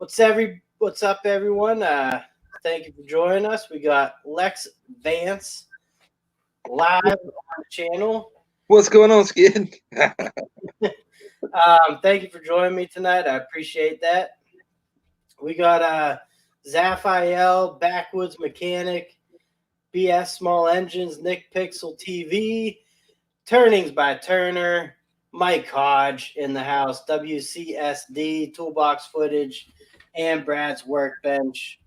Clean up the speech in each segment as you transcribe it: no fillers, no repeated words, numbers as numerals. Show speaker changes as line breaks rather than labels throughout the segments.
What's up, everyone? Thank you for joining us. We got Lex Vance live on the channel.
What's going on, Skid?
Thank you for joining me tonight. I appreciate that. We got Zaphael, Backwoods Mechanic, BS Small Engines, Nick Pixel TV, Turnings by Turner, Mike Hodge in the house, WCSD, Toolbox Footage, and Brad's Workbench.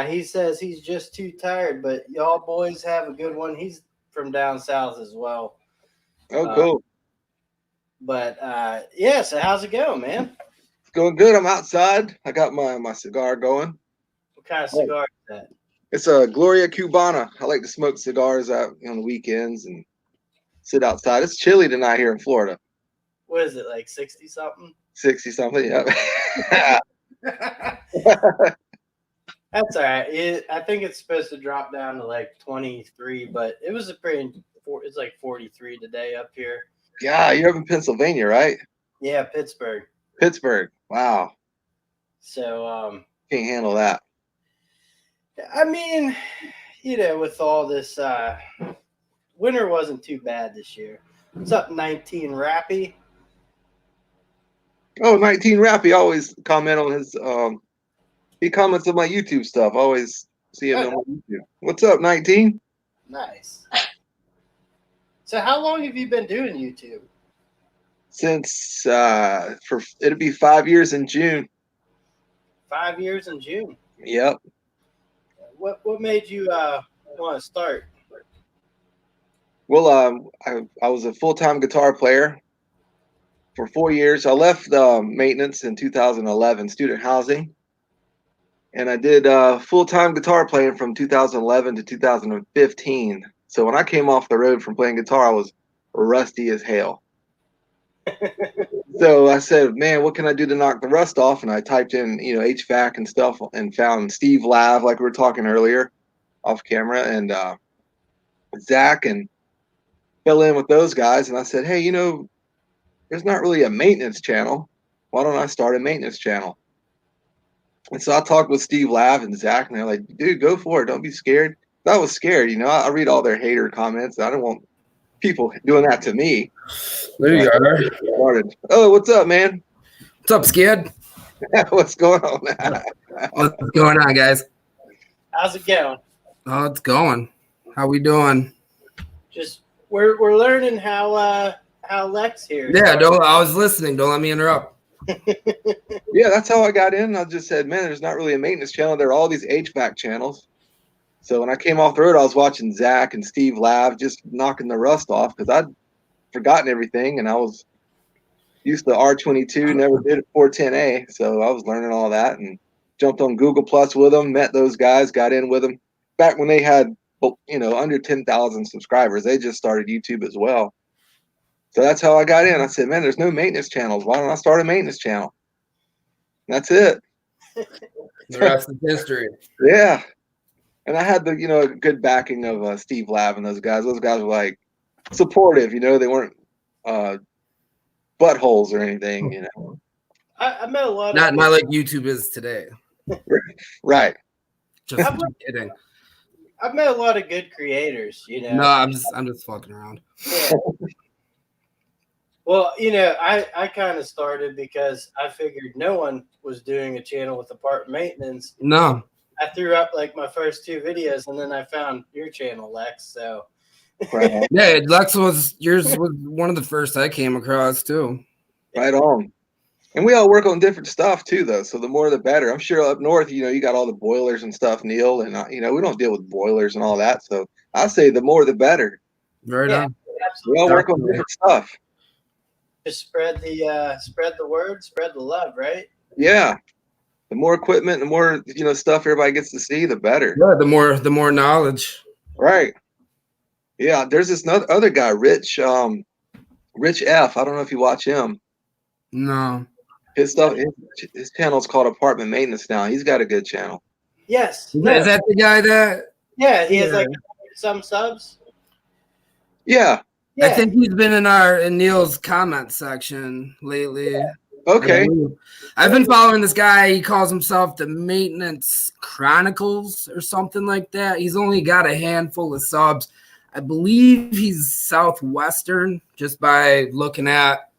He says he's just too tired, but y'all boys have a good one. He's from down south as well.
Oh, cool.
Yeah, so how's it going, man?
It's going good. I'm outside. I got my cigar going.
What kind of cigar is that?
It's a Gloria Cubana. I like to smoke cigars out on the weekends and sit outside. It's chilly tonight here in Florida.
What is it, like 60-something?
60-something, yeah.
That's all right. I think it's supposed to drop down to like 23, but it was it's like 43 today up here.
Yeah, you're up in Pennsylvania, right?
Yeah, Pittsburgh.
Pittsburgh. Wow.
So
can't handle that.
I mean, with all this winter wasn't too bad this year. What's up, 19 Rappy?
Oh, 19 Rappy always comment on his he comments on my YouTube stuff. I always see him on YouTube. What's up, 19?
Nice. So how long have you been doing YouTube?
Since it'll be 5 years in June.
5 years in June.
Yep.
What made you want to start?
Well, I was a full-time guitar player for 4 years. I left maintenance in 2011, student housing, and I did full-time guitar playing from 2011 to 2015. So when I came off the road from playing guitar, I was rusty as hell. So I said, man, what can I do to knock the rust off? And I typed in, HVAC and stuff and found Steve Lav, like we were talking earlier off camera, and Zach, and fell in with those guys. And I said, hey, there's not really a maintenance channel. Why don't I start a maintenance channel? And so I talked with Steve Lav and Zach, and they're like, dude, go for it. Don't be scared. I was scared. I read all their hater comments. I don't want people doing that to me.
There you are.
Oh, what's up, man?
What's up, Skid?
What's going on?
What's going on, guys?
How's it going?
Oh, it's going. How we doing?
Just we're learning how Lex here.
Yeah, I was listening. Don't let me interrupt.
Yeah, that's how I got in. I just said, man, there's not really a maintenance channel. There are all these HVAC channels. So when I came off the road, I was watching Zach and Steve Lav just knocking the rust off because I'd forgotten everything, and I was used to R22, never did a 410A. So I was learning all that and jumped on Google Plus with them, met those guys, got in with them. Back when they had, under 10,000 subscribers, they just started YouTube as well. So that's how I got in. I said, man, there's no maintenance channels. Why don't I start a maintenance channel? And that's it.
The rest is history.
Yeah. And I had the, good backing of Steve Lav and those guys. Those guys were like supportive, they weren't buttholes or anything,
I met a lot
not like YouTube is today.
Right.
Just kidding.
I've met a lot of good creators,
No, I'm just fucking around.
Yeah. Well, I kind of started because I figured no one was doing a channel with apartment maintenance.
No.
I threw up like my first 2 videos, and then I found your channel, Lex. So,
right.
Yeah, yours was one of the first I came across too.
Right on. And we all work on different stuff too, though. So the more the better. I'm sure up north, you got all the boilers and stuff, Neil, and we don't deal with boilers and all that. So I say the more the better.
Right on.
Absolutely.
We all work on different stuff.
Just spread the word, spread the love, right?
Yeah. The more equipment, the more stuff everybody gets to see, the better.
Yeah, the more knowledge.
Right. Yeah, there's this other guy, Rich F. I don't know if you watch him.
No.
His channel's called Apartment Maintenance now. He's got a good channel.
Yes.
Is that the guy that?
Yeah, he has like some subs.
Yeah.
I think he's been in Neil's comment section lately.
Okay.
I've been following this guy. He calls himself the Maintenance Chronicles or something like that. He's only got a handful of subs. I believe he's Southwestern just by looking at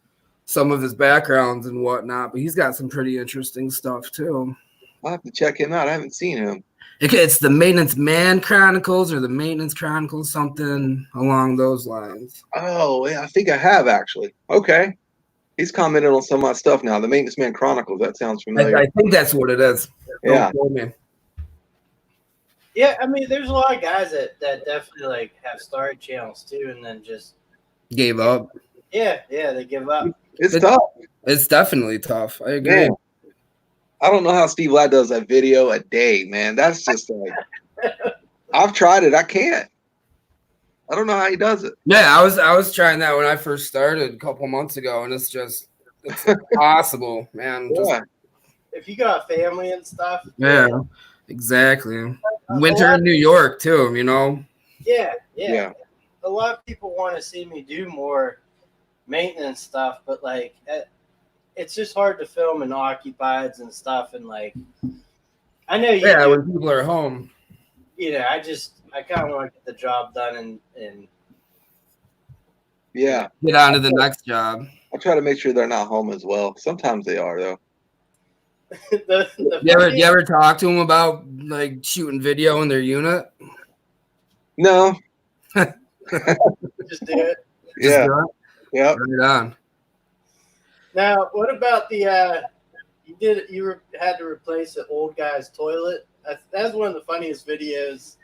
some of his backgrounds and whatnot, but he's got some pretty interesting stuff too.
I'll have to check him out. I haven't seen him.
It's the Maintenance Man Chronicles or the Maintenance Chronicles, something along those lines.
Oh, yeah, I think I have actually. Okay. He's commented on some of my stuff now. The Maintenance Man Chronicles. That sounds familiar.
I think that's what it is.
Yeah.
Don't quote me.
Yeah, I mean, there's a lot of guys that definitely like have started channels too, and then just
Gave up.
yeah, they give up.
It's tough.
It's definitely tough. I agree.
Man, I don't know how Steve Ladd does a video a day, man. That's just like I've tried it. I can't. I don't know how he does it.
Yeah, I was trying that when I first started a couple months ago, and it's impossible, man.
Yeah.
If you got family and stuff.
Yeah, exactly. Winter in New York too, you know.
Yeah.
Yeah.
A lot of people want to see me do more maintenance stuff, but like it's just hard to film in occupieds and stuff, and like I know you.
Yeah,
do,
when people are home.
you know, I kind of want to get the job done and
Yeah.
Get on to the next job.
I try to make sure they're not home as well. Sometimes they are though.
You ever talk to them about like shooting video in their unit?
No.
just do it.
Just
Yeah.
do it?
Yep.
Turn it on.
Now, what about the you had to replace the old guy's toilet? That's one of the funniest videos.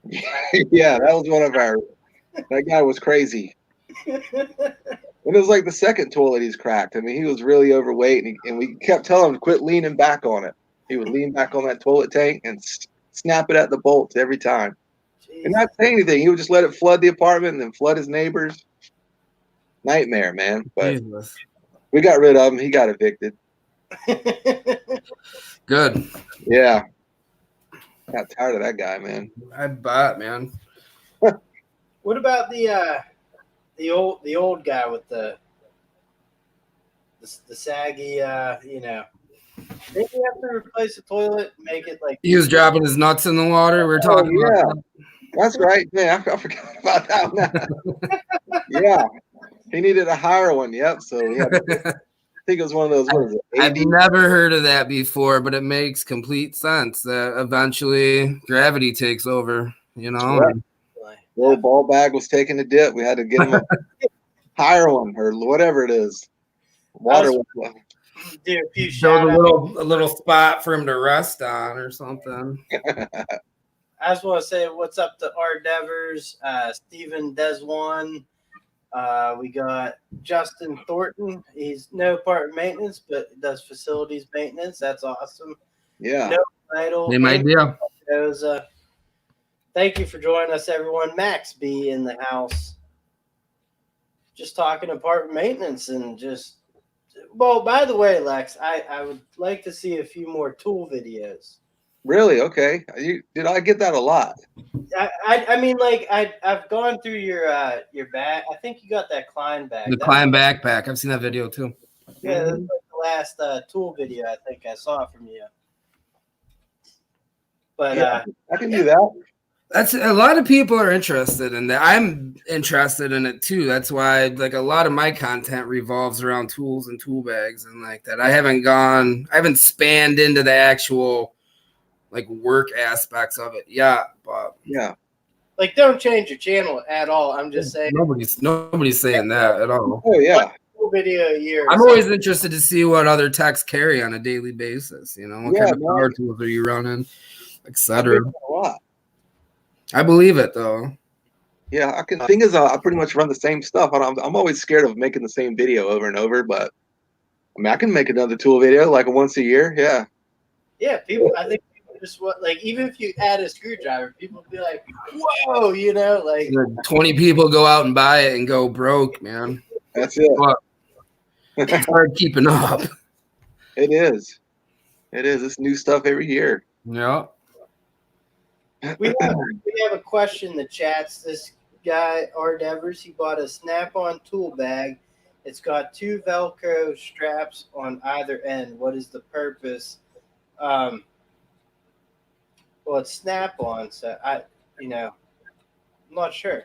Yeah, that was one of our. That guy was crazy. And it was like the second toilet he's cracked. I mean, he was really overweight, and we kept telling him to quit leaning back on it. He would lean back on that toilet tank and snap it at the bolts every time, and not say anything. He would just let it flood the apartment and then flood his neighbors. Nightmare, man. But
Jesus.
we got rid of him. He got evicted.
Good.
Yeah. Got tired of that guy, man.
I bet, man.
What about the old guy with the saggy, you know? Did you have to replace the toilet, make it like
He was dropping his nuts in the water. We were talking
yeah.
about that.
That's right. Man, I forgot about that one. Yeah. He needed a higher one. Yep. So he had I think it was one of those. What is it?
I've never heard of that before, but it makes complete sense that eventually gravity takes over, you know?
Right. The little ball bag was taking a dip. We had to get him a higher one or whatever it is. Water.
do a few
Show
shout
a little spot for him to rest on or something.
I just want to say what's up to R. Devers, Stephen Deswan. We got Justin Thornton. He's no part of maintenance, but does facilities maintenance. That's awesome.
Yeah.
No title.
Same idea.
Thank you for joining us, everyone. Max B in the house. Just talking apartment maintenance and just. Well, by the way, Lex, I would like to see a few more tool videos.
Really? Okay. Did I get that a lot?
I mean, like I've gone through your bag. I think you got that Klein bag.
The Klein backpack. I've seen that video too.
Yeah, that's like the last tool video I think I saw from you. But
yeah, I can do that.
That's a lot of people are interested in that. I'm interested in it too. That's why like a lot of my content revolves around tools and tool bags and like that. I haven't spanned into the actual like work aspects of it yet, but
yeah.
Like don't change your channel at all. I'm just saying
nobody's saying that at all.
Oh yeah.
Tool video a year.
I'm always interested to see what other techs carry on a daily basis. You know, what kind of power tools are you running, etc.
A lot.
I believe it though.
Yeah, I can. Thing is, I pretty much run the same stuff. I'm always scared of making the same video over and over, but I mean, I can make another tool video like once a year. Yeah.
Yeah, people. I think people just what like even if you add a screwdriver, people be like, "Whoa," you know, like
20 people go out and buy it and go broke, man.
That's it.
But it's hard keeping up.
It is. It is. It's new stuff every year.
Yeah.
We have a question in the chats. This guy, R. Devers, he bought a Snap-on tool bag It's got 2 Velcro straps on either end. What is the purpose? Well, it's snap-on, so I'm not sure.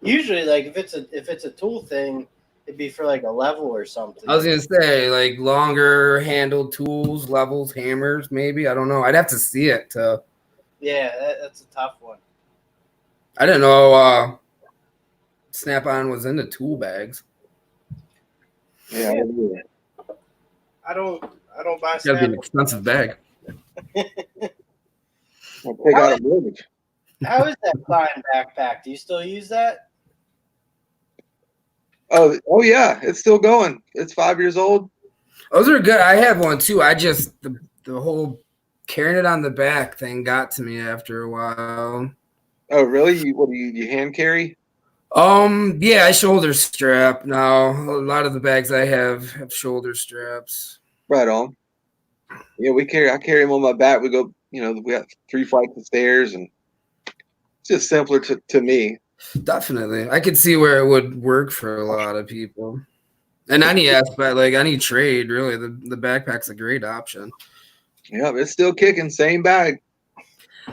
Usually, like if it's a tool thing, it'd be for like a level or something.
I was gonna say like longer handled tools, levels, hammers, maybe. I don't know. I'd have to see it.
Yeah, that's a tough one.
I didn't know Snap-on was into tool bags.
Yeah.
I don't buy
It's gotta be an
snap-on.
expensive bag.
I'll take out a mortgage.
How is that Klein backpack? Do you still use that?
Oh yeah, it's still going. It's 5 years old.
Those are good. I have one too. I just the whole carrying it on the back thing got to me after a while.
Oh really? What do you hand carry?
Yeah, I shoulder strap now. A lot of the bags I have shoulder straps.
Right on. Yeah, I carry them on my back. We go, we got 3 flights of stairs, and it's just simpler to me.
Definitely. I could see where it would work for a lot of people. And any aspect, like any trade, really, the backpack's a great option.
Yeah, it's still kicking. Same bag.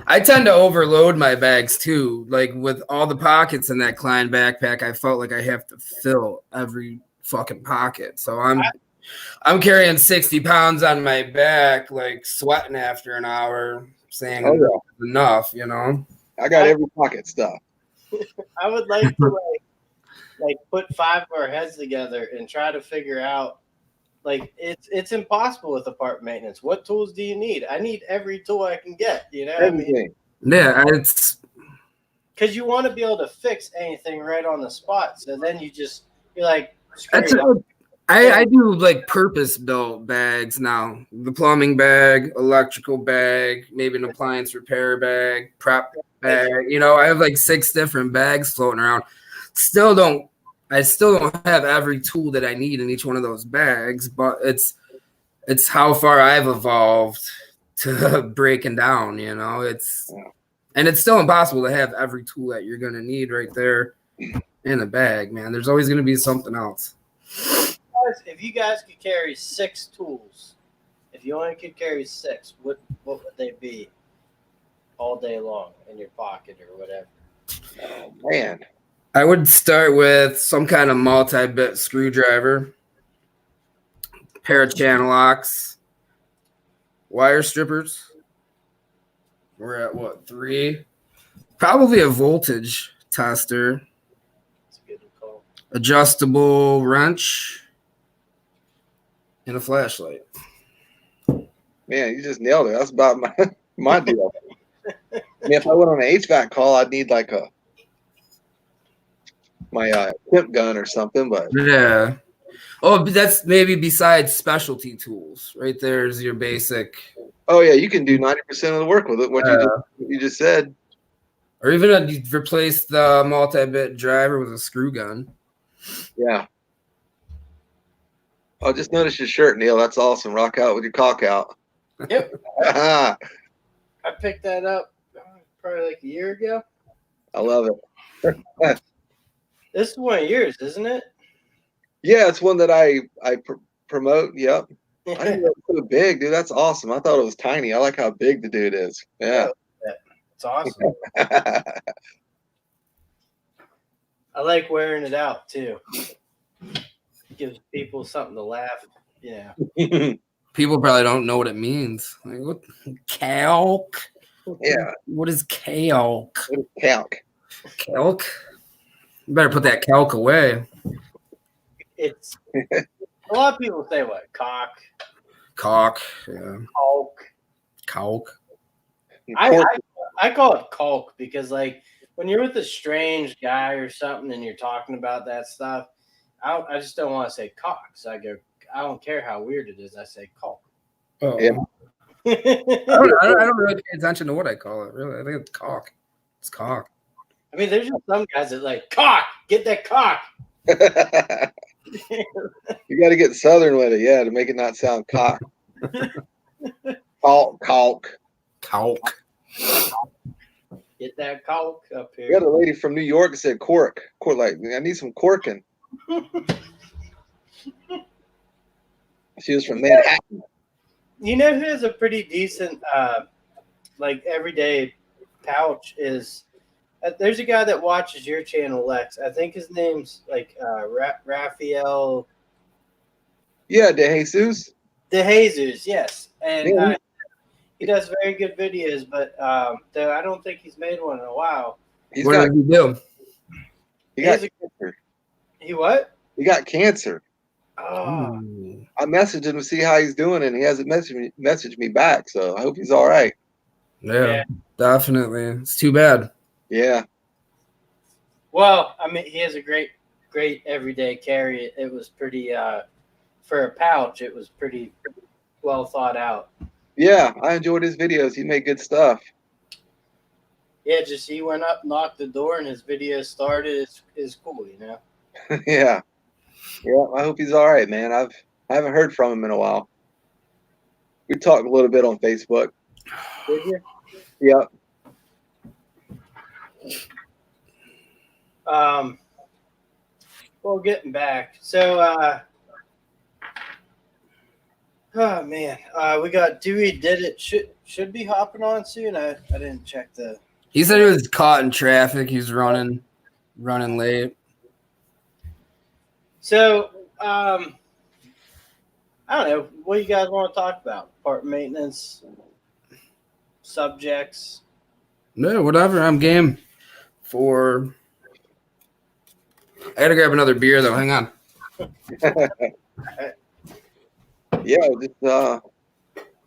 I tend to overload my bags too. Like with all the pockets in that Klein backpack, I felt like I have to fill every fucking pocket. So I'm carrying 60 pounds on my back, like sweating after an hour, saying enough,
I got every pocket stuff.
I would like to like put 5 of our heads together and try to figure out, like, it's impossible with apart maintenance. What tools do you need? I need every tool I can get.
Everything.
Yeah, it's
because you want to be able to fix anything right on the spot. So then you're like,
that's I do like purpose built bags now. The plumbing bag, electrical bag, maybe an appliance repair bag, prep bag. I have like 6 different bags floating around. I still don't have every tool that I need in each one of those bags, but it's how far I've evolved to breaking down, and it's still impossible to have every tool that you're going to need right there in a bag, man. There's always going to be something else.
If you guys could carry 6 tools, if you only could carry 6, what would they be all day long in your pocket or whatever?
Oh man.
I would start with some kind of multi-bit screwdriver, pair of channel locks, wire strippers. We're at what, 3? Probably a voltage tester,
That's a good call.
adjustable wrench, and a flashlight.
Man, you just nailed it. That's about my deal. I mean, if I went on an HVAC call, I'd need like my pimp gun or something, but
Yeah. Oh, but that's maybe besides specialty tools. Right there's your basic.
oh yeah, you can do 90% of the work with it. What you just said.
Or even you replace the multi-bit driver with a screw gun.
Yeah. Oh, just noticed your shirt, Neil. That's awesome. Rock out with your cock out.
Yep.
I
I picked that up probably like a year ago.
love it.
This is one of yours, isn't it?
Yeah, it's one that I promote. Yep. I didn't know it was so big, dude. That's awesome. I thought it was tiny. I like how big the dude is. Yeah.
It's awesome. I like wearing it out too. Gives people something to laugh. Yeah.
People probably don't know what it means. Like, what calc?
Yeah.
What is calc?
Calc.
Calc? You better put that calc away.
It's a lot of people say what? Cock.
Caulk. Yeah.
Caulk.
Caulk.
I call it caulk because like when you're with a strange guy or something and you're talking about that stuff, I just don't want to say cock. So I go, I don't care how weird it is. I say caulk.
Oh.
Yeah.
I don't really pay attention to what I call it. Really, I think it's caulk. It's caulk.
I mean, there's just some guys that like cock. Get that cock.
You got to get southern with it, yeah, to make it not sound cock. Caulk.
Get that caulk up
We
here.
got a lady from New York that said cork. Like, I need some corking. She was from Manhattan.
You know who has a pretty decent, like everyday pouch is. There's a guy that watches your channel, Lex. I think his name's like Raphael
Yeah, De Jesus.
De Jesus. Yes, and
Yeah,
he does very good videos. But though I don't think he's made one in a while.
he's
What
got
did he do?
cancer.
He what?
He got cancer.
Oh,
Ooh.
I messaged him to see how he's doing, and he hasn't messaged me back. So I hope he's all right.
Yeah, definitely. It's too bad.
Yeah,
well, I mean, he has a great everyday carry. It was pretty for a pouch. It was pretty well thought out.
yeah. I enjoyed his videos. He made good stuff.
Yeah, just he went up, knocked the door, and his video started. Is cool, you know.
Yeah, yeah. I hope he's all right, man. I haven't heard from him in a while. We talked a little bit on Facebook.
Did you?
Yeah.
Well, getting back. So, oh man, we got Dewey did it. Should be hopping on soon. I didn't check the.
He said he was caught in traffic. He was running late.
So, I don't know. What do you guys want to talk about? Part maintenance subjects.
No, whatever. I'm game for. I gotta grab another beer though. Hang on.
Yeah, just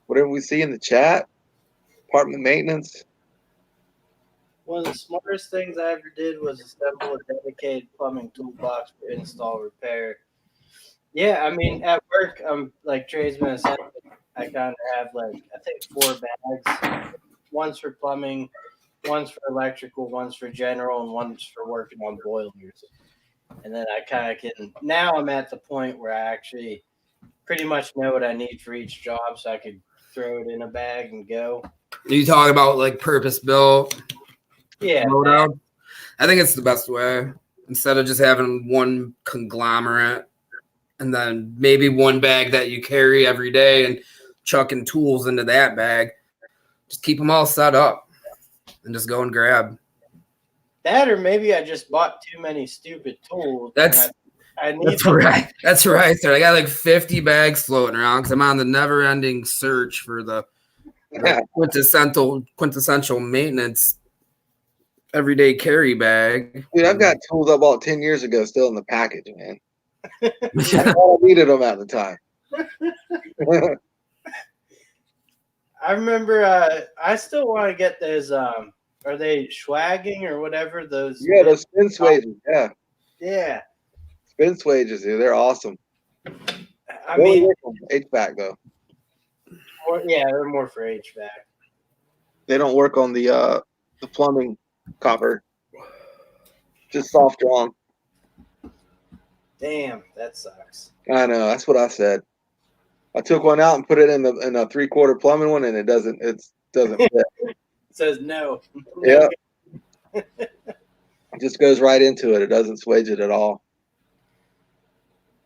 whatever we see in the chat, apartment maintenance.
One of the smartest things I ever did was assemble a dedicated plumbing toolbox for install repair. Yeah, I mean, at work, I'm like tradesman assembly. I kind of have like, I think 4 bags. One's for plumbing, one's for electrical, one's for general, and one's for working on boilers. And then I kind of can, now I'm at the point where I actually pretty much know what I need for each job, so I could throw it in a bag and go.
You talk about like purpose built.
Yeah.
Loadout. I think it's the best way. Instead of just having one conglomerate and then maybe one bag that you carry every day and chucking tools into that bag, just keep them all set up and just go and grab.
That, or maybe I just bought too many stupid tools.
That's right. That's right, sir. I got like 50 bags floating around because I'm on the never-ending search for the quintessential maintenance everyday carry bag.
Dude, I've got tools I bought 10 years ago still in the package, man. I needed them at the time.
I remember I still want to get those are they Schwagging or whatever those?
Yeah, those spin swages. Yeah.
Yeah.
Spin swages, dude. They're awesome.
I mean,
HVAC though.
Yeah, they're more for HVAC.
They don't work on the plumbing copper. Just soft drawn.
Damn, that sucks.
I know. That's what I said. I took one out and put it in a 3/4 plumbing one, and it doesn't fit.
It says no.
Yeah. It just goes right into it. It doesn't swage it at all.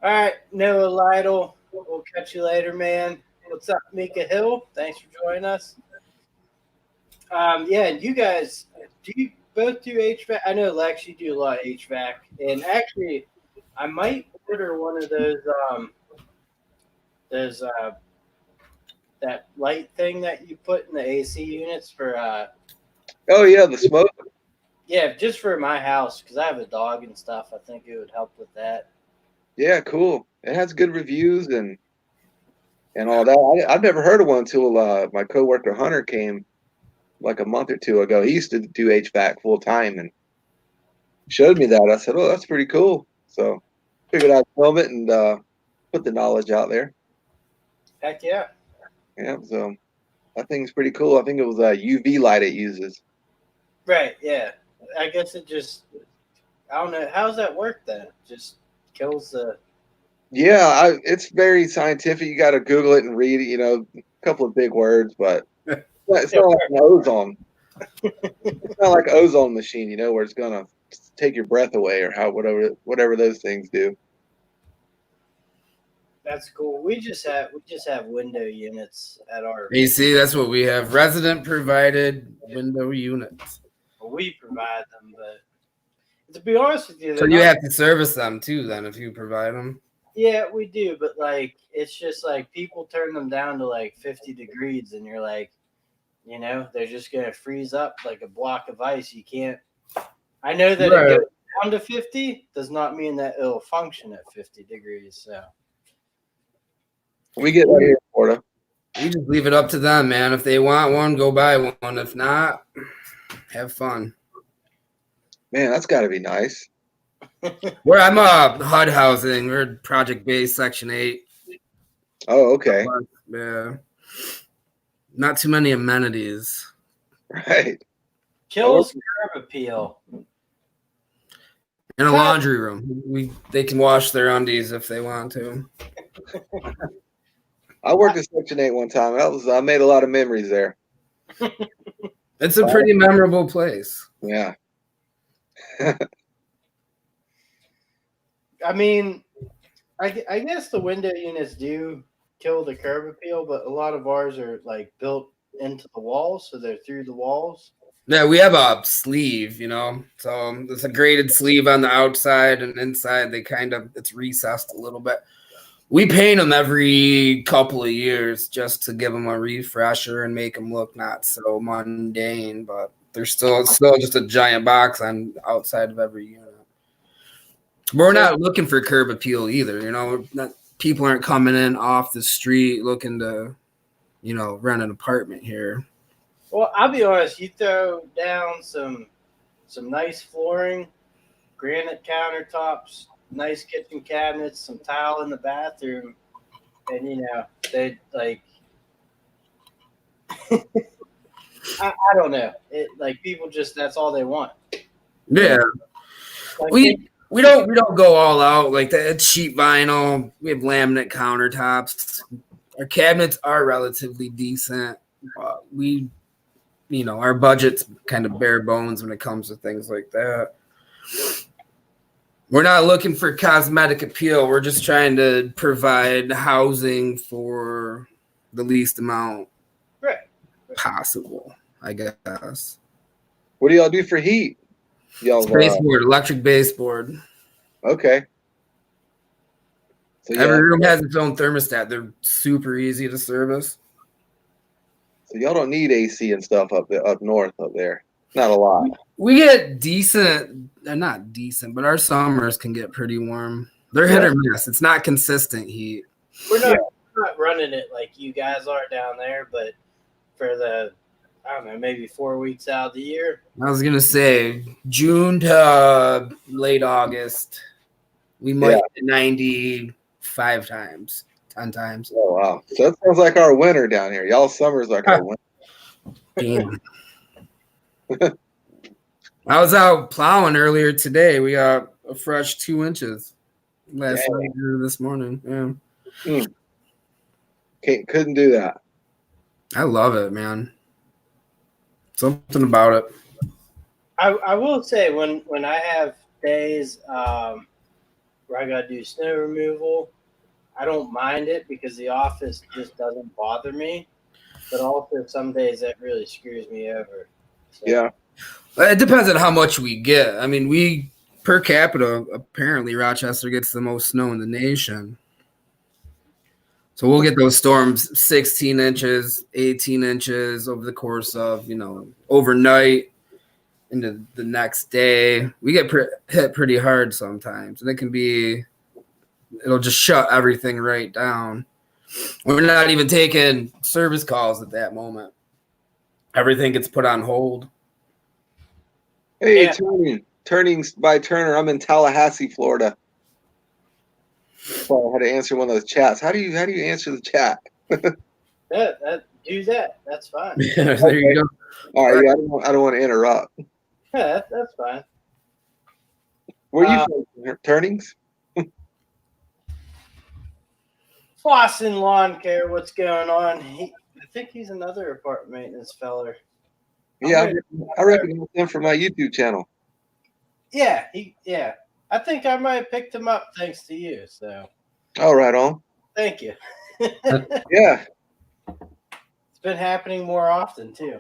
All right, Noah Lytle. We'll catch you later, man. What's up, Mika Hill? Thanks for joining us. Yeah, you guys, do you both do HVAC? I know, Lex, you do a lot of HVAC. And actually, I might order one of those that light thing that you put in the AC units for
Oh yeah, the smoke.
Yeah, just for my house because I have a dog and stuff. I think it would help with that.
Yeah, cool. It has good reviews and all that. I've never heard of one until my coworker Hunter came like a month or two ago. He used to do HVAC full time and showed me that. I said, "Oh, that's pretty cool." So figured I'd film it and put the knowledge out there.
Heck yeah.
Yeah, so that thing's pretty cool. I think it was a UV light it uses.
Right, yeah. I guess it just, I don't know. How does that work then? Just kills the...
Yeah, it's very scientific. You got to Google it and read it, a couple of big words, but it's not like an ozone. It's not like an ozone machine, where it's going to take your breath away or whatever those things do.
That's cool. We just have window units at our.
You see, that's what we have. Resident provided window units.
We provide them, but to be honest with you,
So you have to service them too then if you provide them.
yeah, we do, but like it's just like people turn them down to like 50 degrees, and you're like, they're just gonna freeze up like a block of ice. You can't. I know that
Right.
it goes down to 50 does not mean that it'll function at 50 degrees. So
We get that here in Florida.
We just leave it up to them, man. If they want one, go buy one. If not, have fun.
Man, that's got to be nice.
Where I'm HUD housing, we're project based Section 8.
Oh, okay.
Yeah. Not too many amenities.
Right.
kills curb appeal.
In a laundry room. They can wash their undies if they want to.
I worked in Section 8 one time. I made a lot of memories there.
It's a pretty memorable place.
Yeah.
I mean, I guess the window units do kill the curb appeal, but a lot of ours are like built into the walls, so they're through the walls.
Yeah, we have a sleeve, so it's a graded sleeve on the outside, and inside it's recessed a little bit. We paint them every couple of years just to give them a refresher and make them look not so mundane, but they're still just a giant box on the outside of every unit. We're not looking for curb appeal either, people aren't coming in off the street looking to, rent an apartment here.
Well, I'll be honest, you throw down some nice flooring, granite countertops, nice kitchen cabinets, some tile in the bathroom, and they like I don't know. It like people just that's all they want.
Yeah.
Like,
We don't go all out like that. It's sheet vinyl. We have laminate countertops. Our cabinets are relatively decent. Our budget's kind of bare bones when it comes to things like that. We're not looking for cosmetic appeal. We're just trying to provide housing for the least amount possible, I guess.
What do y'all do for heat? Y'all
Baseboard, electric baseboard.
Okay. So
Every room has its own thermostat. They're super easy to service.
So y'all don't need AC and stuff up north up there. Not a lot.
We get decent, not decent, but our summers can get pretty warm. They're hit or miss. It's not consistent heat.
We're not running it like you guys are down there, but for the maybe 4 weeks out of the year.
I was gonna say June to late August, we might hit 95 times, 10 times.
Oh wow! So that sounds like our winter down here. Y'all summer's like our winter.
Damn. I was out plowing earlier today. We got a fresh 2 inches last night or this morning. Yeah.
Couldn't do that.
I love it, man. Something about it.
I will say when I have days where I gotta do snow removal, I don't mind it because the office just doesn't bother me. But also some days that really screws me over. So.
Yeah.
It depends on how much we get. I mean, we per capita, apparently Rochester gets the most snow in the nation. So we'll get those storms 16 inches, 18 inches over the course of, overnight into the next day. We get hit pretty hard sometimes. And it'll just shut everything right down. We're not even taking service calls at that moment. Everything gets put on hold.
Hey, turning by Turner. I'm in Tallahassee, Florida. So I had to answer one of those chats. How do you answer the chat?
Do that. That's fine.
Yeah, there you go.
All right. Yeah, I don't want to interrupt.
Yeah, that's fine.
Where are you from? Turnings?
Flossin Lawn Care, what's going on? I think he's another apartment maintenance feller.
Yeah, I recognize him from my YouTube channel.
Yeah, I think I might have picked him up thanks to you. So.
Oh, right on.
Thank you.
Yeah.
It's been happening more often too.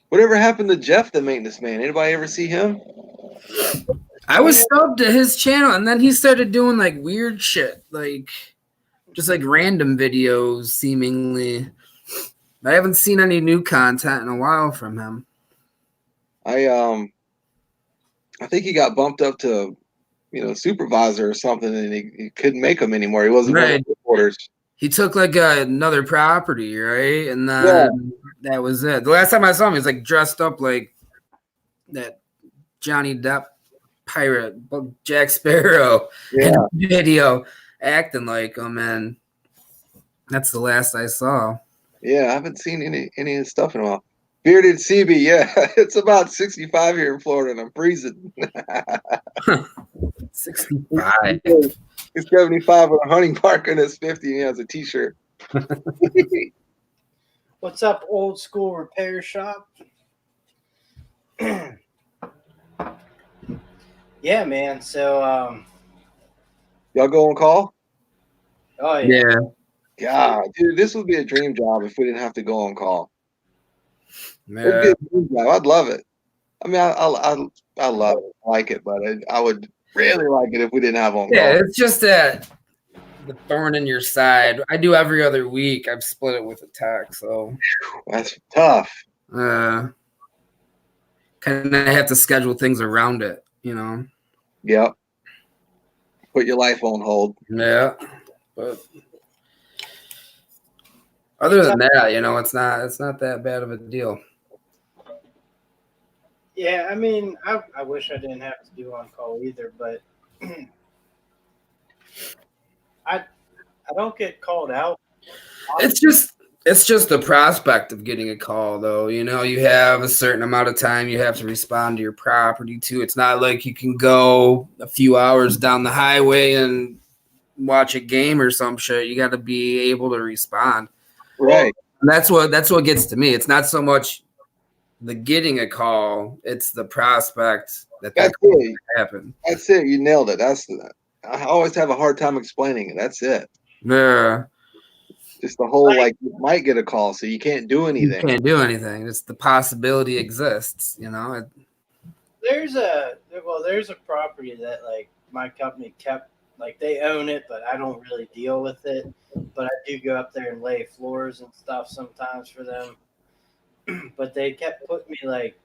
Whatever happened to Jeff, the maintenance man? Anybody ever see him?
I was subbed to his channel, and then he started doing like weird shit, like just like random videos, seemingly. I haven't seen any new content in a while from him.
I think he got bumped up to, supervisor or something, and he couldn't make them anymore. He wasn't running orders.
He took like another property, right? And then that was it. The last time I saw him, he was like dressed up like that Johnny Depp pirate, Jack Sparrow in a video, acting like him, and that's the last I saw.
Yeah, I haven't seen any of his stuff in a while. Bearded CB, yeah. It's about 65 here in Florida, and I'm freezing.
65.
He's 75 with a hunting park and his 50, and he has a t-shirt.
What's up, old school repair shop? Yeah, man. So,
y'all go on call?
Oh yeah.
God, dude, this would be a dream job if we didn't have to go on call.
Yeah.
It'd be a dream job. I'd love it. I mean, I love it. I like it, but I would really like it if we didn't have on call.
Yeah, it's just that the thorn in your side. I do every other week. I've split it with a tech, so
that's tough.
Kind of have to schedule things around it,
Yep. Put your life on hold.
Yeah, but other than that, it's not that bad of a deal.
Yeah, I mean, I wish I didn't have to do on call either, but I don't get called out.
It's just the prospect of getting a call, though. You have a certain amount of time you have to respond to your property to. It's not like you can go a few hours down the highway and watch a game or some shit. You got to be able to respond.
Right.
And that's what gets to me. It's not so much the getting a call; it's the prospect that happen.
That's it. You nailed it. I always have a hard time explaining it. That's it.
Yeah.
Just the whole you might get a call, so you can't do anything.
You can't do anything. It's the possibility exists.
There's a property that my company kept. They own it, but I don't really deal with it. But I do go up there and lay floors and stuff sometimes for them. But they kept putting me like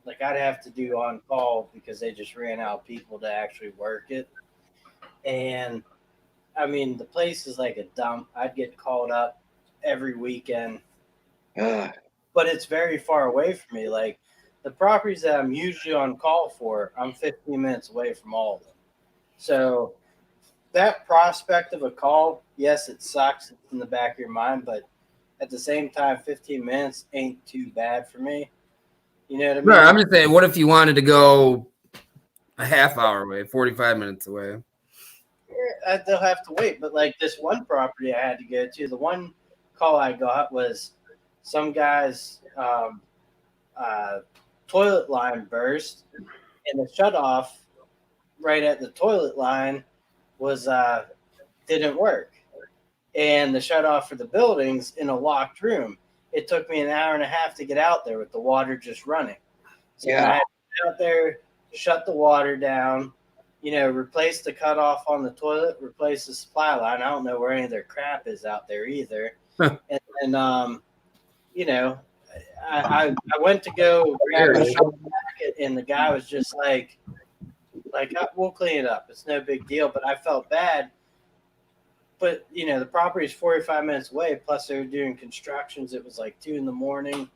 I'd have to do on call because they just ran out of people to actually work it. And I mean, the place is like a dump. I'd get called up every weekend, but it's very far away from me. Like the properties that I'm usually on call for, I'm 15 minutes away from all of them. So that prospect of a call, yes, it sucks. It's in the back of your mind, but at the same time, 15 minutes ain't too bad for me. You know what I mean?
No, I'm just saying, what if you wanted to go a half hour away, 45 minutes away?
They'll have to wait. But this one property I had to go to, the one call I got was some guy's toilet line burst, and the shutoff right at the toilet line was didn't work. And the shutoff for the building's in a locked room. It took me an hour and a half to get out there with the water just running. So I had to get out there, shut the water down, replace the cutoff on the toilet, replace the supply line. I don't know where any of their crap is out there either. And then, I went to go grab a shower packet, and the guy was just like, we'll clean it up. It's no big deal. But I felt bad. But, the property is 45 minutes away. Plus, they were doing constructions. It was 2 a.m.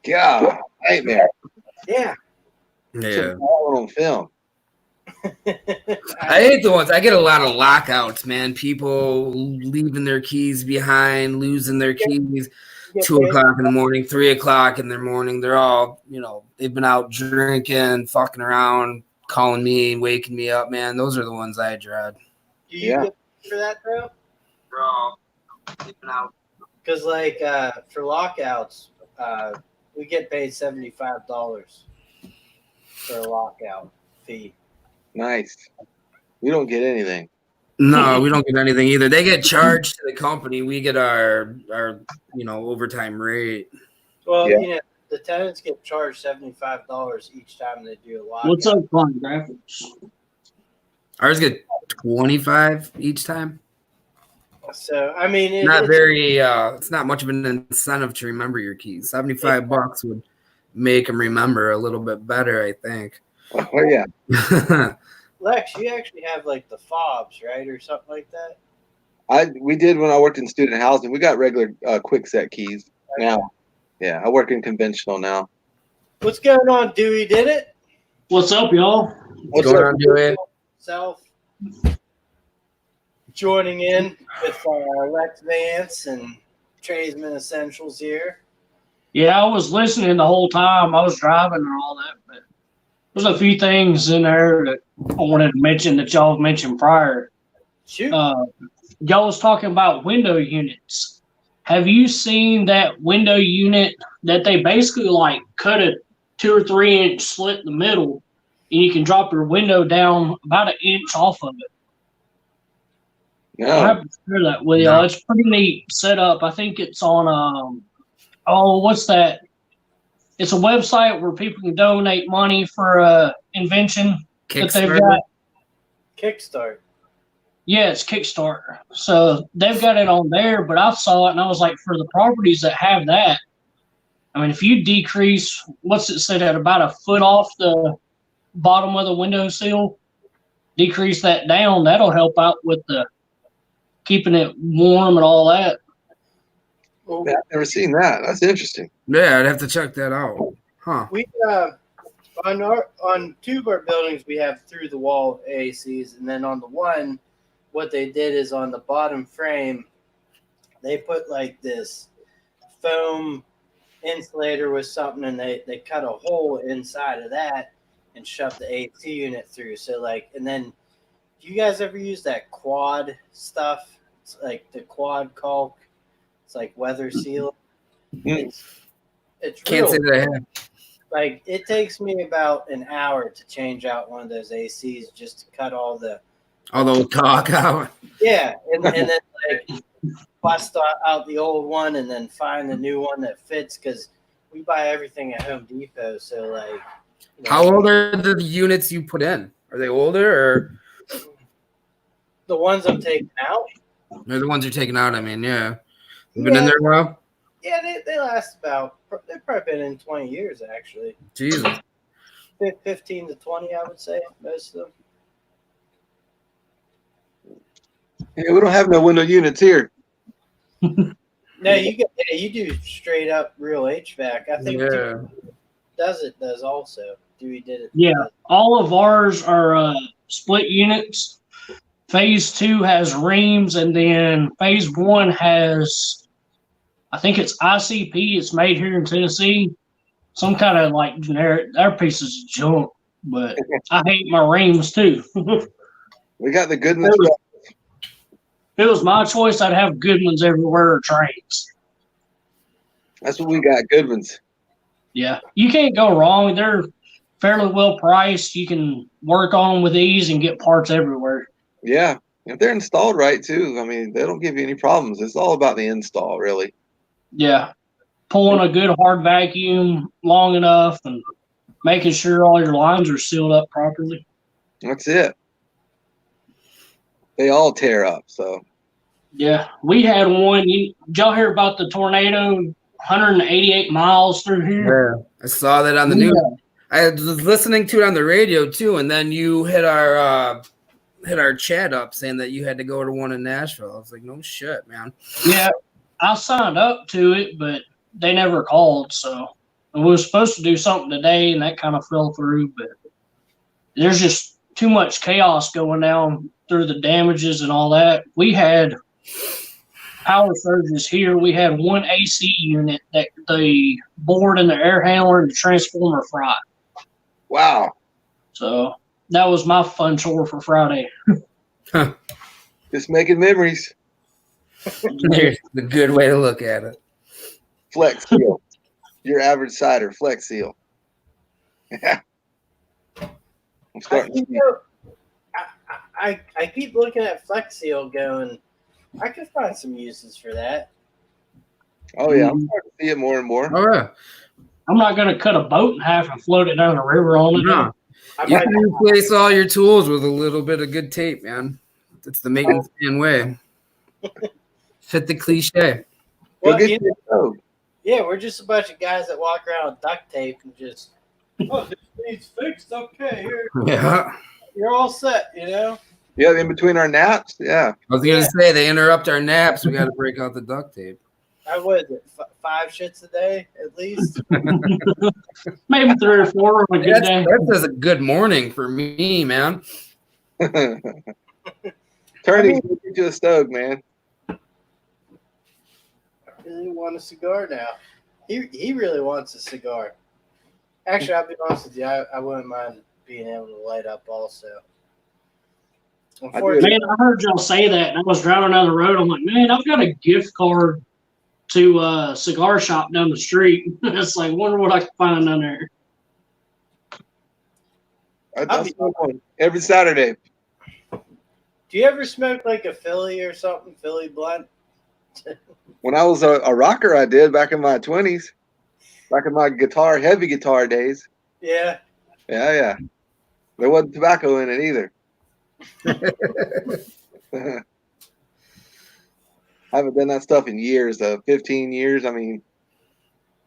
God, nightmare.
Yeah.
Yeah.
On film.
I hate the ones. I get a lot of lockouts, man. People leaving their keys behind, losing their keys. 2 o'clock in the morning, 3 o'clock in the morning. They're all, they've been out drinking, fucking around, calling me, waking me up, man. Those are the ones I dread.
Do you get for that, though?
Bro, sleeping out.
Because, for lockouts, we get paid $75 for a lockout fee.
Nice. We don't get anything.
No, we don't get anything either. They get charged to the company. We get our overtime rate.
Well,
Yeah.
the tenants get charged $75 each time they do a lockout.
What's up, Fun Graphics?
Ours get 25 each time.
So I mean,
It's not much of an incentive to remember your keys. $75 would make them remember a little bit better, I think.
Oh yeah.
Lex, you actually have like the fobs, right, or something like that.
We did when I worked in student housing. We got regular quick set keys now. Yeah, I work in conventional now.
What's going on, Dewey? Did it?
What's up, y'all?
What's
Going
up?
on, Dewey?
Self joining in with Lex Vance and Tradesman Essentials here.
Yeah, I was listening the whole time. I was driving and all that, but there's a few things in there that I wanted to mention that y'all mentioned prior.
Shoot.
Y'all was talking about window units. Have you seen that window unit that they basically like cut a 2 or 3 inch slit in the middle, and you can drop your window down about an inch off of it? I
No.
have to share that with y'all. It's pretty neat setup. I think it's on what's that? It's a website where people can donate money for a invention that they've
Kickstarter?
got.
Kickstart.
Yeah, it's Kickstarter. So they've got it on there, but I saw it and I was like, for the properties that have that, I mean, if you decrease, what's it said, at about a foot off the bottom of the windowsill, decrease that down, that'll help out with the keeping it warm and all that.
Well,
Yeah, I've never seen that. That's interesting.
Yeah, I'd have to check that out. Huh.
we on 2 of our buildings we have through the wall ACs, and then on the one, what they did is on the bottom frame, they put like this foam insulator with something, and they cut a hole inside of that and shoved the AC unit through. So like, and then do you guys ever use that quad stuff? It's like the quad caulk. It's like weather seal. It's
Can't
real.
say that I have.
Like it takes me about an hour to change out one of those ACs just to cut all the
Although talk out.
and then like bust out the old one and then find the new one that fits, because we buy everything at Home Depot. So like,
How old are the units you put in? Are they older or
the ones I'm taking out?
they're the ones you're taking out? I mean, yeah. You've been in there a while?
Yeah, they last about. They've probably been in 20 years actually.
Jesus.
15 to 20, I would say, most of them.
Yeah, we don't have no window units here.
No, you do straight up real HVAC. I think
Yeah.
Dewey does also. Dewey did it.
Yeah, all of ours are split units. Phase 2 has reams, and then phase 1 has, I think it's ICP. It's made here in Tennessee. Some kind of like generic. Our pieces of junk, but I hate my reams too.
We got the Goodman.
If it was my choice, I'd have Goodmans everywhere or trains.
That's what we got. Goodman's.
Yeah, you can't go wrong. They're fairly well priced. You can work on them with ease and get parts everywhere.
Yeah, if they're installed right too, I mean, they don't give you any problems. It's all about the install, really.
Yeah, pulling a good hard vacuum long enough and making sure all your lines are sealed up properly.
That's it. They all tear up. So
Yeah, we had one. Did y'all hear about the tornado? 188 miles through here.
Yeah. I saw that on the news. I was listening to it on the radio too, and then you hit our chat up saying that you had to go to one in Nashville. I was like, no shit, man.
Yeah, I signed up to it, but they never called. So we were supposed to do something today, and that kind of fell through. But there's just too much chaos going down through the damages and all that. We had power surges here. We had one AC unit that the board and the air handler and the transformer fried.
wow,
So that was my fun chore for Friday.
just making memories.
There's the good way to look at it.
Flex Seal. Your average cider, Flex Seal. Yeah. I'm starting.
I keep looking at Flex Seal going, I could find some uses for that.
Oh yeah, I'm starting to see it more and more.
Oh yeah.
I'm not going to cut a boat in half and float it down the river on it.
No.
I
You
might,
can replace all your tools with a little bit of good tape, man. It's the maintenance man way. Fit the cliche.
Go
well,
get
you
your stove.
yeah, we're just a bunch of guys that walk around with duct tape and just, oh, this needs fixed. Okay,
Yeah.
you're all set, you know?
Yeah, in between our naps. Yeah.
I was gonna say they interrupt our naps. We got to break out the duct tape.
What is it, 5 shits a day at least?
Maybe 3 or 4 on a good day.
That's a good morning for me, man.
Turning into a stove, man.
I really want a cigar now. He really wants a cigar. Actually, I'll be honest with you, I wouldn't mind being able to light up also. Unfortunately,
Man, I heard y'all say that, and I was driving down the road. I'm like, man, I've got a gift card to a cigar shop down the street. It's like, wonder what I can find down there.
I smoke one every Saturday.
do you ever smoke like a Philly or something? Philly blunt?
When I was a rocker, I did back in my 20s, back in my heavy guitar days.
Yeah.
Yeah. There wasn't tobacco in it either. I haven't done that stuff in years, though. 15 years. I mean,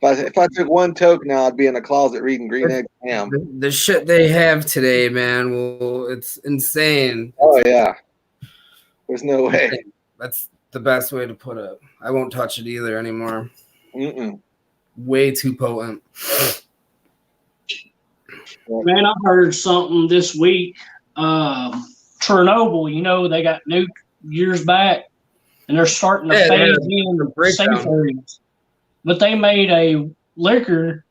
if I took one toke now, I'd be in a closet reading Green Egg Ham.
The shit they have today, man. Well, it's insane.
Oh yeah. There's no way.
That's the best way to put it. I won't touch it either anymore.
Mm-mm.
Way too potent.
Man, I heard something this week. Chernobyl, you know, they got nuked years back, and they're starting to phase in the safe areas. But they made a liquor,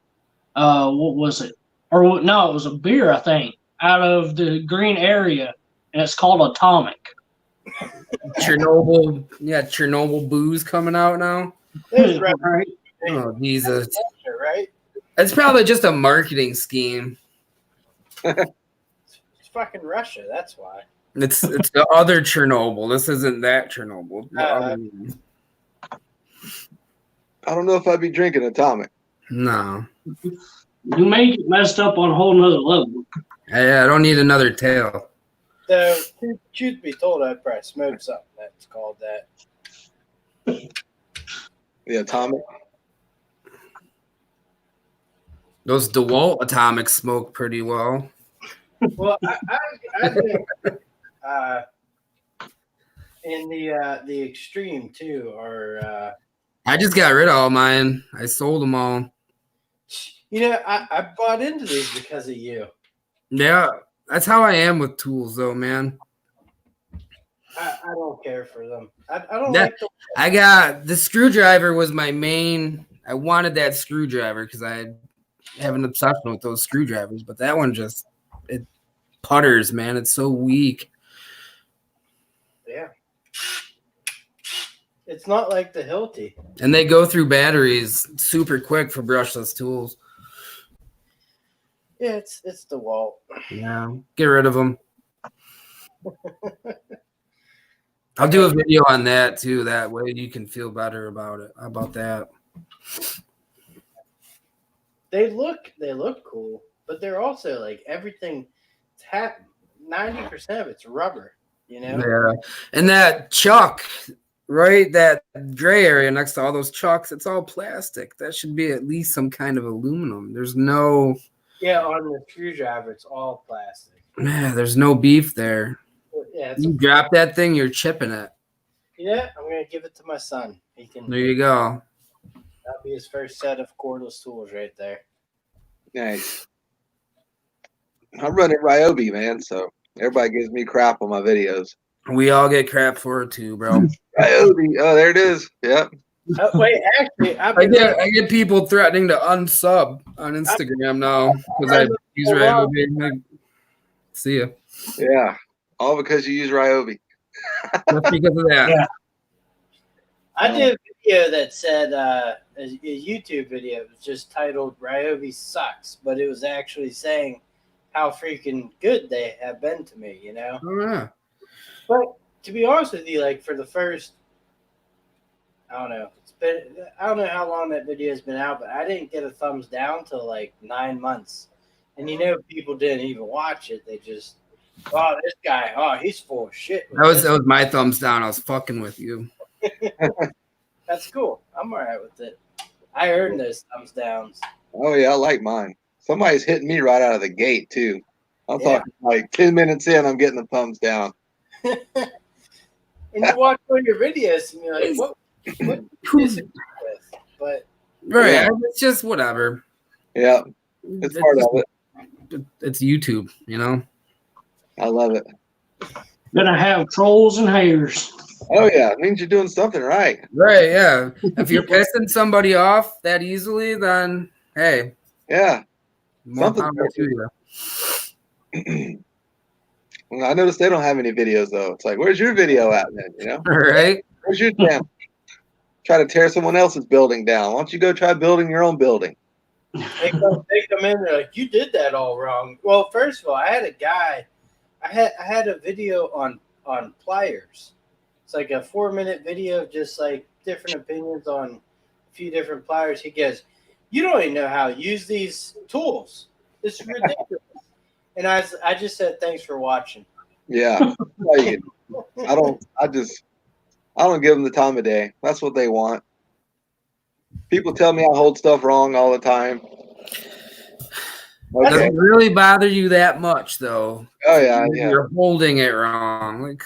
what was it? Or no, it was a beer, I think, out of the green area, and it's called Atomic.
Chernobyl booze coming out now.
There's right.
Right?
Oh, Jesus.
Right?
It's probably just a marketing scheme.
It's fucking Russia, that's why.
It's the other Chernobyl. This isn't that Chernobyl.
I don't know if I'd be drinking Atomic.
No.
You make it messed up on a whole nother level.
I don't need another tail.
So, truth be told, I'd probably smoke something that's called that.
The Atomic.
Those DeWalt Atomics smoke pretty well.
Well, I think in the extreme too, or
I just got rid of all mine. I sold them all.
you know, I bought into these because of you.
Yeah, that's how I am with tools, though, man.
I don't care for them. I don't
That-
like the.
I got the screwdriver was my main. I wanted that screwdriver because I have an obsession with those screwdrivers, but that one just it putters, man. It's so weak.
Yeah. It's not like the Hilti.
And they go through batteries super quick for brushless tools.
Yeah, it's the Walt.
Yeah, get rid of them. I'll do a video on that too. That way you can feel better about it. How about that?
They look cool, but they're also like everything. 90% of it's rubber. You know.
Yeah, and that chuck, right? That gray area next to all those chucks, it's all plastic. That should be at least some kind of aluminum. There's no.
Yeah, on the screwdriver, it's all plastic.
Man, there's no beef there.
Yeah,
You drop that thing, you're chipping it.
yeah. I'm gonna give it to my son. He can.
There you go.
That'll be his first set of cordless tools right there.
Nice. I run at Ryobi, man, so everybody gives me crap on my videos.
We all get crap for it too, bro.
Ryobi. Oh, there it is. Yep.
Wait, actually,
I get people threatening to unsub on Instagram now because I use Ryobi. See ya.
Yeah. All because you use Ryobi.
Just because of that.
Yeah.
I did a video that said a YouTube video. It was just titled "Ryobi sucks," but it was actually saying how freaking good they have been to me. You know.
Oh, yeah.
But to be honest with you, like for the first, I don't know, I don't know how long that video has been out, but I didn't get a thumbs down till like 9 months. And people didn't even watch it. They just, oh, this guy, oh, he's full of shit.
That was my thumbs down. I was fucking with you.
That's cool. I'm all right with it. I earned those thumbs downs.
Oh yeah, I like mine. Somebody's hitting me right out of the gate too. I'm talking like 10 minutes in, I'm getting the thumbs down.
And you watch one of your videos and you're like, what do you disagree with? But
right,
Yeah.
it's just whatever.
Yeah, it's part of it.
It's YouTube, you know.
I love it.
Gonna have trolls and haters.
Oh yeah, it means you're doing something right.
Right, yeah. If you're pissing somebody off that easily, then hey,
Yeah.
more
Something
power to you.
Well, I noticed they don't have any videos though. It's like, where's your video at then? You know,
Right?
where's your channel? Try to tear someone else's building down. Why don't you go try building your own building?
they come in, they're like, you did that all wrong. Well, first of all, I had a guy, I had a video on pliers. It's like a 4-minute video of just like different opinions on a few different pliers. He goes, you don't even know how to use these tools. This is ridiculous. And I just said, thanks for watching.
Yeah. I don't give them the time of day. That's what they want. People tell me I hold stuff wrong all the time.
Does
Okay.
it really bother you that much, though?
Oh yeah, yeah.
You're holding it wrong. Like,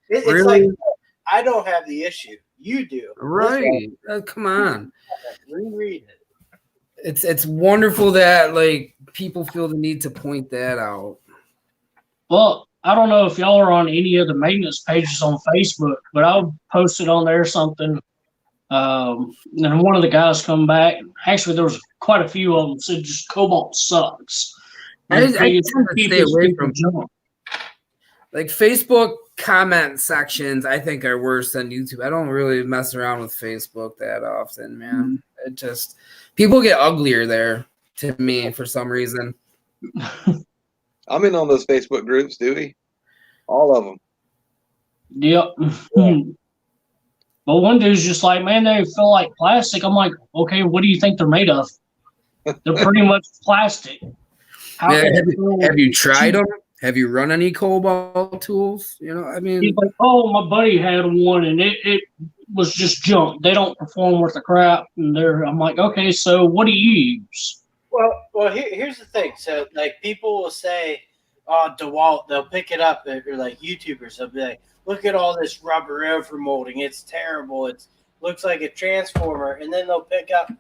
It's
really?
like, I don't have the issue. You do.
Right? Come on.
Reread it.
It's wonderful that like people feel the need to point that out.
Well, I don't know if y'all are on any of the maintenance pages on Facebook, but I'll post it on there something. And one of the guys come back. Actually, there was quite a few of them said just Cobalt sucks.
I tend to stay away from
junk.
like Facebook comment sections. I think are worse than YouTube. I don't really mess around with Facebook that often, man. It just people get uglier there to me for some reason.
I'm in on those Facebook groups, Dewey. All of them.
Yep. But one dude's just like, man, they feel like plastic. I'm like, okay, what do you think they're made of? They're pretty much plastic. How
Yeah,
can it feel
have you tried
cheap?
them? Have you run any Cobalt tools? You know, I mean,
He's like, oh, my buddy had one, and it was just junk. They don't perform worth a crap. And I'm like, okay, so what do you use?
Well, here's the thing. So, like, people will say, "Oh, DeWalt," they'll pick it up. Or like YouTubers, they'll be like, "Look at all this rubber overmolding. It's terrible. It looks like a transformer." And then they'll pick up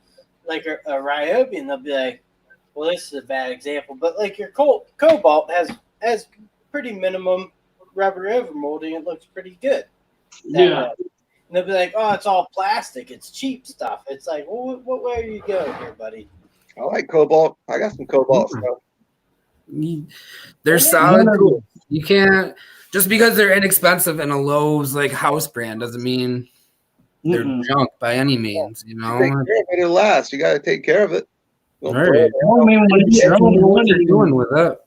like a Ryobi, and they'll be like, "Well, this is a bad example, but like your Cobalt has pretty minimum rubber overmolding. It looks pretty good."
Yeah.
And they'll be like, "Oh, it's all plastic. It's cheap stuff." It's like, well, what way are you going here, buddy?
I like Cobalt. I got some Cobalt stuff.
they're solid tools. You can't just because they're inexpensive in a Lowe's like house brand doesn't mean they're junk by any means. You know,
Take care of it, it'll last. You got to take care of it. Don't
Right.
throw it
I mean, when it's your own
what you're
money,
doing with it.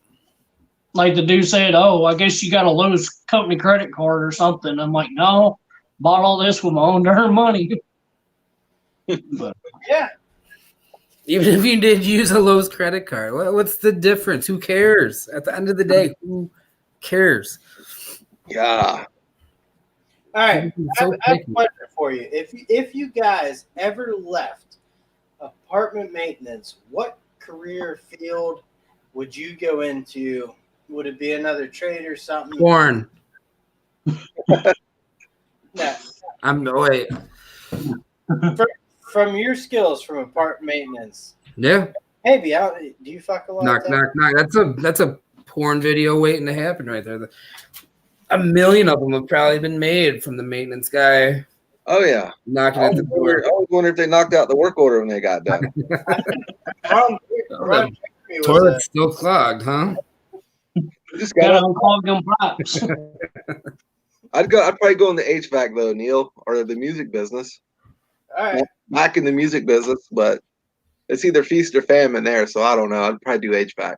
like the dude said, oh, I guess you got a Lowe's company credit card or something. I'm like, no, bought all this with my own darn money. But
Yeah.
Even if you did use a Lowe's credit card, what's the difference? Who cares? At the end of the day, who cares?
Yeah.
All right.
So
I have a
picky.
question for you. If you guys ever left apartment maintenance, what career field would you go into? Would it be another trade or something?
Porn.
No.
Wait.
From your skills from apartment maintenance,
Yeah.
maybe do you fuck a lot?
Knock,
of time?
knock, knock. That's a porn video waiting to happen right there. A million of them have probably been made from the maintenance guy
Oh yeah.
knocking
I
at the door.
always wonder if they knocked out the work order when they got done.
Ron Jeremy was
Toilet's still clogged, huh?
Just
gotta
got.
unclog them pipes.
I'd probably go in the HVAC though, Neil, or the music business.
all right.
Back in the music business, but it's either feast or famine there. So I don't know. I'd probably do HVAC.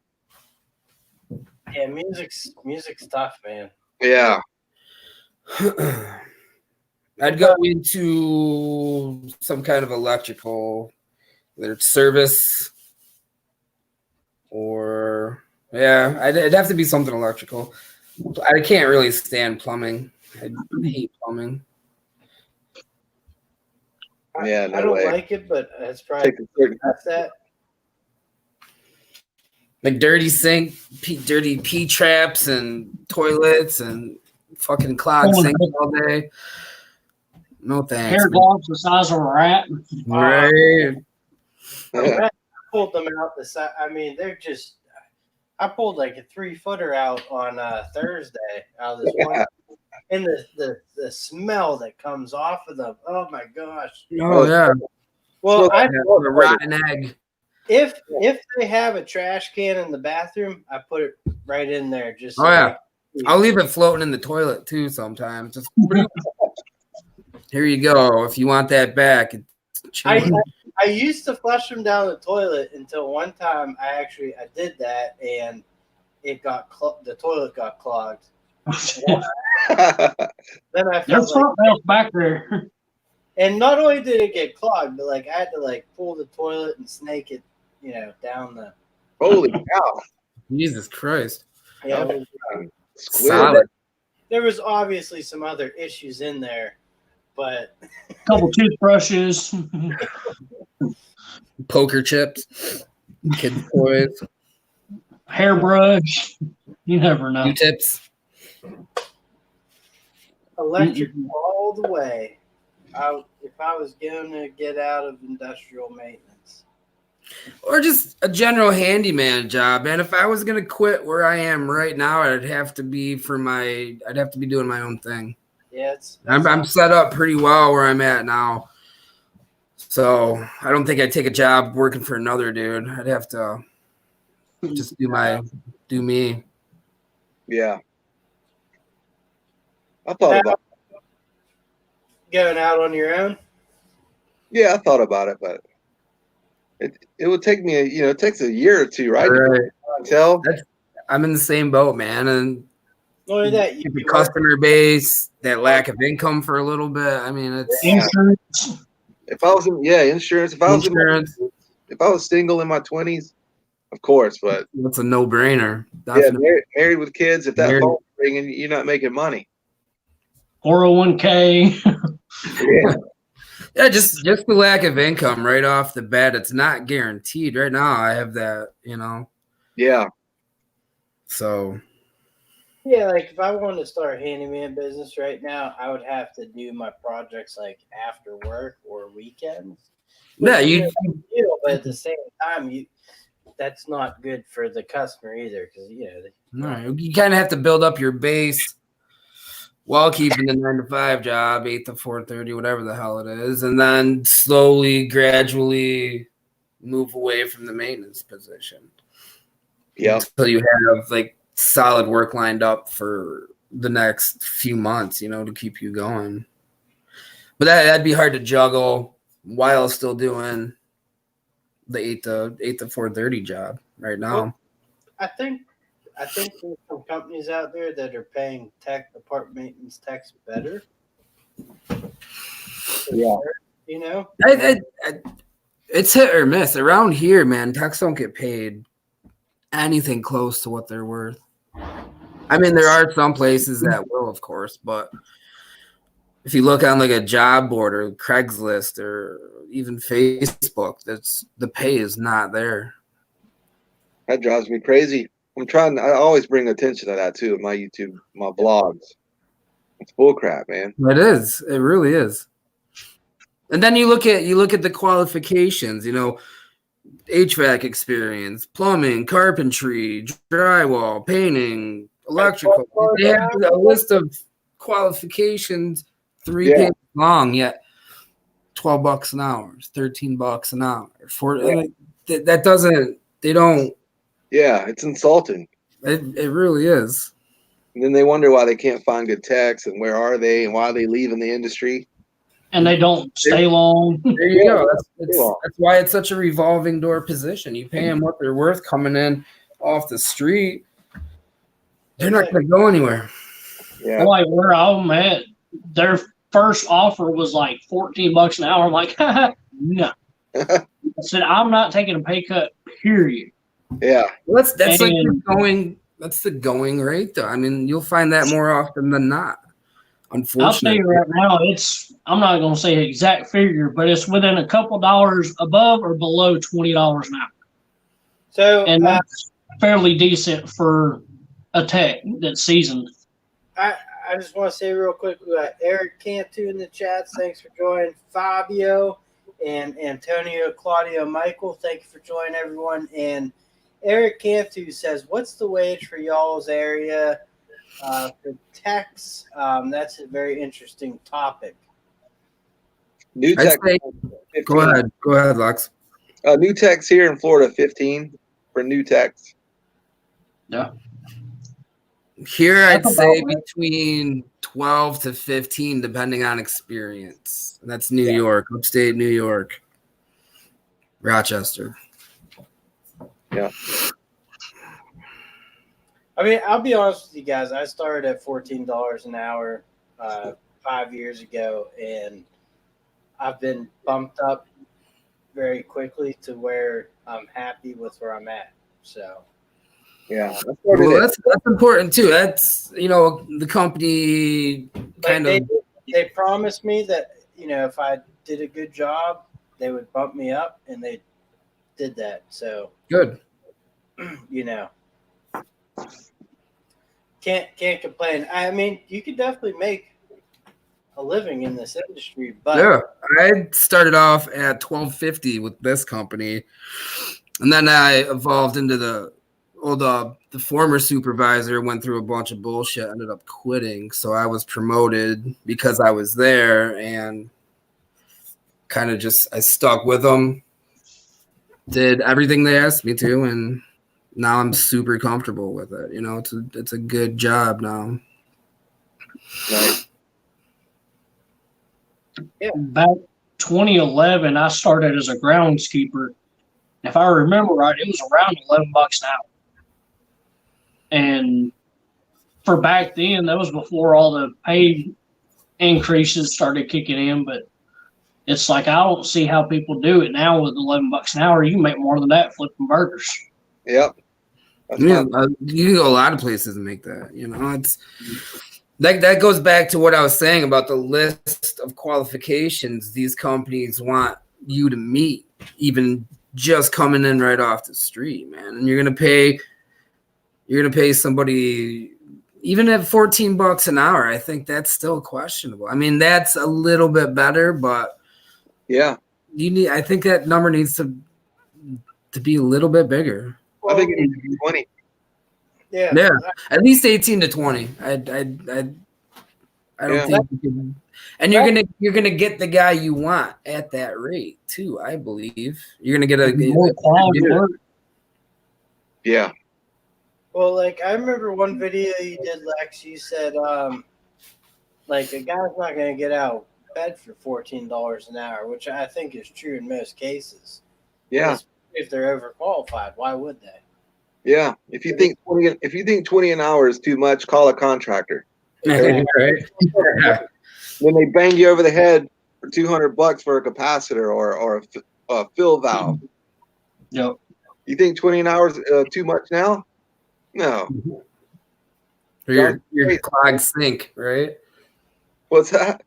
Yeah, music's tough, man.
Yeah.
I'd go into some kind of electrical, whether it's service or it'd have to be something electrical. I can't really stand plumbing. I hate plumbing.
Yeah,
I
no
don't
way.
like it, but it's probably
Take a certain-
that's that.
Like dirty sink, dirty pee traps and toilets and fucking clogged
Oh,
sinks all day. No thanks.
Hair
man.
gloves the size of a rat.
Right.
Yeah.
I pulled them out the side. I mean, they're just. I pulled like a 3-footer out on Thursday out of this one, and the smell that comes off of them. Oh my gosh!
Oh yeah.
Well,
Well,
A rotten egg.
if they have a trash can in the bathroom, I put it right in there. Just
Oh, yeah. I'll leave it floating in the toilet too sometimes. Just here you go. If you want that back, it's chilling.
I used to flush them down the toilet until one time I did that and it got the toilet got clogged. Then I
There's
felt like,
something else back there.
and not only did it get clogged, but like I had to like pull the toilet and snake it, down the.
Holy cow.
Jesus Christ.
Yeah,
Squid.
Solid.
there was obviously some other issues in there, but
Couple toothbrushes.
Poker chips. Kid toys.
Hairbrush. You never know.
Q-tips.
electric all the way. If I was going to get out of industrial maintenance.
Or just a general handyman job. And if I was gonna quit where I am right now, I'd have to be doing my own thing.
Yeah,
I'm set up pretty well where I'm at now. So I don't think I'd take a job working for another dude. I'd have to just do me.
Yeah. I thought about
going out on your own.
I thought about it, but it would take me it takes a year or two, right?
Right.
Until
I'm in the same boat, man. And
Not only that,
keep the customer base, that lack of income for a little bit. I mean, it's
Insurance.
if I was insurance, if I was
insurance.
if I was single in my 20s, of course, but
It's a no-brainer.
yeah,
Definitely.
married with kids, if that
Married.
phone's ringing, you're not making money.
401k.
Yeah.
Yeah, just the lack of income right off the bat. It's not guaranteed. Right now, I have that,
Yeah.
So
Yeah, like if I wanted to start a handyman business right now, I would have to do my projects like after work or weekends.
yeah,
But at the same time, that's not good for the customer either, because
you kind of have to build up your base while keeping the 9-to-5 job, 8 to 4:30, whatever the hell it is, and then slowly, gradually move away from the maintenance position.
Yeah.
Until you have like solid work lined up for the next few months, to keep you going. But that'd be hard to juggle while still doing the 8 to 4:30 job right now.
Well, I think there's some companies out there that are paying apartment maintenance techs better.
Yeah.
It's hit or miss around here, man. Techs don't get paid anything close to what they're worth. I mean, there are some places that will, of course, but if you look on like a job board or Craigslist or even Facebook, the pay is not there.
That drives me crazy. I always bring attention to that too in my YouTube, my blogs. It's bullcrap, man.
It is. It really is. And then you look at the qualifications, HVAC experience, plumbing, carpentry, drywall, painting, electrical. They have a list of qualifications, 3 pages long, yet $12 an hour, $13 an hour. That doesn't. They don't.
Yeah, it's insulting.
It really is.
And then they wonder why they can't find good techs and where are they and why are they leaving the industry.
And they don't stay long.
There you go. That's why it's such a revolving door position. You pay them what they're worth coming in off the street. They're not going to go anywhere.
Yeah.
Like where I'm at, their first offer was like $14 an hour. I'm like, no. I said, I'm not taking a pay cut, period.
Yeah.
Well, that's like the
And-
going. That's the going rate, though. I mean, you'll find that more often than not.
I'll tell
Unfortunately,
you right now, I'm not going to say an exact figure, but it's within a couple dollars above or below $20 an hour.
So
And that's fairly decent for a tech that's seasoned.
I just want to say real quick, we got Eric Cantu in the chat. Thanks for joining. Fabio and Antonio, Claudio, Michael. Thank you for joining, everyone. And Eric Cantu says, what's the wage for y'all's area for techs? That's a very interesting topic.
New
I'd
tech.
say, go ahead, Lux.
New techs here in Florida, 15 for new techs.
Yeah.
Here, I'd
That's
say
about right.
between 12 to 15, depending on experience. That's New York, upstate New York, Rochester.
Yeah.
I mean, I'll be honest with you guys. I started at $14 an hour 5 years ago, and I've been bumped up very quickly to where I'm happy with where I'm at. So,
Yeah.
Well, that's important too. That's the company kind of.
They promised me that if I did a good job, they would bump me up, and they did that. So
Good.
Can't complain. I mean, you could definitely make a living in this industry, but
Yeah, I started off at $12.50 with this company, and then I evolved into the former supervisor went through a bunch of bullshit, ended up quitting. So I was promoted because I was there, and kind of I stuck with them, did everything they asked me to, and now I'm super comfortable with it. It's a good job now.
Right.
Back 2011, I started as a groundskeeper. If I remember right, it was around $11 an hour. And for back then, that was before all the pay increases started kicking in. But it's like I don't see how people do it now with $11 an hour. You can make more than that flipping burgers.
Yep. That's
Yeah,
fine.
you can go a lot of places and make that. It's that goes back to what I was saying about the list of qualifications these companies want you to meet, even just coming in right off the street, man. And you're gonna pay somebody even at $14 an hour. I think that's still questionable. I mean, that's a little bit better, but
Yeah.
I think that number needs to be a little bit bigger.
I think it needs to be 20.
yeah,
At least 18 to 20. I don't
Yeah.
think you can, and you're gonna get the guy you want at that rate too. I believe you're gonna get
More quality work.
Yeah.
Well, like I remember one video you did, Lex. You said, like a guy's not going to get out of bed for $14 an hour, which I think is true in most cases.
Yeah.
If they're overqualified, why would they?
Yeah. If you think 20 an hour is too much, call a contractor.
right.
When they bang you over the head for $200 for a capacitor or a fill valve.
Yep.
You think 20 an hour is too much now? No.
For your clogged sink, right?
What's that?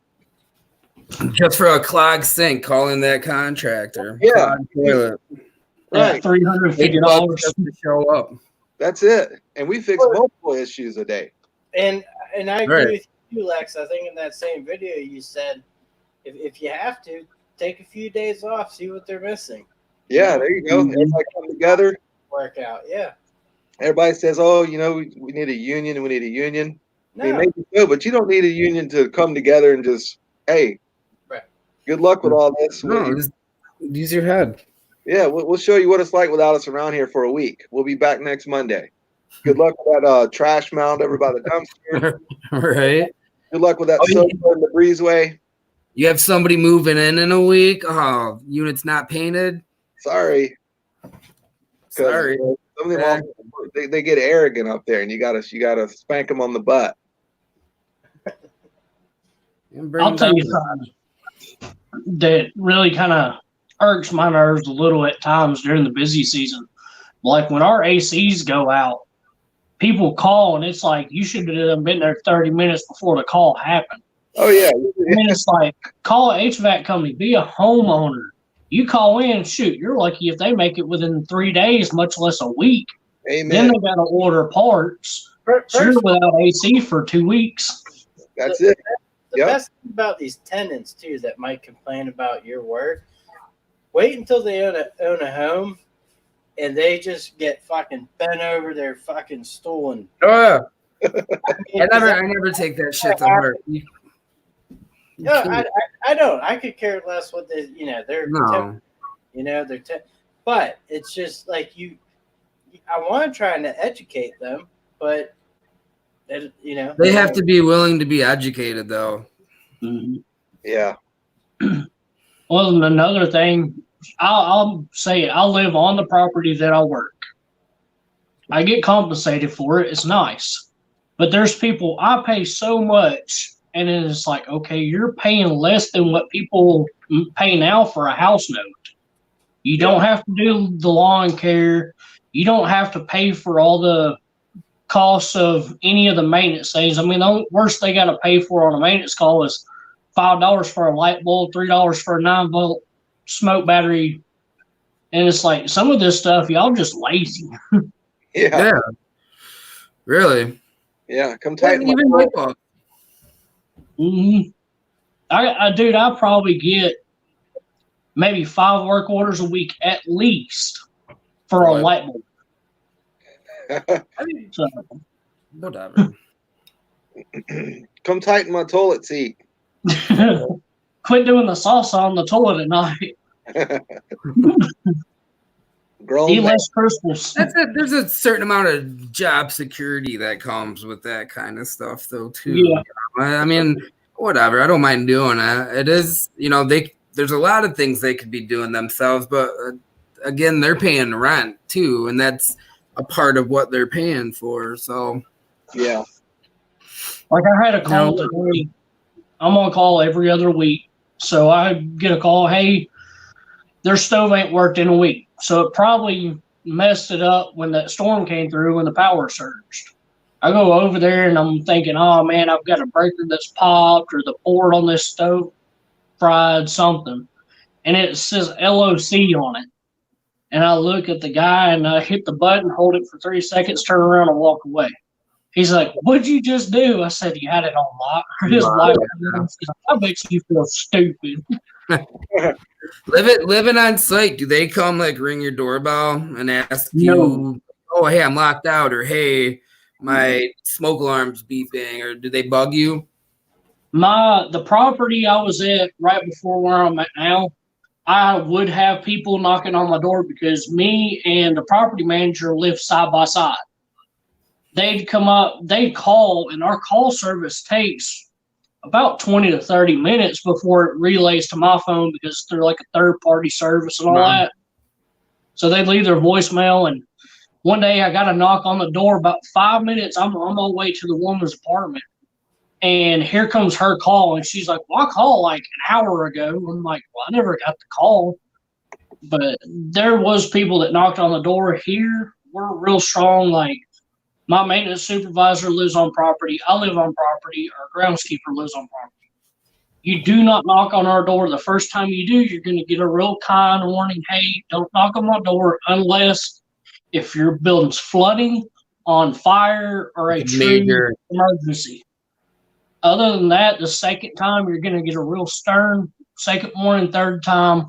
Just for a clogged sink, calling that contractor.
Yeah.
Clogged toilet.
Right.
$350
Just to show up.
That's it. And we fix multiple issues a day.
And I agree
Right.
with you, Lex. I think in that same video you said, if you have to, take a few days off, see what they're missing.
Yeah, there you go. Everybody come together.
Work out. Yeah.
Everybody says, "Oh, we need a union. We need a union." I mean,
No.
maybe so, but you don't need a union to come together and just, hey,
Right.
good luck with all this.
No, just use your head.
Yeah, we'll show you what it's like without us around here for a week. We'll be back next Monday. Good luck with that trash mound over by the dumpster.
Right.
Good luck with that
Oh, yeah.
sofa in the breezeway.
You have somebody moving in a week. Oh, unit's not painted.
Sorry. 'Cause,
Sorry.
Some of them they get arrogant up there, and you gotta spank them on the butt.
I'll tell you something that really kind of irks my nerves a little at times during the busy season. Like when our ACs go out, people call and it's like you should have been there 30 minutes before the call happened.
Oh yeah.
I mean, it's like call an HVAC company, be a homeowner. You call in, shoot, you're lucky if they make it within 3 days, much less a week.
Amen.
Then they got to order parts. So you're without AC for 2 weeks.
That's it.
The
Yep.
best thing about these tenants too that might complain about your work, wait until they own a home and they just get fucking bent over their fucking stool and
Oh, yeah.
mean,
I never take that shit to heart.
No, I don't. I could care less what they, they're,
No.
but it's just like I want to try and educate them, but
They have to be willing to be educated, though.
Mm-hmm.
Yeah.
Well, and another thing, I'll say I live on the property that I work. I get compensated for it. It's nice. But there's people, I pay so much, and it's like, okay, you're paying less than what people pay now for a house note. You don't have to do the lawn care. You don't have to pay for all the costs of any of the maintenance things. I mean, the worst they got to pay for on a maintenance call is $5 for a light bulb, $3 for a 9-volt smoke battery. And it's like some of this stuff, y'all just lazy.
Yeah.
Really.
Yeah. Come tighten
Even
my
light bulb.
Mm-hmm. Dude, I probably get maybe 5 work orders a week at least for a light bulb. So,
Whatever.
Come tighten my toilet seat.
quit doing the salsa on the toilet at night.
Grown
Eat
man.
less Christmas.
That's it. There's a certain amount of job security that comes with that kind of stuff, though, too.
Yeah.
I mean, whatever. I don't mind doing it. It is, there's a lot of things they could be doing themselves, but again, they're paying rent, too, and that's a part of what they're paying for. So,
Yeah.
Like I had a call today. I'm on call every other week. So I get a call, hey, their stove ain't worked in a week. So it probably messed it up when that storm came through when the power surged. I go over there and I'm thinking, oh man, I've got a breaker that's popped or the board on this stove fried something. And it says LOC on it. And I look at the guy and I hit the button, hold it for 3 seconds, turn around and walk away. He's like, what'd you just do? I said, you had it on lock. His wife, that makes you feel stupid.
living on site, do they come ring your doorbell and ask you, oh, hey, I'm locked out, or hey, my smoke alarm's beeping, or do they bug you?
The property I was at right before where I'm at now, I would have people knocking on my door because me and the property manager live side by side. They'd come up, they'd call, and our call service takes about 20 to 30 minutes before it relays to my phone because they're like a third-party service and all that. So they'd leave their voicemail, and one day I got a knock on the door. About 5 minutes, I'm on my way to the woman's apartment, and here comes her call, and she's like, well, I called like an hour ago. I'm like, well, I never got the call. But there was people that knocked on the door. Here, we're real strong, like, my maintenance supervisor lives on property. I live on property. Our groundskeeper lives on property. You do not knock on our door. The first time you do, you're going to get a real kind warning. Hey, don't knock on my door unless if your building's flooding, on fire, or a true emergency. Other than that, the second time, you're going to get a real stern. Second warning, third time,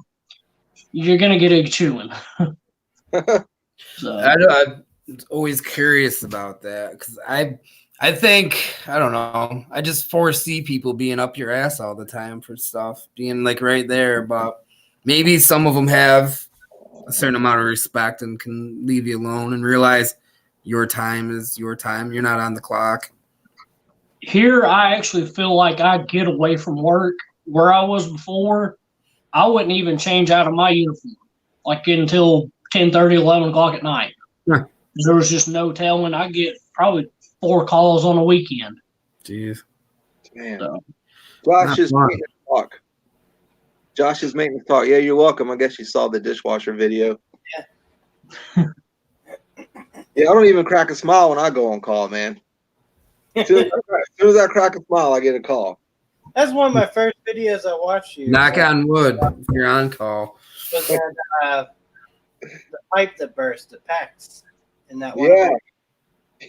you're going to get a chewing. So.
I'm always curious about that because I think, I don't know, I just foresee people being up your ass all the time for stuff, being right there, but maybe some of them have a certain amount of respect and can leave you alone and realize your time is your time. You're not on the clock.
Here, I actually feel like I get away from work. Where I was before, I wouldn't even change out of my uniform until 10:30, 11 o'clock at night.
Huh.
There was just no telling. I get probably 4 calls on a weekend.
Jeez.
Man.
So.
Josh's
Not
maintenance talk. Josh's maintenance talk. Yeah, you're welcome. I guess you saw the dishwasher video.
Yeah.
Yeah, I don't even crack a smile when I go on call, man. As soon as I crack a smile, I get a call.
That's one of my first videos I watched you.
knock on wood if you're on call.
Was that the pipe that burst, the PAX, in that one.
Yeah.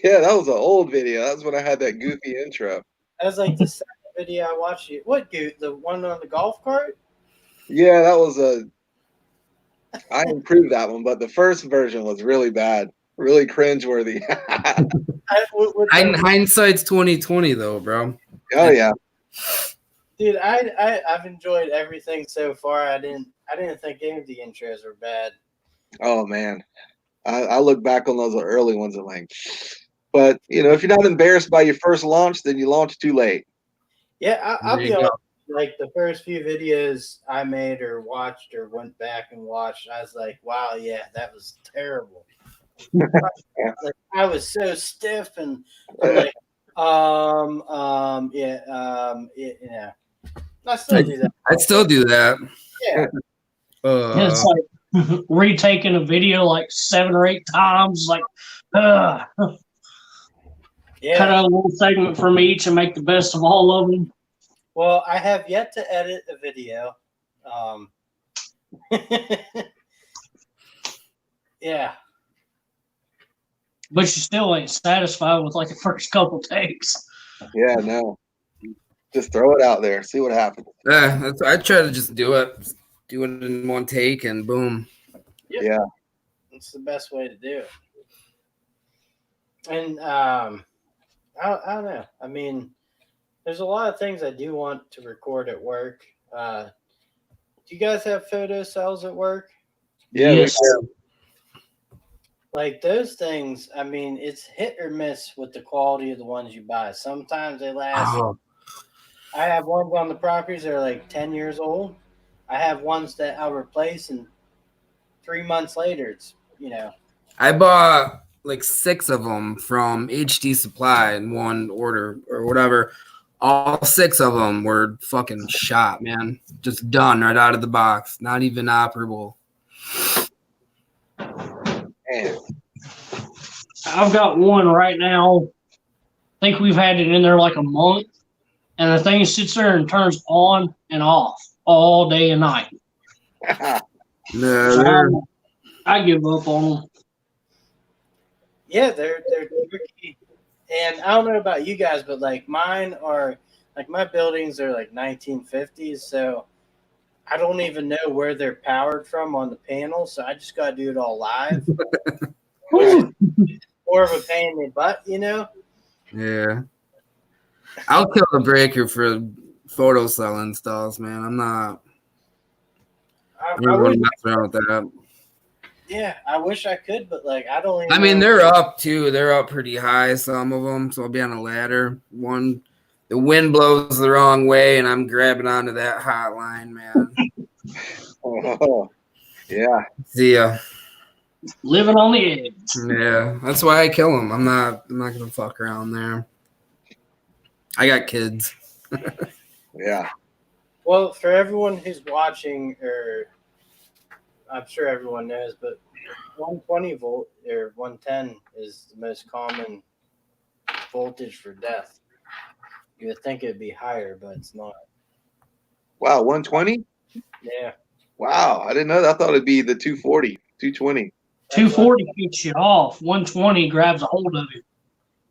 Yeah, that was an old video. That's when I had that goofy intro.
That was like the second video I watched you. What, dude? The one on the golf cart?
Yeah, that was I improved that one, but the first version was really bad, really cringeworthy.
Hindsight's 2020 though, bro.
Oh yeah.
Dude, I've enjoyed everything so far. I didn't think any of the intros were bad.
Oh man. I look back on those early ones and like, but you know, if you're not embarrassed by your first launch, then you launch too late.
Yeah, I'll
There
be
you
honest.
go.
Like the first few videos I made or watched or went back and watched, I was like, "Wow, yeah, that was terrible." Like, I was so stiff, and I'm like, yeah. I still do that.
I'd still do that.
Yeah,
It's like retaking a video like 7 or 8 times. Like, cut
yeah.
out a little segment from each and make the best of all of them.
Well, I have yet to edit a video. Yeah.
But you still ain't satisfied with like the first couple takes.
Yeah, no. Just throw it out there, see what happens.
Yeah, I try to just do it in one take, and boom.
Yep.
Yeah.
It's the best way to do it. And I don't know. I mean, there's a lot of things I do want to record at work. Do you guys have photo cells at work?
Yeah,
Yes.
Like those things, I mean, it's hit or miss with the quality of the ones you buy. Sometimes they last.
Oh,
I have ones on the properties that are like 10 years old. I have ones that I'll replace, and 3 months later, it's,
I bought like 6 of them from HD Supply in one order or whatever. All 6 of them were fucking shot, man. Just done right out of the box. Not even operable.
Man.
I've got one right now. I think we've had it in there like a month. And the thing sits there and turns on and off all day and night.
No,
So I give up on them.
yeah, they're tricky. And I don't know about you guys, but like mine are, like my buildings are like 1950s, so I don't even know where they're powered from on the panel, so I just got to do it all live. Which is more of a pain in the butt,
yeah. I'll kill the breaker for photo cell installs, man. I'm not
I
gonna
wish,
mess around with that.
yeah, I wish I could, but like I don't even
I mean,
know.
they're up too. They're up pretty high, some of them. So I'll be on a ladder. The wind blows the wrong way, and I'm grabbing onto that hotline, man.
Oh, yeah.
See ya.
Living on the edge.
Yeah, that's why I kill them. I'm not gonna fuck around there. I got kids.
Yeah.
Well, for everyone who's watching, or I'm sure everyone knows, but 120 volt or 110 is the most common voltage for death. You would think it'd be higher, but it's not.
Wow, 120?
Yeah.
Wow, I didn't know that. I thought it'd be the 240, 220.
240 keeps you off. 120 grabs a hold of you.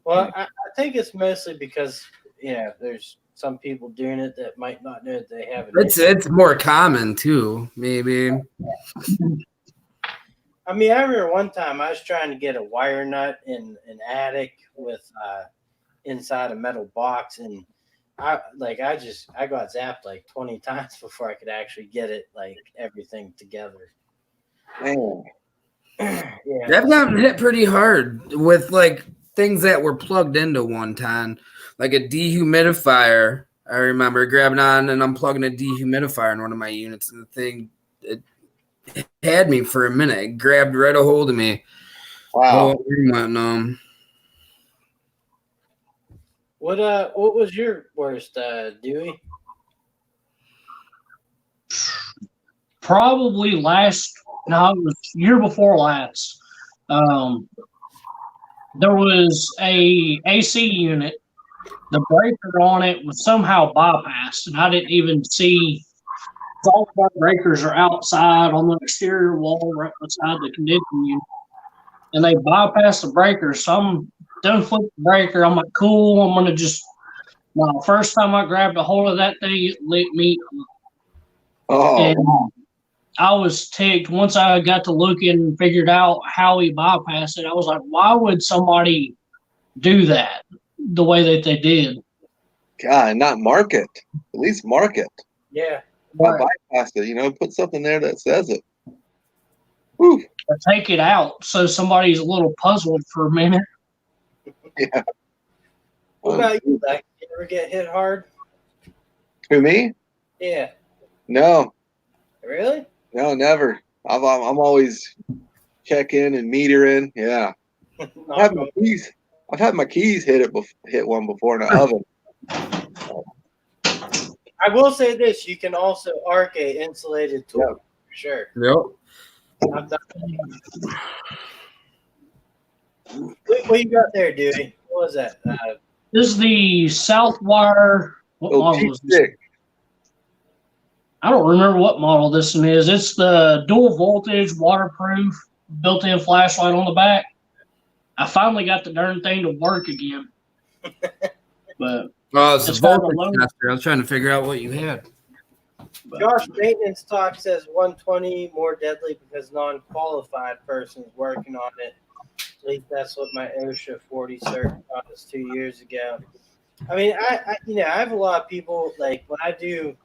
Well, I think it's mostly because, there's some people doing it that might not know that they have it.
It's more common too, maybe.
I mean, I remember one time I was trying to get a wire nut in an attic with inside a metal box, and I got zapped like 20 times before I could actually get it, like everything together.
Man.
Yeah.
I've gotten hit pretty hard with like things that were plugged into 110, like a dehumidifier. I remember grabbing on and unplugging a dehumidifier in one of my units, and the thing it had me for a minute. It grabbed right a hold of me.
Wow.
Oh, we went numb.
What was your worst, Dewey?
probably it was year before last. There was a AC unit. The breaker on it was somehow bypassed, and I didn't even see. All of our breakers are outside on the exterior wall right beside the conditioning unit, and they bypassed the breaker. So I'm done flip the breaker. I'm like, cool. I'm gonna just. Now, first time I grabbed a hold of that thing, it lit me up.
Oh,
And I was ticked. Once I got to looking and figured out how he bypassed it, I was like, why would somebody do that the way that they did?
God, not mark it. At least mark it.
Yeah.
Not bypass it. Put something there that says it. Whew.
Or take it out so somebody's a little puzzled for a minute.
Yeah.
What about you, Lex? You ever get hit hard?
Who, me?
Yeah.
No,
Really?
no, never. I'm always check in and meter in. Yeah. I've had my keys hit one before in an oven.
I will say this: you can also arc a insulated tool for sure.
Yep.
I've done what you got there, Dewey? What was that?
This is the Southwire. What model is this?
T6.
I don't remember what model this one is. It's the dual voltage, waterproof, built-in flashlight on the back. I finally got the darn thing to work again. But
It's
It's
a
got a
voltage
low-
tester. I was trying to figure out what you had.
Josh Maintenance Talk says 120 more deadly because non-qualified persons working on it. At least that's what my OSHA 40 cert taught us 2 years ago. I mean, I have a lot of people, like when I do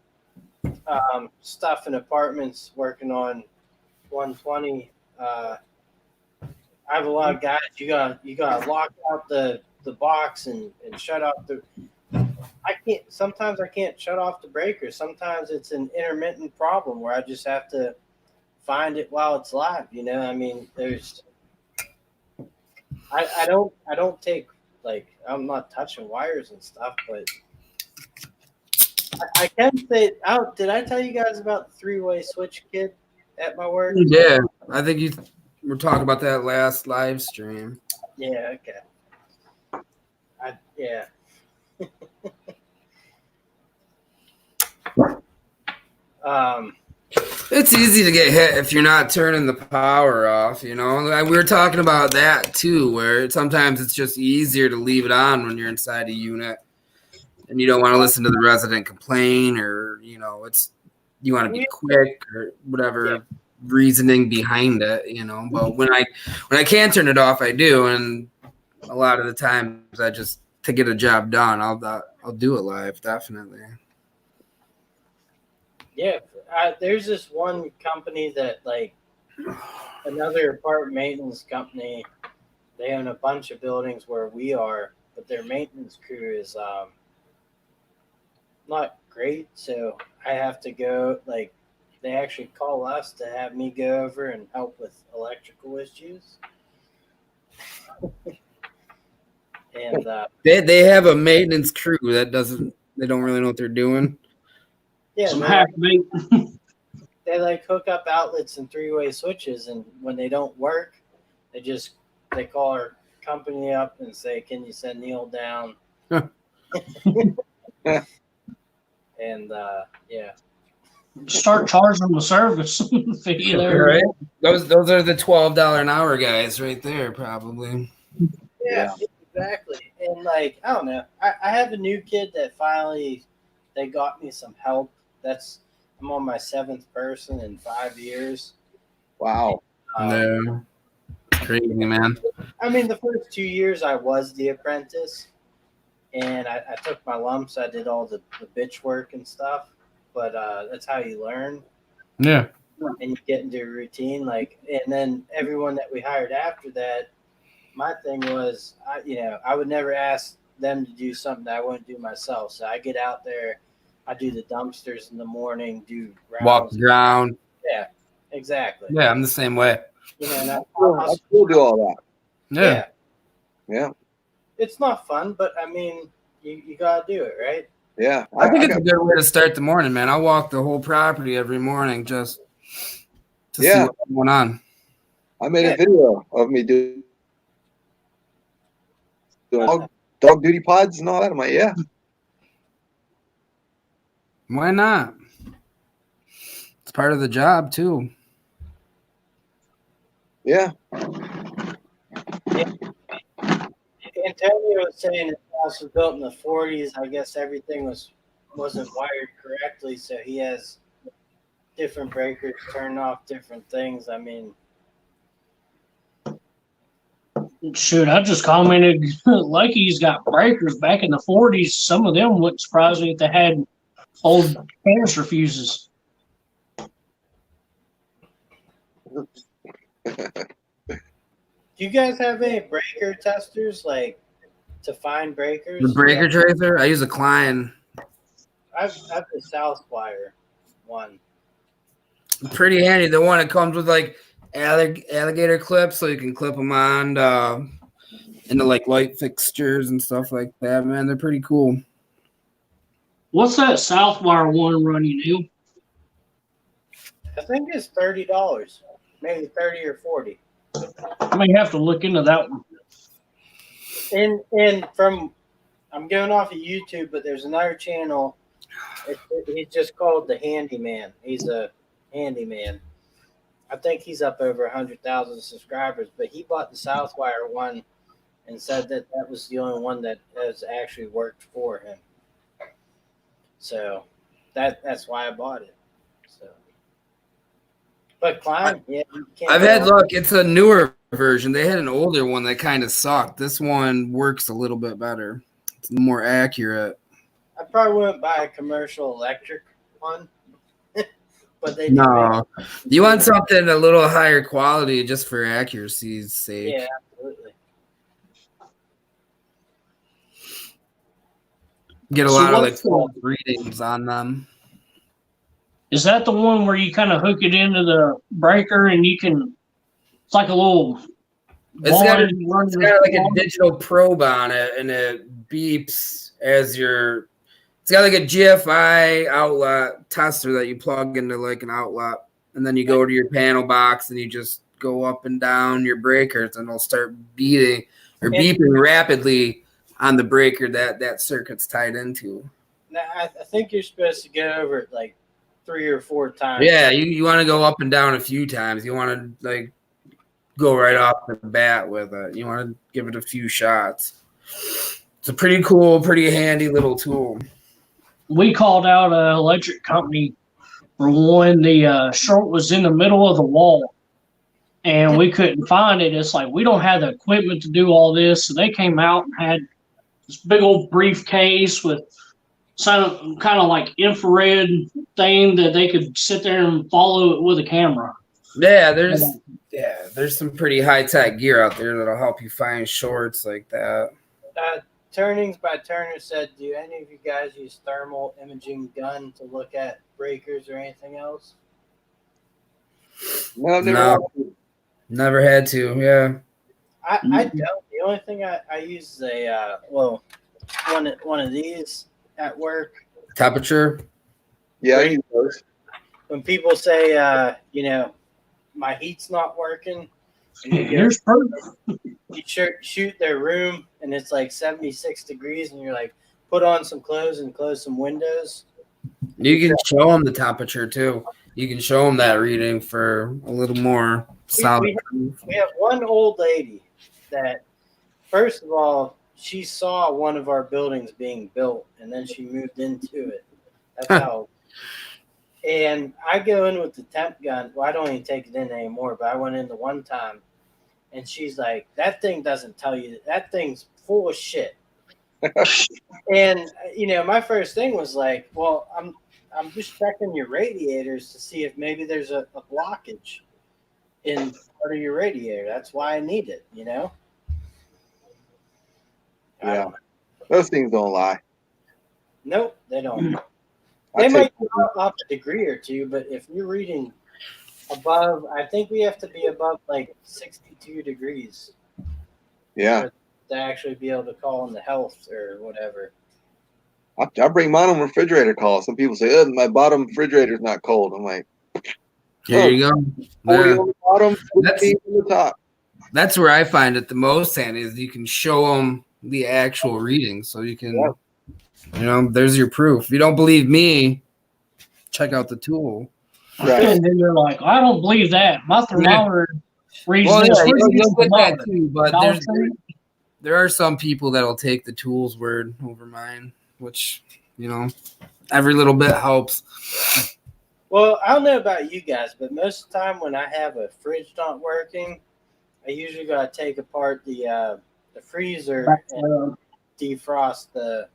stuff in apartments working on 120. I have a lot of guys. You gotta lock out the box and shut off the. Sometimes I can't shut off the breaker. Sometimes it's an intermittent problem where I just have to find it while it's live. I mean, I don't take, like, I'm not touching wires and stuff, but I can say, did I tell you guys about the 3-way switch kit at my work?
Yeah, I think you were talking about that last live stream.
Yeah, okay. Yeah.
It's easy to get hit if you're not turning the power off, We were talking about that too, where sometimes it's just easier to leave it on when you're inside a unit and you don't want to listen to the resident complain, or you want to be quick or whatever reasoning behind it, But when I can turn it off, I do, and a lot of the times I just, to get a job done, I'll do it live, definitely.
Yeah, there's this one company that, like, another apartment maintenance company. They own a bunch of buildings where we are, but their maintenance crew is not great. So I have to go. Like, they actually call us to have me go over and help with electrical issues. And
they have a maintenance crew that they don't really know what they're doing.
yeah,
Some
man,
hack-bait.
they like hook up outlets and 3-way switches, and when they don't work, they call our company up and say, "Can you send Neil down?" And yeah,
Start charging them the service fee there.
Right? Those are the $12 an hour guys right there, probably.
yeah, exactly. And like, I don't know, I have a new kid that finally they got me some help. I'm on my 7th person in 5 years.
Wow.
No. Crazy, man.
I mean, the first 2 years I was the apprentice, and I took my lumps. I did all the bitch work and stuff, but that's how you learn.
Yeah.
And you get into a routine. Like, and then everyone that we hired after that, my thing was, I would never ask them to do something that I wouldn't do myself. So I get out there, I do the dumpsters in the morning, do
Walk
rounds.
the ground.
Yeah, exactly.
Yeah, I'm the same way.
And
I still do all that.
Yeah.
Yeah.
It's not fun, but I mean, you gotta do it, right?
Yeah.
I think it's a good way to start the morning, man. I walk the whole property every morning, just to see
Yeah.
what's going on.
I made
Yeah.
a video of me doing dog duty pods and all that. I'm like, yeah.
Why not? It's part of the job too.
Yeah.
Antonio was saying his house was built in the 40s. I guess everything wasn't wired correctly, so he has different breakers turn off different things. I mean,
Shoot, I just commented Lucky's got breakers back in the 40s. Some of them wouldn't surprise me if they had old canister fuses.
do you guys have any breaker testers, like to find breakers?
The breaker tracer, I use a Klein.
I've the Southwire one.
Pretty handy. The one that comes with like alligator clips, so you can clip them on into like light fixtures and stuff like that. Man, they're pretty cool.
What's that Southwire one running, Neil?
I think it's $30, maybe 30 or 40.
I may have to look into that one.
And from I'm going off of YouTube, but there's another channel. He's just called the Handyman. He's a handyman. I think he's up over 100,000 subscribers, but he bought the Southwire one and said that was the only one that has actually worked for him. So that's why I bought it. So, but Klein, yeah, you can't
I've
go
had
wrong.
luck. It's a newer version. They had an older one that kind of sucked. This one works a little bit better. It's more accurate.
I probably wouldn't buy a commercial electric one, but they do
No, you want something a little higher quality just for accuracy's sake.
Yeah, absolutely.
Get a
So
lot of like
what's the-
false readings on them.
Is that the one where you kind of hook it into the breaker and you can? It's like a little.
It's got,
line running
it's got like a
along?
digital probe on it, and it beeps as you're. It's got like a GFI outlet tester that you plug into like an outlet, and then you go to your panel box and you just go up and down your breakers, and it'll start beeping rapidly on the breaker that circuit's tied into.
Now, I think you're supposed to go over it like 3 or 4 times.
Yeah, you want to go up and down a few times. You want to like go right off the bat with it. You want to give it a few shots. It's a pretty cool, pretty handy little tool.
We called out an electric company for one. The short was in the middle of the wall, and we couldn't find it. It's like we don't have the equipment to do all this, so they came out and had this big old briefcase with some kind of like infrared thing that they could sit there and follow it with a camera.
Yeah, there's some pretty high tech gear out there that'll help you find shorts like that.
Turnings by Turner said, do any of you guys use thermal imaging gun to look at breakers or anything else?
No.
Never had to. Yeah.
I don't. The only thing I use is a one of these at work.
Temperature.
Yeah, I use those.
When people say, my heat's not working, and
Here's proof.
you shoot their room and it's like 76 degrees, and you're like, put on some clothes and close some windows.
You can show them the temperature too. You can show them that reading for a little more solid.
We have one old lady that, first of all, she saw one of our buildings being built, and then she moved into it. That's how. And I go in with the temp gun. Well, I don't even take it in anymore, but I went in the one time, and she's like, that thing doesn't tell you. That thing's full of shit. And, my first thing was like, well, I'm just checking your radiators to see if maybe there's a blockage in part of your radiator. That's why I need it,
Yeah. Those things don't lie.
Nope, they don't.
I
They
take-
might be off a degree or two, but if you're reading above, I think we have to be above like 62 degrees
Yeah.
to actually be able to call in the health or whatever.
I bring mine on refrigerator calls. Some people say, my bottom refrigerator's not cold. I'm like,
There you go.
40
Yeah.
on the bottom,
That's-
15 on the top.
That's where I find it the most handy is you can show them the actual reading. So you can, there's your proof. If you don't believe me, check out the tool.
Right.
And then you're like, I don't believe that. My thermometer reads
Well,
this.
yeah,
Where'd you get
you'll
the
get that
thermometer?
too, but
Dollar Tree?
there are some people that'll take the tool's word over mine, which, every little bit helps.
Well, I don't know about you guys, but most of the time when I have a fridge not working, I usually gotta take apart the freezer and defrost the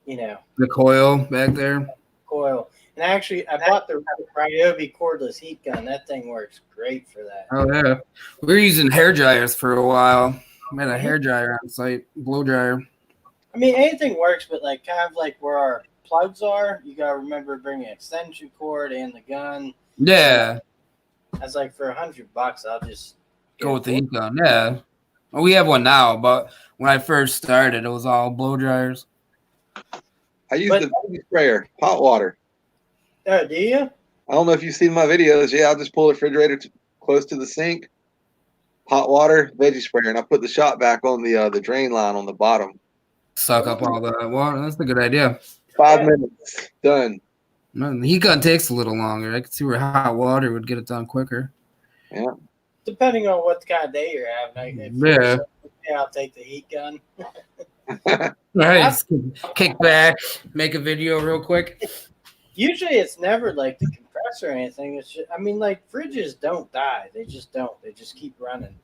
The coil back there.
coil. And actually, I bought the Ryobi cordless heat gun. That thing works great for that.
Oh, yeah. We were using hair dryers for a while. We had a hair dryer on site, blow dryer.
I mean, anything works, but like kind of like where our plugs are, you gotta remember bringing an extension cord and the gun.
Yeah.
I was like, for $100, I'll just
Go with the heat gun. Yeah. Well, we have one now, but when I first started, it was all blow dryers.
I use the veggie sprayer, hot water.
Oh, do you?
I don't know if you've seen my videos. Yeah, I'll just pull the refrigerator close to the sink, hot water, veggie sprayer, and I put the shot back on the drain line on the bottom.
Suck up all the water. That's a good idea.
5 minutes, done.
Man, the heat gun takes a little longer. I could see where hot water would get it done quicker.
Yeah.
Depending on what kind of day you're having. I'll take the heat gun.
Right. Just kick back, make a video real quick.
Usually it's never like the compressor or anything. It's just, I mean, like fridges don't die. They just don't. They just keep running.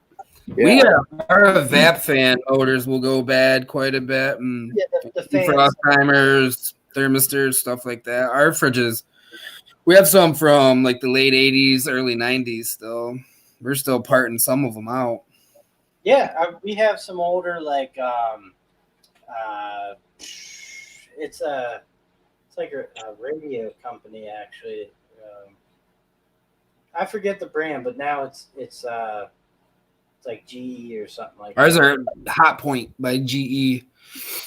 We our VAP fan motors will go bad quite a bit. And
The fans.
defrost timers, thermistors, stuff like that. Our fridges, we have some from like the late 80s, early 90s still. We're still parting some of them out.
Yeah, we have some older like it's like a radio company actually. I forget the brand, but now it's like GE or something like
Ours
that.
are Hot Point by GE.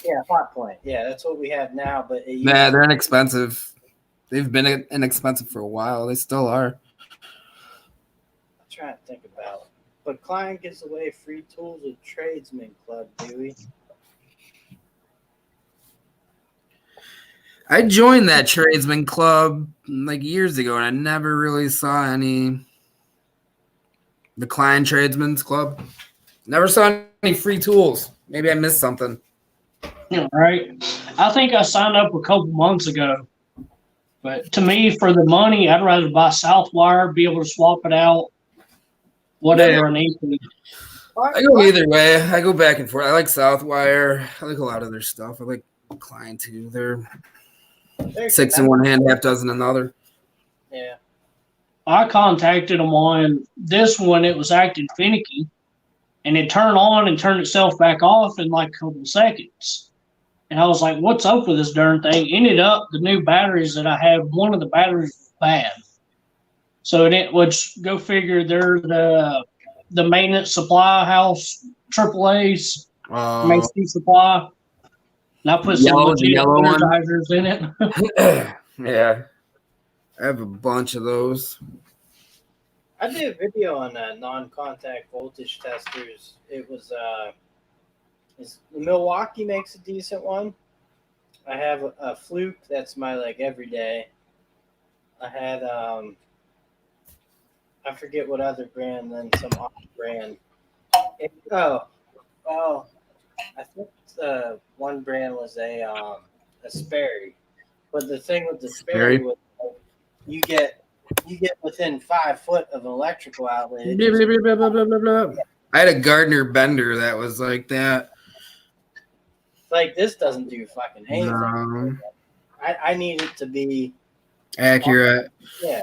Yeah, Hot Point. Yeah, that's what we have now. But
Nah, they're inexpensive. They've been inexpensive for a while. They still are.
I'm trying to think about it. But Klein gives away free tools at Tradesman Club, Dewey.
I joined that tradesman club like years ago, and I never really saw the Klein Tradesman's Club. Never saw any free tools. Maybe I missed something.
Right. I think I signed up a couple months ago. But to me, for the money, I'd rather buy Southwire, be able to swap it out, whatever I need to.
I go either way. I go back and forth. I like Southwire. I like a lot of their stuff. I like Klein too. They're 6 in one hand, half dozen in the other.
Yeah.
I contacted them on this one. It was acting finicky, and it turned on and turned itself back off in like a couple seconds. And I was like, what's up with this darn thing? Ended up, the new batteries that I have, one of the batteries was bad. So it was, go figure, they're the maintenance supply house, AAA's, Macy Supply. And I put some legit energizers in it.
Yeah. I have a bunch of those.
I did a video on non-contact voltage testers. It was Milwaukee makes a decent one. I have a Fluke that's my like everyday. I had I forget what other brand, then some off brand. I think the one brand was a Sperry. But the thing with the Sperry was you get within 5 foot of an electrical outlet.
I had a Gardner Bender that was like that.
Like this doesn't do fucking anything.
No.
I need it to be
accurate.
Yeah.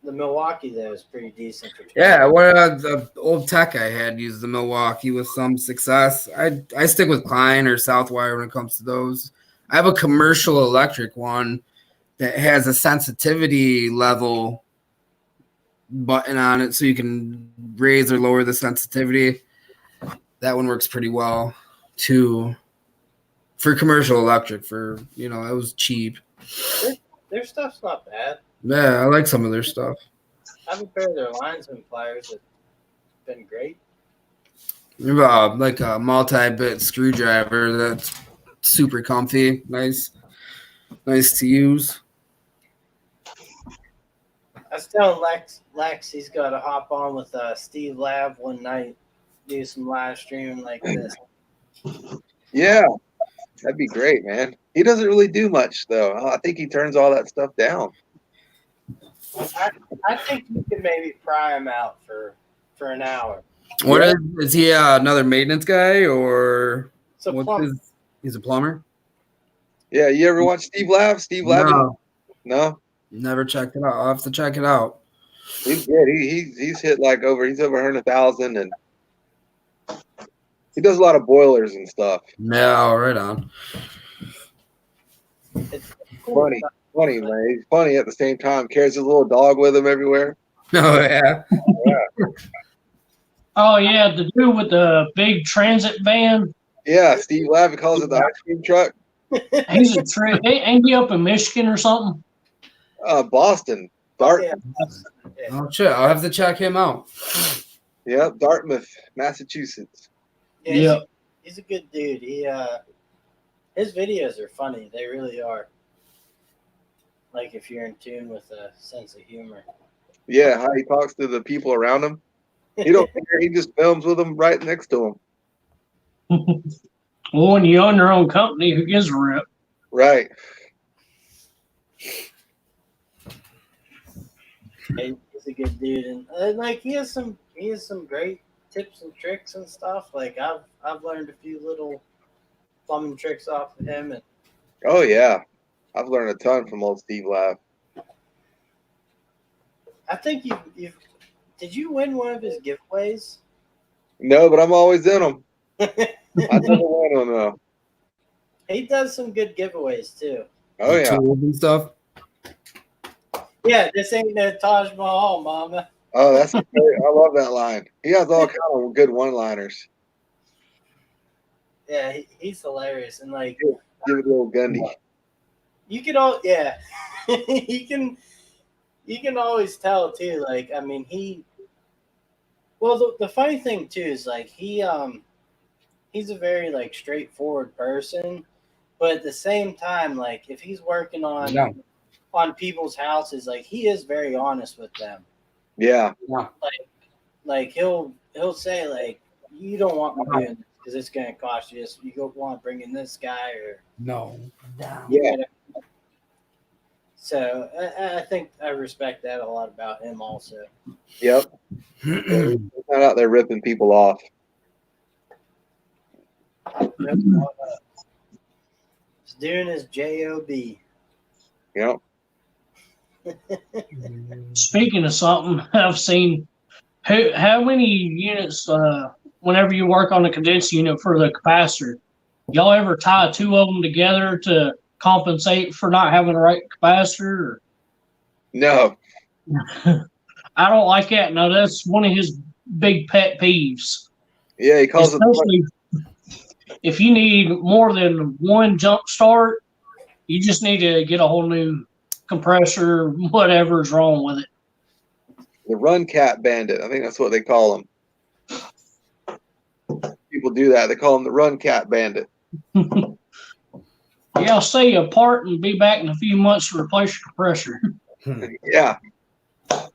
The Milwaukee though is pretty decent.
Yeah, the old tech I had used the Milwaukee with some success. I stick with Klein or Southwire when it comes to those. I have a commercial electric one that has a sensitivity level button on it so you can raise or lower the sensitivity. That one works pretty well too for commercial electric. For it was cheap.
Their stuff's not bad.
Yeah, I like some of their stuff.
I have a pair of their linesman pliers that have been great.
Like a multi-bit screwdriver that's super comfy, nice to use.
I was telling Lex he's got to hop on with Steve Lab one night, do some live streaming like this.
Yeah, that'd be great, man. He doesn't really do much though. I think he turns all that stuff down.
I think you could maybe pry him out for an hour.
What is he another maintenance guy or
So
he's a plumber?
Yeah, you ever watch Steve Lab? Steve Lab? No?
Never checked it out. I'll have to check it out.
He's good. He's hit he's over 100,000 and he does a lot of boilers and stuff.
No, right on.
It's cool.
Funny, man. He's funny at the same time. Carries his little dog with him everywhere.
Oh yeah.
Oh yeah, the dude with the big transit van.
Yeah, Steve Lab, he calls it the ice cream truck.
He's ain't he up in Michigan or something?
Boston. Dartmouth.
Yeah.
Oh shit, I'll have to check him out.
Yep, Dartmouth, Massachusetts.
Yeah, he's a good dude. His videos are funny. They really are. Like if you're in tune with a sense of humor.
Yeah, how he talks to the people around him. He don't care. He just films with them right next to him.
Well, when you own your own company, who gives a rip?
Right.
He's a good dude, and like he has some great tips and tricks and stuff. Like I've learned a few little plumbing tricks off of him, and
Oh yeah, I've learned a ton from old Steve Lab.
I think you've did you win one of his giveaways?
No, but I'm always in them. I never win them though.
He does some good giveaways too.
Oh yeah.
Tools and stuff.
Yeah, this ain't no Taj Mahal, mama.
Oh, that's great. I love that line. He has all kind of good one-liners.
Yeah, he's hilarious, and like
Give it a little Gundy.
you can you can always tell too. Like I mean, the funny thing too is like he's a very like straightforward person, but at the same time, like if he's working on people's houses, like he is very honest with them.
Yeah.
Like he'll say like, you don't want me doing this because it's going to cost you this. You don't want to bring in this guy or
No.
Yeah.
So I think I respect that a lot about him also.
Yep. He's not out there ripping people off.
He's doing his job.
Yep.
Speaking of something, I've seen how many units. Whenever you work on a condensed unit for the capacitor, y'all ever tie two of them together to compensate for not having the right capacitor?
No.
I don't like that. No, that's one of his big pet peeves.
Yeah, he calls
Especially if you need more than one jump start, you just need to get a whole new compressor, whatever's wrong with it.
the Run Cat Bandit. I think that's what they call him. People do that. They call him the Run Cat Bandit.
Yeah, I'll set you apart and be back in a few months to replace your compressor.
Yeah. Leave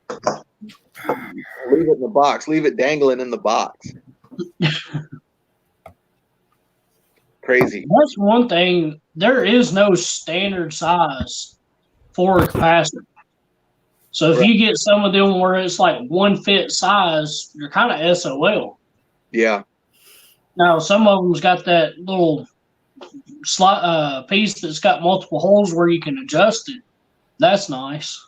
it in the box. Leave it dangling in the box. Crazy.
That's one thing. There is no standard size for a capacitor. So if you get some of them where it's like one fit size, you're kind of SOL.
Yeah.
Now, some of them's got that little piece that's got multiple holes where you can adjust it. That's nice.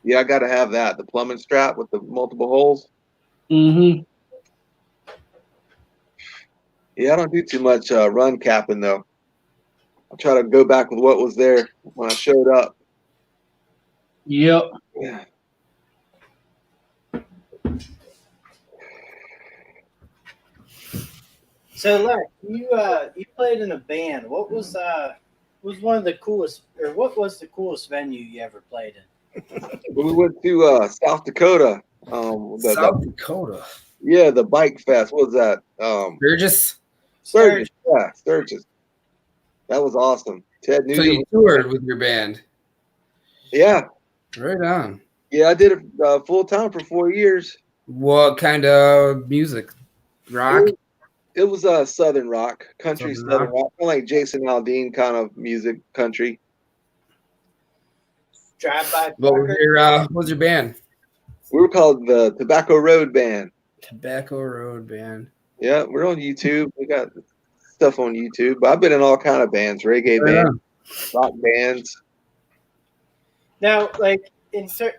Yeah, I got to have that. The plumbing strap with the multiple holes.
Mm-hmm.
Yeah, I don't do too much run capping, though. I'll try to go back with what was there when I showed up.
Yep.
Yeah.
So, Lex, you played in a band. What was was one of the coolest, or what was the coolest venue you ever played in?
We went to South Dakota.
South Dakota.
Yeah, the bike fest. What was that?
Burgess.
Sturgis. Yeah, Sturgis. That was awesome. Ted
So
Nugent.
you toured with your band.
Yeah.
Right on.
Yeah, I did it full time for 4 years.
What kind of music? Rock?
It was Southern rock, country Southern rock. Kind of like Jason Aldean kind of music, country.
Drive-by.
What was your band?
We were called the Tobacco Road Band.
Tobacco Road Band.
Yeah, we're on YouTube. We got stuff on YouTube. But I've been in all kind of bands, reggae bands, rock bands.
Now, like so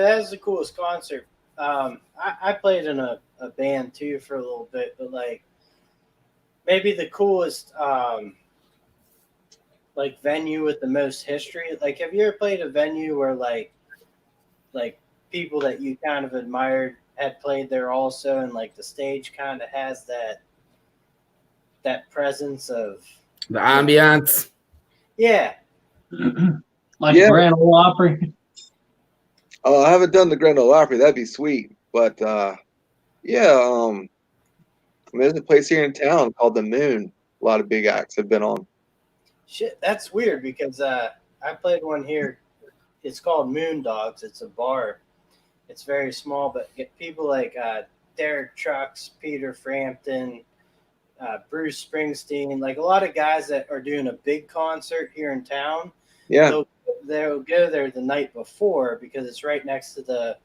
that was the coolest concert. I played in a band too for a little bit, but like maybe the coolest like venue with the most history. Like, have you ever played a venue where like people that you kind of admired had played there also, and like the stage kind of has that presence of
the ambiance?
Yeah.
Like a Grand Ole Opry.
Oh, I haven't done the Grand Ole Opry. That'd be sweet. But there's a place here in town called the Moon. A lot of big acts have been on.
Shit, that's weird because I played one here. It's called Moon Dogs. It's a bar. It's very small, but get people like Derek Trucks, Peter Frampton, Bruce Springsteen, like a lot of guys that are doing a big concert here in town.
Yeah.
They'll go there the night before because it's right next to the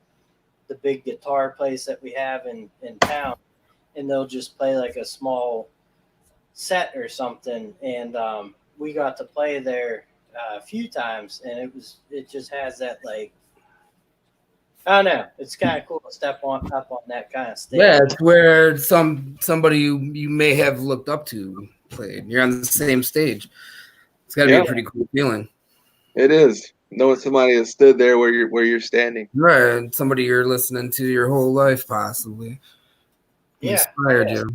big guitar place that we have in town, and they'll just play like a small set or something. And we got to play there a few times, and it just has that, like, I don't know, it's kind of cool to step up on that kind of stage.
Yeah, it's where somebody you may have looked up to played. You're on the same stage. It's got to be a pretty cool feeling.
It is, knowing somebody has stood there where you're standing.
Right, somebody you're listening to your whole life, possibly.
Yeah,
inspired you.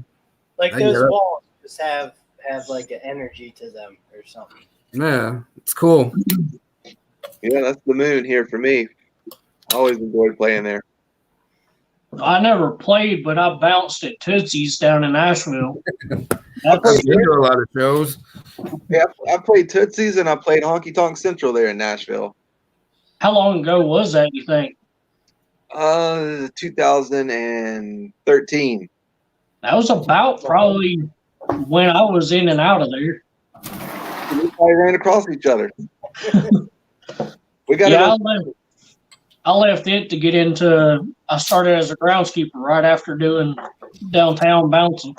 Like those walls just have like an energy to them or something.
Yeah, it's cool.
Yeah, that's the Moon here for me. I always enjoyed playing there.
I never played, but I bounced at Tootsie's down in Nashville.
I've been to a lot of shows.
Yeah, I played Tootsie's and I played Honky Tonk Central there in Nashville.
How long ago was that, you think?
2013.
That was about probably when I was in and out of there.
We probably ran across each other. We got
I left it to get into. I started as a groundskeeper right after doing downtown bouncing.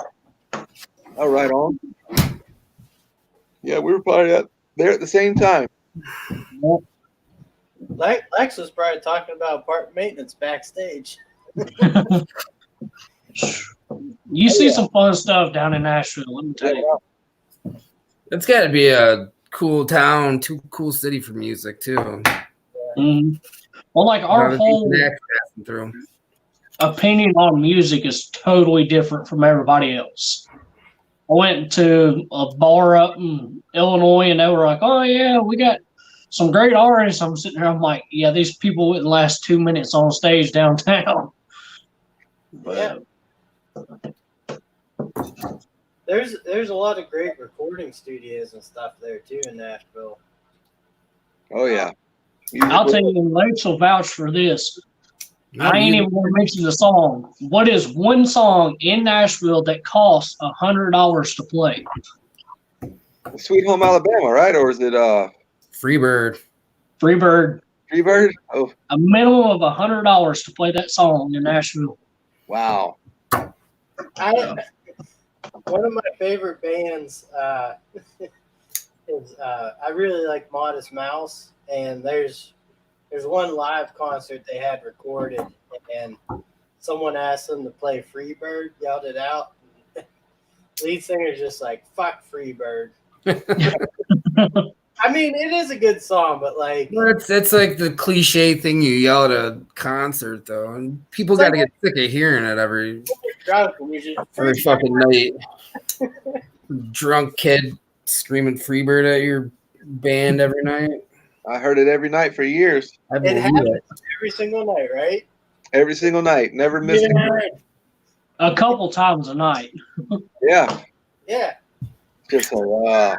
Oh, right on. Yeah, we were probably there at the same time.
Lex was probably talking about park maintenance backstage.
You see some fun stuff down in Nashville, let me tell you.
It's got to be a cool town, cool city for music, too.
Mm-hmm. Well, like our whole opinion on music is totally different from everybody else. I went to a bar up in Illinois, and they were like, "Oh yeah, we got some great artists." I'm sitting there, I'm like, "Yeah, these people wouldn't last 2 minutes on stage downtown."
Yeah. There's a lot of great recording studios and stuff there too in Nashville.
Oh yeah.
I'll tell you, Lex will vouch for this. I ain't even going to mention the song. What is one song in Nashville that costs $100 to play?
Sweet Home Alabama, right? Or is it
Freebird?
Freebird.
Freebird? Oh.
A minimum of $100 to play that song in Nashville.
Wow.
One of my favorite bands is I really like Modest Mouse, and there's one live concert they had recorded, and someone asked them to play Freebird, yelled it out. Lead singer's just like, "Fuck Freebird." I mean, it is a good song, but like,
it's like the cliche thing you yell at a concert, though, and people got to get sick of hearing it every fucking night. Drunk kid screaming Freebird at your band every night.
I heard it every night for years.
I
It
believe
happens
it.
every single night, right?
Every single night. Never missed it.
A couple times a night.
Yeah.
Yeah.
Just like,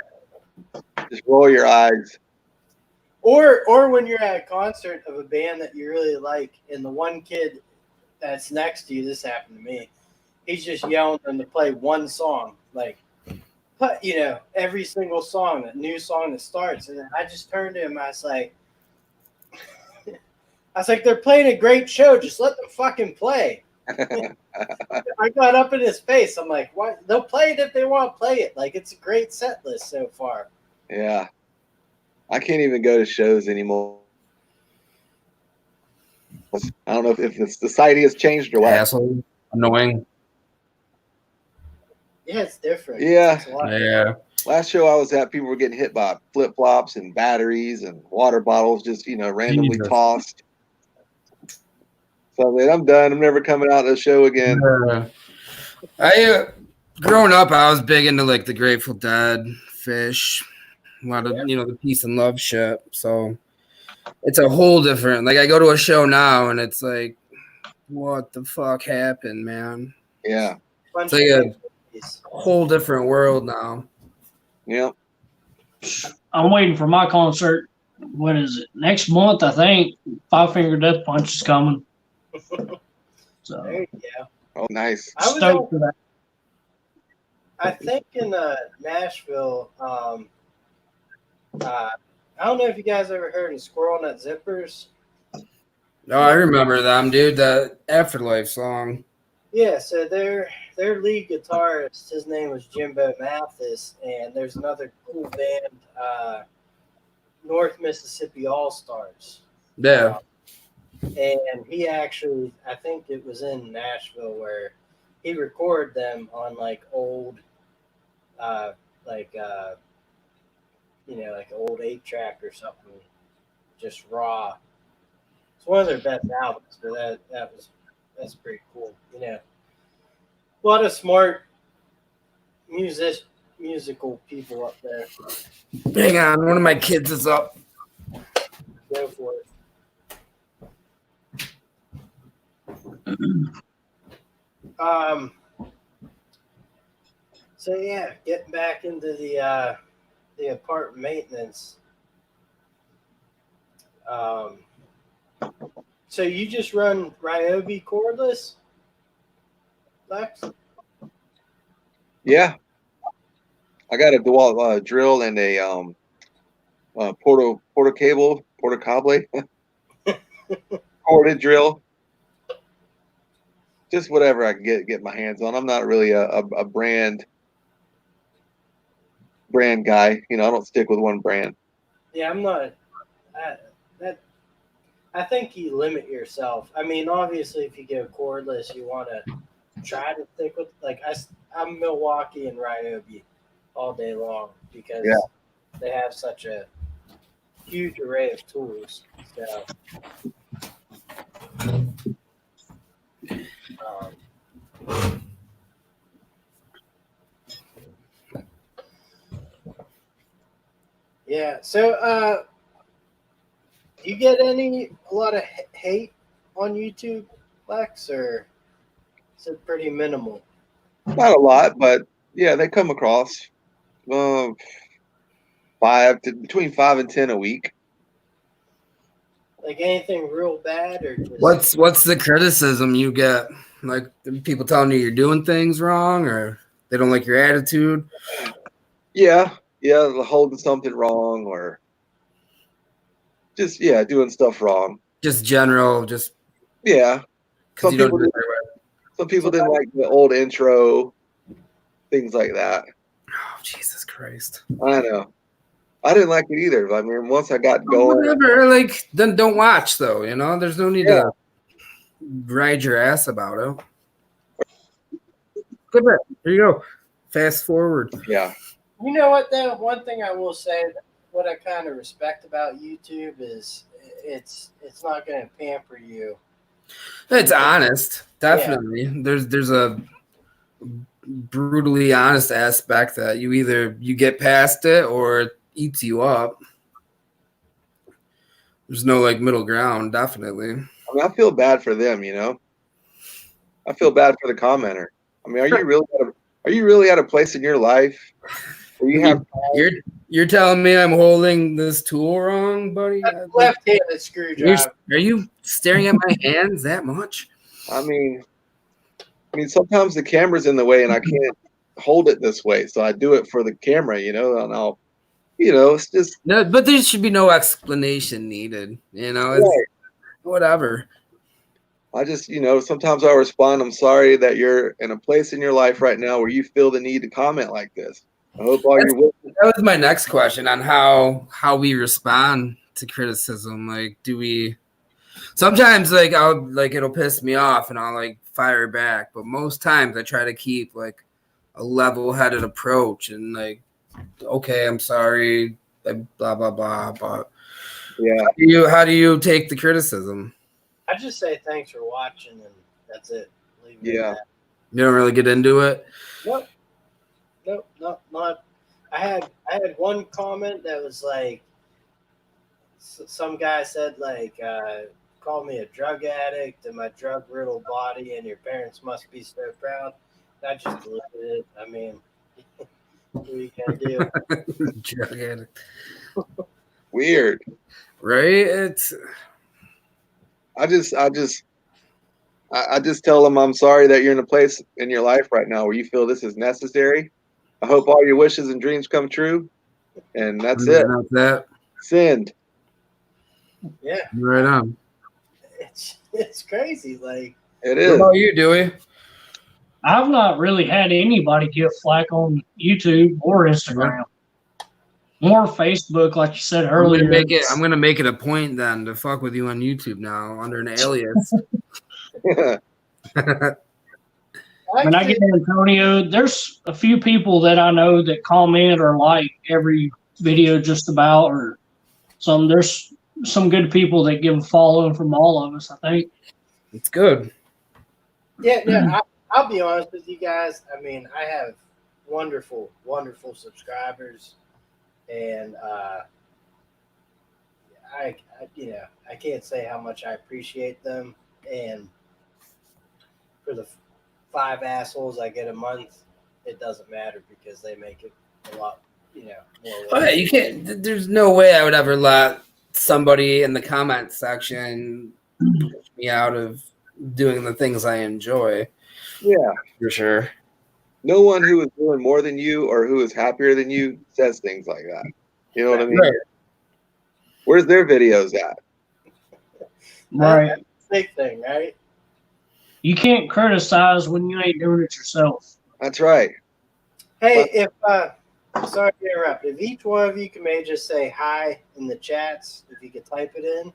just roll your eyes.
Or when you're at a concert of a band that you really like, and the one kid that's next to you, this happened to me, he's just yelling them to play one song, like, every single song, that new song that starts. And I just turned to him, I was like, they're playing a great show, just let them fucking play. I got up in his face. I'm like, what? They'll play it if they want to play it. Like, it's a great set list so far.
Yeah. I can't even go to shows anymore. I don't know if the society has changed or what.
Asshole. Annoying.
Yeah, it's different.
Yeah.
It's a lot
Yeah.
Last show I was at, people were getting hit by flip-flops and batteries and water bottles just, randomly
Jesus.
tossed. So I'm done. I'm never coming out to the show again.
Growing up, I was big into like the Grateful Dead, Fish, a lot of the peace and love shit. So it's a whole different. Like I go to a show now, and it's like, what the fuck happened, man?
Yeah.
Bunch
It's like
of
a whole different world now.
Yep.
I'm waiting for my concert. What is it? Next month, I think. Five Finger Death Punch is coming. So
There you go.
Oh, nice.
I was
stoked for that.
I think in Nashville, I don't know if you guys ever heard of Squirrel Nut Zippers.
No, I remember them, dude. The Afterlife song.
Yeah, so their lead guitarist, his name was Jimbo Mathis, and there's another cool band, North Mississippi All Stars.
Yeah.
And he actually, I think it was in Nashville where he recorded them on like old, like old 8-track or something, just raw. It's one of their best albums, but that's pretty cool. A lot of smart musical people up there.
Hang on, one of my kids is up.
Go for it. So yeah, getting back into the apartment maintenance. So you just run Ryobi cordless, Lex?
Yeah. I got a dual drill and a porta cable, corded drill. Just whatever I can get my hands on. I'm not really a brand guy. I don't stick with one brand.
Yeah, I'm not. I think you limit yourself. I mean, obviously, if you go cordless, you want to try to stick with. Like I'm Milwaukee and Ryobi all day long because they have such a huge array of tools. So. Yeah. So, do you get a lot of hate on YouTube, Lex, or is it pretty minimal?
Not a lot, but yeah, they come across between 5 and 10 a week.
Like anything real bad, or just
What's the criticism you get? Like people telling you you're doing things wrong, or they don't like your attitude?
Yeah, holding something wrong, or just doing stuff wrong.
Just general,
Yeah.
because you don't do it
Some people didn't like the old intro, things like that.
Oh, Jesus Christ.
I know. I didn't like it either. I mean, once I got going.
Whatever, like, then don't watch, though, There's no need to ride your ass about it. Good bit. There you go. Fast forward.
Yeah.
You know what, though? One thing I will say, what I kind of respect about YouTube is it's not going to pamper you.
It's honest, definitely. Yeah. There's a brutally honest aspect that you either you get past it or eats you up. There's no like middle ground, definitely.
I mean, I feel bad for them, you know. I feel bad for the commenter. I mean, are you really at a place in your life where you have
You're telling me I'm holding this tool wrong, buddy?
Left-handed screwdriver.
Are you staring at my hands that much?
I mean, sometimes the camera's in the way and I can't hold it this way, so I do it for the camera, you know, and I'll, you know, it's just
No, but there should be no explanation needed. You know, it's
right.
whatever.
I just, you know, sometimes I respond, I'm sorry that you're in a place in your life right now where you feel the need to comment like this. I hope all your wishes.
That was my next question on how we respond to criticism. Like, do we sometimes like it'll piss me off and I'll like fire back, but most times I try to keep like a level-headed approach and like, okay, I'm sorry, blah blah blah. But
yeah,
how do you take the criticism?
I just say thanks for watching, and that's it. Leave it
Yeah.
at that.
You don't really get into it.
Nope. Not. I had one comment that was like, some guy said like, call me a drug addict and my drug riddled body, and your parents must be so proud. I just deleted it. I mean, what are you gonna do?
Drug addict.
weird.
Right? It's
I just tell them I'm sorry that you're in a place in your life right now where you feel this is necessary. I hope all your wishes and dreams come true, and that's it.
That's that.
Send.
Yeah,
Right on.
it's crazy. Like,
It
What
is.
about you, Dewey?
I've not really had anybody give flack on YouTube or Instagram. More Facebook, like you said earlier.
I'm gonna make it a point then to fuck with you on YouTube now under an alias.
When I get Antonio, there's a few people that I know that comment or like every video just about, or there's some good people that give a following from all of us, I think.
It's good.
Yeah, I'll be honest with you guys. I mean, I have wonderful, wonderful subscribers, and I can't say how much I appreciate them. And for the 5 assholes I get a month, it doesn't matter because they make it a lot, more.
Oh, yeah, you can't. There's no way I would ever let somebody in the comment section push me out of doing the things I enjoy.
Yeah.
For sure.
No one who is doing more than you or who is happier than you says things like that. You know what I mean?
Right.
Where's their videos at?
Right.
That's the big thing, right?
You can't criticize when you ain't doing it yourself.
That's right.
Hey, if sorry to interrupt, if each one of you can maybe just say hi in the chats, if you could type it in.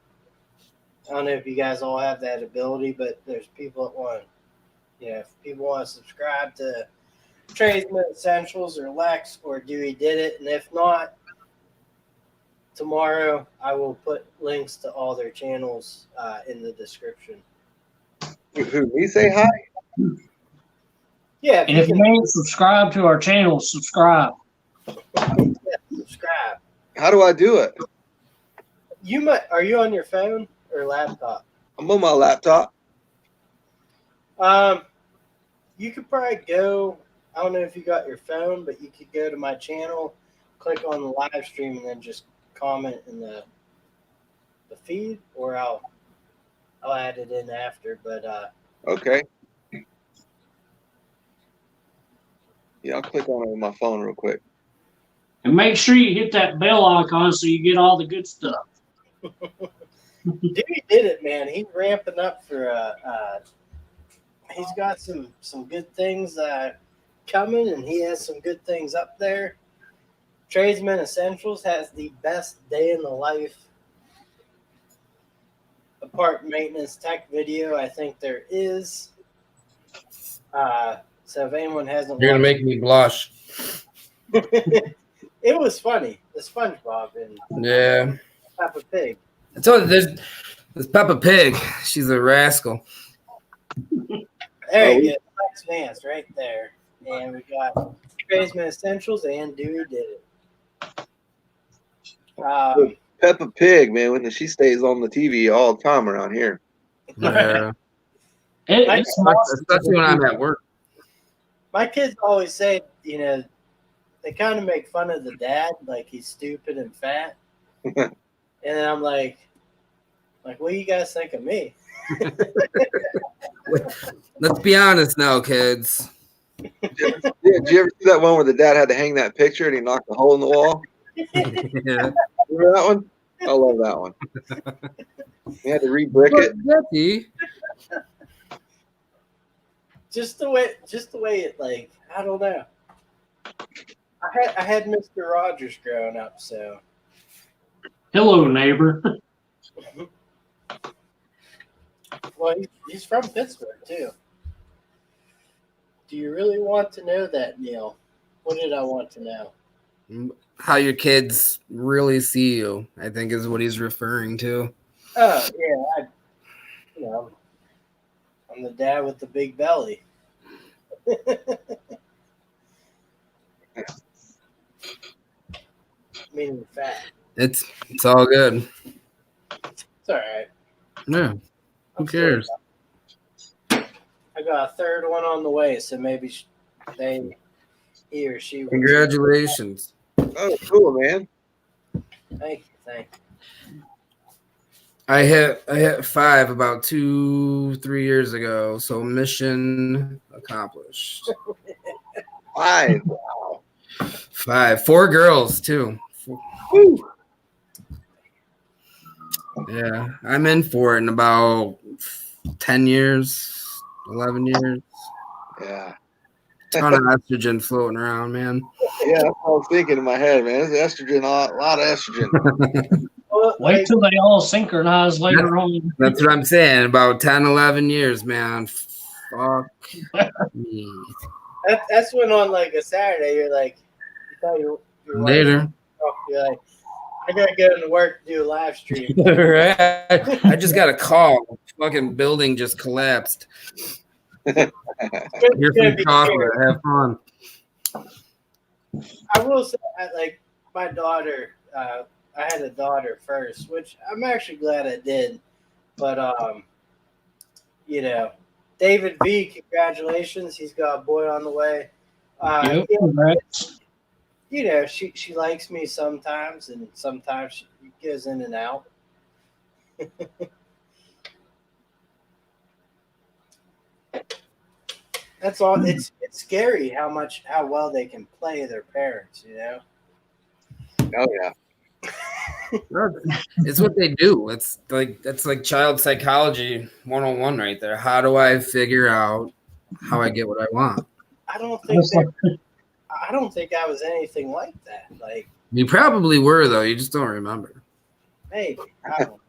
I don't know if you guys all have that ability, but there's people that want, if people want to subscribe to Tradesman Essentials or Lex or Dewey Did It, and if not, tomorrow I will put links to all their channels in the description.
Who, me say hi?
Yeah,
And if you ain't subscribed to our channel, subscribe.
subscribe.
How do I do it?
Are you on your phone or laptop?
I'm on my laptop.
You could probably go. I don't know if you got your phone, but you could go to my channel, click on the live stream, and then just comment in the feed, or I'll add it in after. But
Okay. Yeah, I'll click on it on my phone real quick.
And make sure you hit that bell icon so you get all the good stuff.
Dewey Did It, man. He's ramping up for. He's got some good things coming, and he has some good things up there. Tradesman Essentials has the best day in the life apart maintenance tech video I think there is. So if anyone hasn't,
You're gonna make me blush.
it was funny. The SpongeBob and
Yeah.
Peppa Pig.
I told you there's Peppa Pig. She's a rascal.
There you go. Lex Vance right there. And we got Tradesman Essentials and Dewey Did It.
Peppa Pig, man, when she stays on the TV all the time around here.
Yeah.
It's
Especially when I'm at work.
My kids always say, you know, they kind of make fun of the dad, like he's stupid and fat. And then I'm like, what do you guys think of me?
Let's be honest now, kids.
Did you ever see that one where the dad had to hang that picture and he knocked a hole in the wall?
Yeah.
Remember that one? I love that one. He had to re-brick it.
Jackie.
Just the way it, like, I don't know. I had Mr. Rogers growing up, so.
hello, neighbor.
Well, he's from Pittsburgh too. Do you really want to know that, Neil? What did I want to know?
How your kids really see you, I think, is what he's referring to.
Oh yeah, I'm the dad with the big belly. Meaning fat.
It's all good.
It's all right.
Yeah. Who cares?
I got a third one on the way, so maybe he or she.
Congratulations.
Oh, cool, man.
Thank you.
I hit 5 about 2-3 years ago, so mission accomplished.
5. Wow.
5. 4 girls too.
Woo.
Yeah, I'm in for it in about 10 years, 11 years.
Yeah.
Ton of estrogen floating around, man.
Yeah, that's what I was thinking in my head, man. It's estrogen, a lot of estrogen.
Well,
Wait till they all synchronize later on.
That's what I'm saying. About 10, 11 years, man. Fuck me.
that's when on like a Saturday you're like, you thought your wife-
Later.
You're like, I gotta go into work to do a live stream.
Right. I just got a call. Fucking building just collapsed. Here's some chocolate. Have fun.
I will say, like my daughter, I had a daughter first, which I'm actually glad I did. But you know, David V, congratulations, he's got a boy on the way.
Yep,
You know,
congrats.
you know, she likes me sometimes, and sometimes she goes in and out. That's all. It's scary how well they can play their parents. You know.
Oh yeah.
It's what they do. It's like that's like child psychology 101 right there. How do I figure out how I get what I want?
I don't think I was anything like that. Like
You probably were though. You just don't remember.
maybe I don't.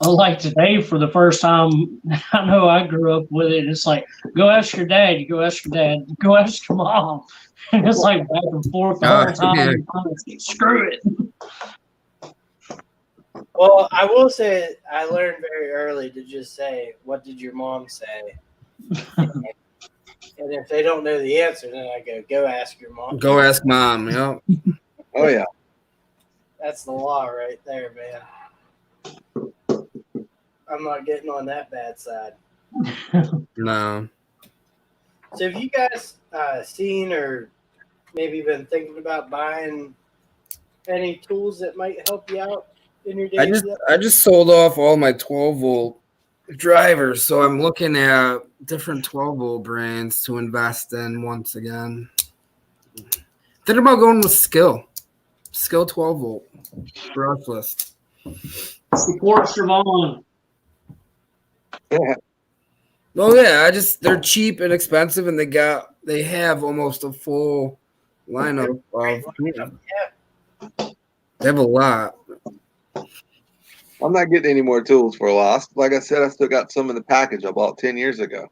Like today, for the first time, I know I grew up with it. It's like, go ask your dad. You go ask your dad. Go ask your mom. And it's like back and forth the whole time.
Yeah.
Screw it.
Well, I will say I learned very early to just say, "What did your mom say?" And if they don't know the answer, then I go ask your mom.
Go ask mom. Yep.
Oh yeah.
That's the law right there, man. I'm not getting on that bad side.
No.
So have you guys seen or maybe been thinking about buying any tools that might help you out in your day?
I just sold off all my 12-volt drivers, so I'm looking at different 12-volt brands to invest in once again. Think about going with Skill 12-volt brushless.
Support Siobhan.
Yeah.
Oh yeah, they're cheap and expensive, and they have almost a full lineup of. They have a lot.
I'm not getting any more tools for a while. Like I said, I still got some in the package I bought 10 years ago.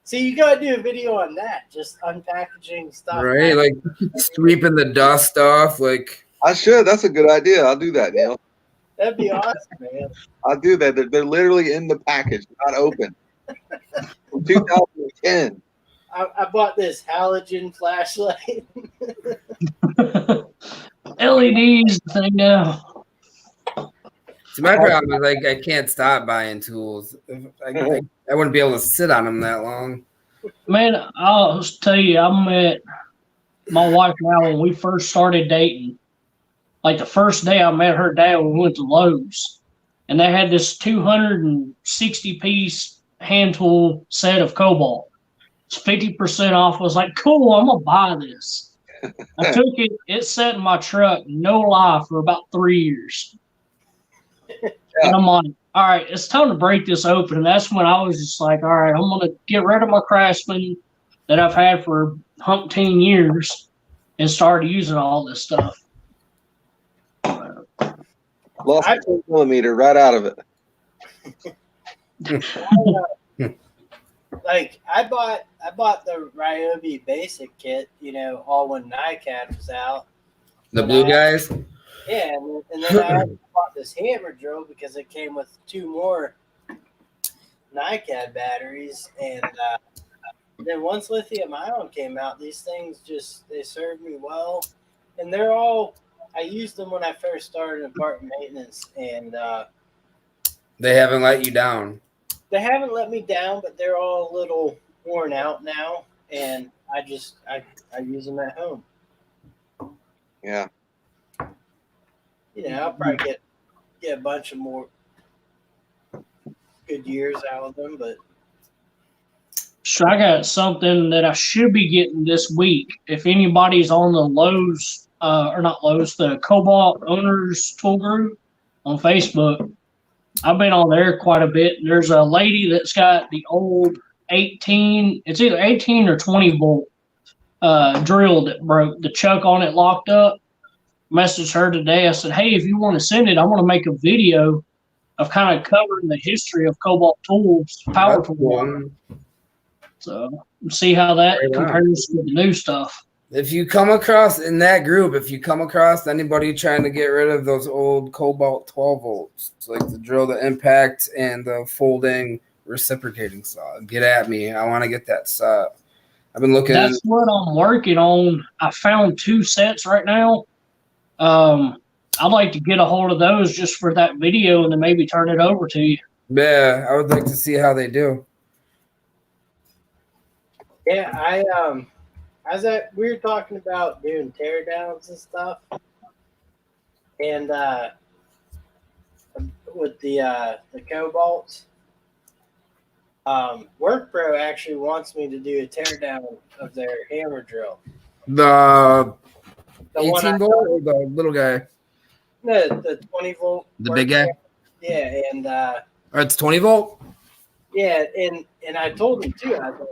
See, you gotta do a video on that, just unpackaging stuff.
Right, like sweeping the dust off. Like
I should. That's a good idea. I'll do that, Neil.
That'd be awesome, man.
I'll do that. They're literally in the package, not open. From 2010.
I bought this halogen flashlight.
LEDs the thing now.
See, my problem is like I can't stop buying tools. I wouldn't be able to sit on them that long.
Man, I'll just tell you, I met my wife now when we first started dating. Like the first day I met her dad, we went to Lowe's, and they had this 260-piece hand tool set of Cobalt. It's 50% off. I was like, cool, I'm gonna buy this. I took it. It sat in my truck, no lie, for about 3 years. And I'm like, all right, it's time to break this open. And that's when I was just like, all right, I'm gonna get rid of my Craftsman that I've had for umpteen years and start using all this stuff.
Lost a 10mm right out of it.
Like I bought the Ryobi basic kit, you know, all when NiCad was out.
The blue guys.
Yeah, and then I bought this hammer drill because it came with 2 more NiCad batteries, and then once lithium ion came out, these things they served me well, and they're all. I used them when I first started in apartment maintenance, and
They haven't let you down.
they haven't let me down, but they're all a little worn out now, and I use them at home.
Yeah.
You know, I'll probably get a bunch of more good years out of them, but
So I got something that I should be getting this week. If anybody's on the Lowe's, or not Lowe's, the Cobalt Owners Tool Group on Facebook, I've been on there quite a bit. There's a lady that's got the old 18, it's either 18 or 20 volt drill that broke. The chuck on it locked up. Messaged her today. I said, hey, if you want to send it, I want to make a video of kind of covering the history of Cobalt tools, power
That's
tools.
cool.
So see how that
Right on.
compares to the new stuff.
If you come across in that group, if you come across anybody trying to get rid of those old Cobalt 12 volts, it's like the drill, the impact, and the folding reciprocating saw, get at me. I want to get that saw. I've been looking.
That's what I'm working on. I found 2 sets right now. I'd like to get a hold of those just for that video and then maybe turn it over to you.
Yeah, I would like to see how they do.
yeah, we were talking about doing teardowns and stuff, and with the Cobalts, WorkPro actually wants me to do a teardown of their hammer drill.
The
The one
18 volt or the little guy?
the 20 volt.
The big guy?
Yeah, and
Or it's 20 volt?
yeah, and I told them too. I was like,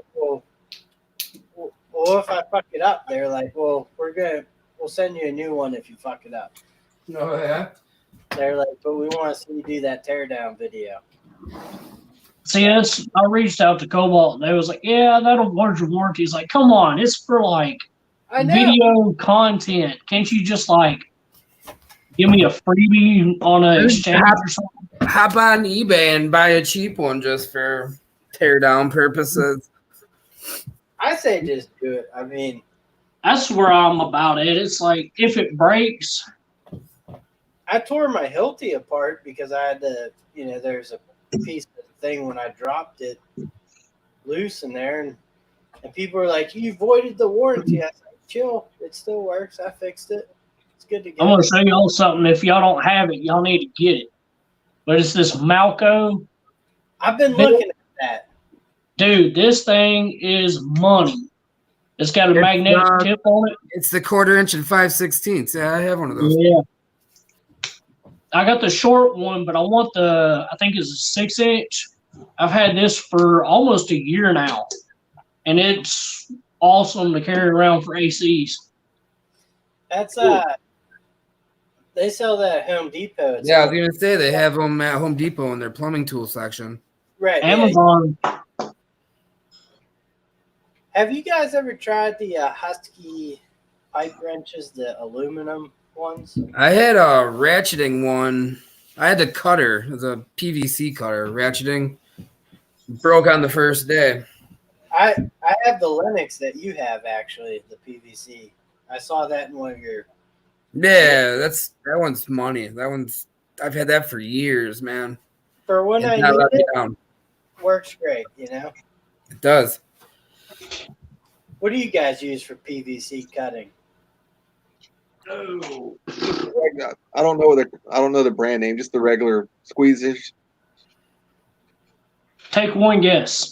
well, if I fuck it up, they're like, well, we'll send you a new one if you fuck it up.
Oh, yeah.
They're like, but we want to see you do that teardown video.
See, I reached out to Cobalt and they was like, yeah, that'll warrant your warranty. It's like, come on, it's for like
I know.
video content. Can't you just like give me a freebie on an exchange or something?
Hop on eBay and buy a cheap one just for teardown purposes.
I say just do it. I mean,
That's where I'm about it. It's like if it breaks,
I tore my Hilti apart because I had to, there's a piece of the thing when I dropped it loose in there, and people were like, you voided the warranty. I said, chill, it still works. I fixed it. It's good to go.
I'm gonna show y'all something. If y'all don't have it, y'all need to get it. But it's this Malco.
I've been looking at that.
Dude, this thing is money. It's got a magnetic tip on it.
It's the 1/4 inch and 5/16. Yeah, I have one of those.
Yeah. I got the short one, but I want I think it's a 6-inch. I've had this for almost a year now, and it's awesome to carry around for ACs.
That's they sell that at Home Depot.
Yeah, I was gonna say they have them at Home Depot in their plumbing tool section.
Right.
Amazon.
Yeah. Have you guys ever tried the Husky pipe wrenches, the aluminum ones?
I had a ratcheting one. I had the cutter. It was a PVC cutter. Ratcheting broke on the first day.
I have the Lennox that you have, actually, the PVC. I saw that in one of your
Yeah, that one's money. I've had that for years, man.
For when
It's
I
not
need
let me
it,
down.
works great. You know.
It does.
What do you guys use for PVC cutting?
Oh.
I don't know the brand name, just the regular squeezers.
Take one guess.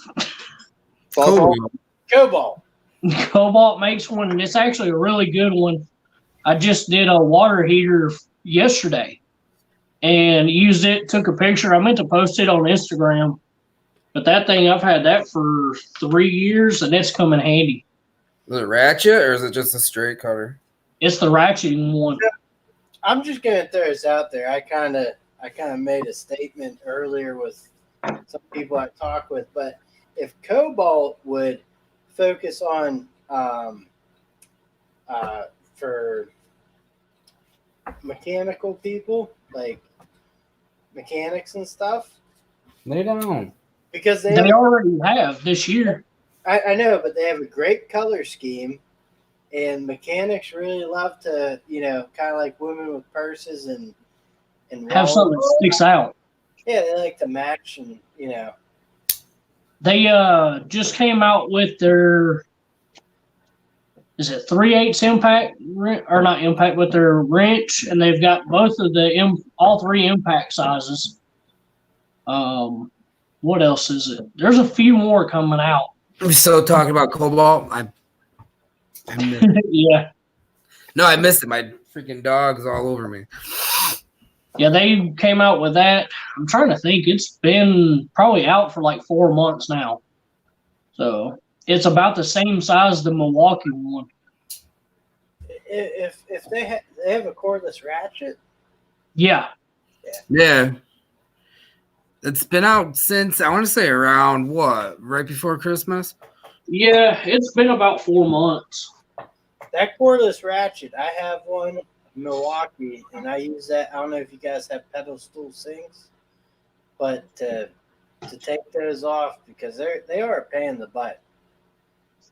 Sawzall?
Cobalt.
Cobalt makes one, and it's actually a really good one. I just did a water heater yesterday and used it, took a picture. I meant to post it on Instagram, but that thing, I've had that for 3 years, and it's come in handy.
Is it ratchet or is it just a straight cutter?
It's the ratcheting one.
I'm just gonna throw this out there. I kind of made a statement earlier with some people I talk with, but if Cobalt would focus on for mechanical people, like mechanics and stuff,
Lay down.
because
They already have this year.
I know, but they have a great color scheme, and mechanics really love to, kind of like women with purses and
Have something that sticks out.
Yeah, they like to match, and
They just came out with their, is it 3/8 impact, or not impact, but their wrench, and they've got both of all 3 impact sizes. What else is it? There's a few more coming out.
We're still talking about Cobalt. I missed it.
Yeah.
No, I missed it. My freaking dog's all over me.
Yeah, they came out with that. I'm trying to think. It's been probably out for like 4 months now. So it's about the same size as the Milwaukee one.
if they have a cordless ratchet,
Yeah.
Yeah. It's been out since, I want to say around what? Right before Christmas?
Yeah, it's been about 4 months.
that cordless ratchet, I have one Milwaukee, and I use that. I don't know if you guys have pedestal sinks, but to take those off, because they are a pain in the butt.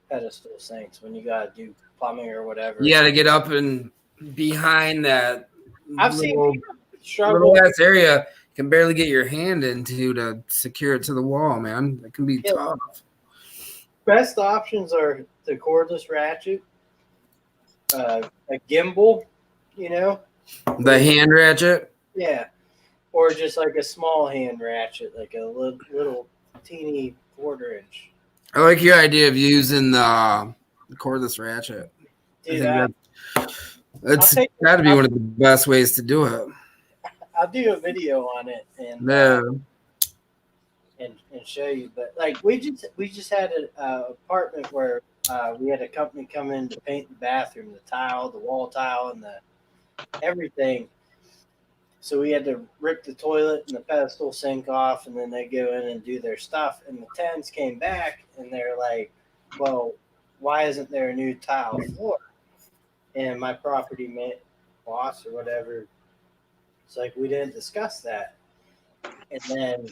Pedestal sinks, when you gotta do plumbing or whatever.
You got to get up and behind that
I've seen
little,
people struggle.
little ass area you can barely get your hand into to secure it to the wall, man. It can be
Yeah.
tough.
Best options are the cordless ratchet, a gimbal,
The hand ratchet.
yeah, or just like a small hand ratchet, like a little teeny 1/4 inch.
I like your idea of using the cordless ratchet.
Dude,
It's
I'll take-
got to be one of the best ways to do it.
I'll do a video on it and
Yeah.
and show you. But like we just had an apartment where we had a company come in to paint the bathroom, the tile, the wall tile, and the everything. So we had to rip the toilet and the pedestal sink off, and then they go in and do their stuff. And the tenants came back and they're like, "Well, why isn't there a new tile floor?" And my property boss or whatever, it's like, we didn't discuss that. And then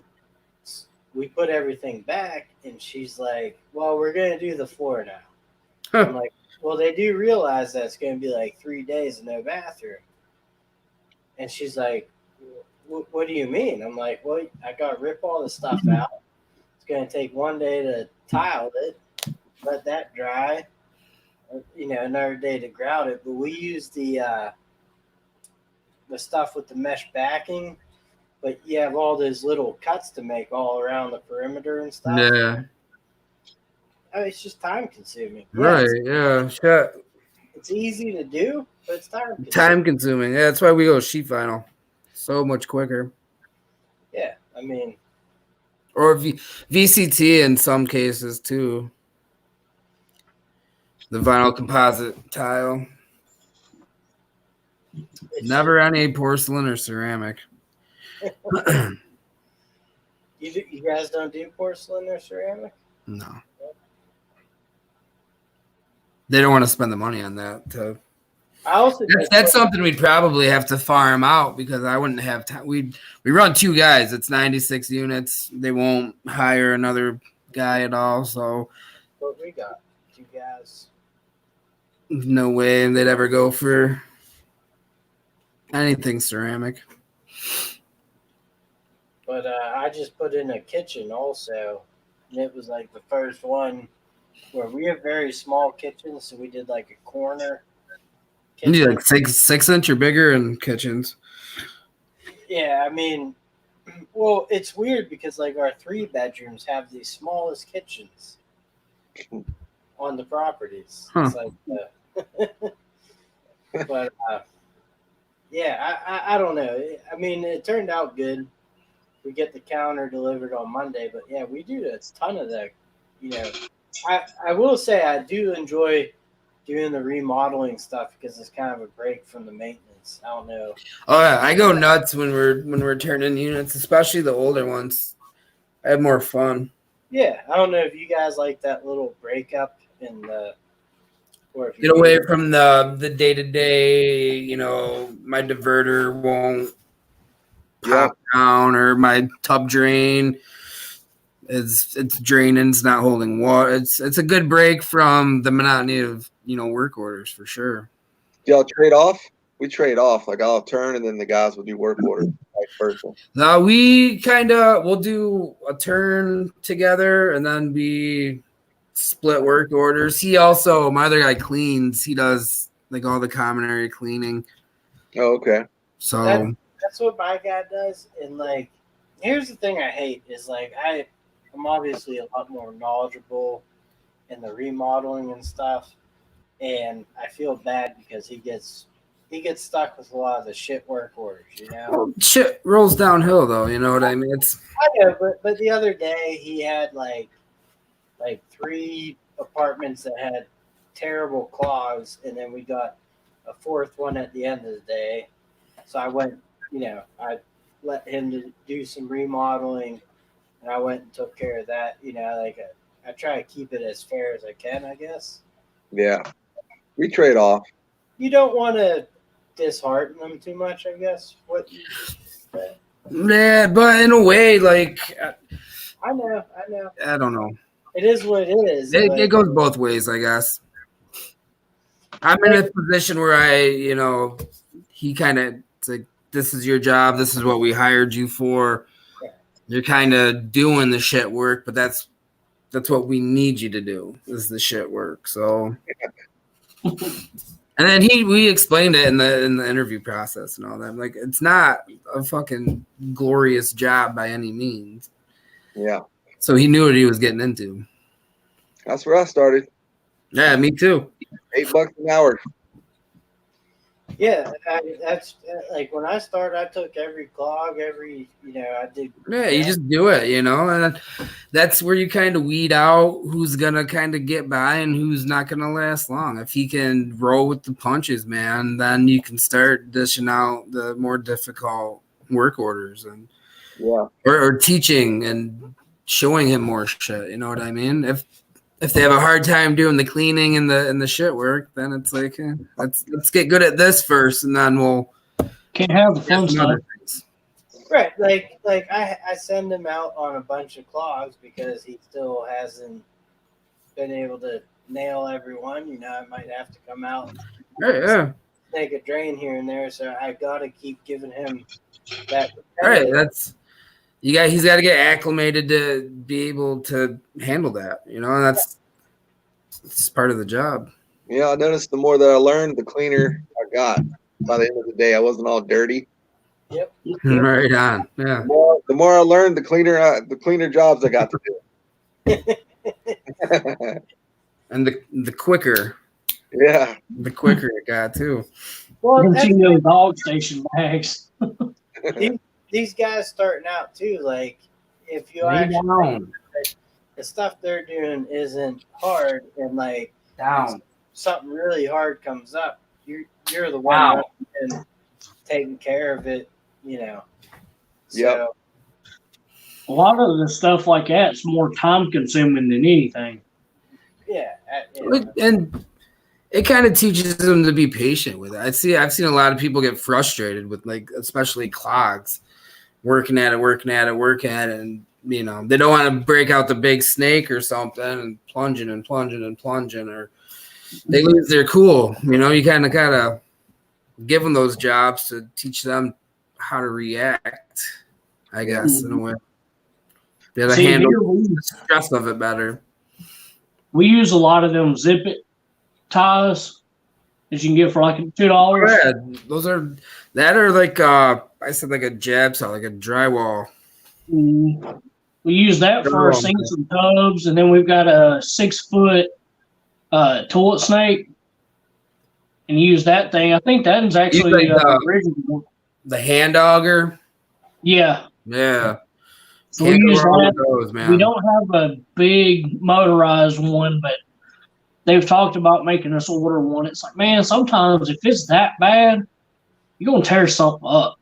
we put everything back, and she's like, "Well, we're gonna do the floor now." I'm like, "Well, they do realize that it's gonna be like 3 days and no bathroom." And she's like, "What do you mean?" I'm like, "Well, I got to rip all the stuff out. It's going to take 1 day to tile it, let that dry, another day to grout it." But we use the stuff with the mesh backing, but you have all those little cuts to make all around the perimeter and stuff.
Yeah.
I mean, it's just time consuming.
Right. Yeah. Shit.
It's easy to do, but it's time consuming.
Time consuming. Yeah, that's why we go sheet vinyl. So much quicker.
Yeah, I mean,
Or VCT in some cases too. The vinyl composite tile. Never any porcelain or ceramic.
you guys don't do porcelain or ceramic?
No. They don't want to spend the money on that.
I also
That's something we'd probably have to farm out because I wouldn't have time. We run 2 guys. It's 96 units. They won't hire another guy at all. So
what we got, 2 guys.
no way they'd ever go for Anything ceramic.
But I just put in a kitchen also, and it was like the first one where we have very small kitchens, so we did like a corner
You need
kitchen.
like 6 inch or bigger in kitchens.
Yeah, I mean, well, it's weird because like our 3 bedrooms have the smallest kitchens on the properties.
Huh.
It's like, but yeah, I don't know. I mean, it turned out good. We get the counter delivered on Monday, but yeah, we do a ton of that. You know, I will say I do enjoy doing the remodeling stuff because it's kind of a break from the maintenance. I don't know.
Oh yeah, I go nuts when we're turning units, especially the older ones. I have more fun.
Yeah, I don't know if you guys like that little breakup in the or if you
Get away from the day to day. You know, my diverter won't pop down, or my tub drain it's draining, it's not holding water. It's a good break from the monotony of work orders for sure.
Y'all trade off? We trade off. Like I'll turn and then the guys will do work orders, vice versa.
Now we'll do a turn together and then we split work orders. He also, my other guy cleans. He does like all the common area cleaning.
Oh, okay.
So
that's what my guy does. And like, here's the thing I hate is like I'm obviously a lot more knowledgeable in the remodeling and stuff, and I feel bad because he gets stuck with a lot of the shit work orders,
Well, shit rolls downhill though, you know what I mean?
I know, but the other day he had like 3 apartments that had terrible clogs, and then we got a 4th one at the end of the day. So I went, I let him do some remodeling, and I went and took care of that. I try to keep it as fair as I can, I guess.
Yeah, we trade off.
You don't want to dishearten them too much, I guess. What?
Yeah, but in a way, like
I know.
I don't know.
It is what it is.
It goes both ways, I guess. I'm in a position where he kind of like, this is your job. This is what we hired you for. You're kind of doing the shit work, but that's what we need you to do is the shit work. So, and then we explained it in the interview process and all that. Like, it's not a fucking glorious job by any means.
Yeah.
So he knew what he was getting into.
That's where I started.
Yeah, me too.
$8 an hour.
Yeah, that's like when I started, I took every clog, I did.
Yeah, you just do it, and that's where you kind of weed out who's gonna kind of get by and who's not gonna last long. If he can roll with the punches, man, then you can start dishing out the more difficult work orders and or teaching and showing him more shit. You know what I mean? If they have a hard time doing the cleaning and the shit work, then it's like let's get good at this first, and then we'll
can't have the fun stuff.
Right, like I send him out on a bunch of clogs because he still hasn't been able to nail everyone. I might have to come out, take a drain here and there. So I gotta keep giving him that.
Right, he's got to get acclimated to be able to handle that, and it's part of the job.
Yeah, I noticed the more that I learned, the cleaner I got. By the end of the day, I wasn't all dirty.
Yep.
Right on. Yeah.
The more I learned, the cleaner jobs I got to do.
And the quicker.
Yeah.
The quicker it got too.
Well,
dog station bags.
These guys starting out too, like if you the stuff they're doing isn't hard, and like something really hard comes up, you're the one and taking care of it, So
a lot of the stuff like that's more time consuming than anything.
Yeah.
And it kind of teaches them to be patient with it. I've seen a lot of people get frustrated with, like, especially clogs, working at it, and they don't want to break out the big snake or something and plunging, or they lose their cool. You kind of gotta give them those jobs to teach them how to react, I guess, in a way. Be able to
See,
handle
here
the stress of it better.
we use a lot of them zip it ties that you can get for like $2.
Yeah, those are like I said, like a jab saw, like a drywall.
Mm. We use that for our
Drywall,
sinks and tubs, and then we've got a 6-foot toilet snake, and use that thing. I think that is actually
like
original.
the hand auger.
Yeah.
Yeah.
So we
Can't go
use
wrong
that.
with those, man.
We don't have a big motorized one, but they've talked about making us order one. It's like, man, sometimes if it's that bad, you're gonna tear something up.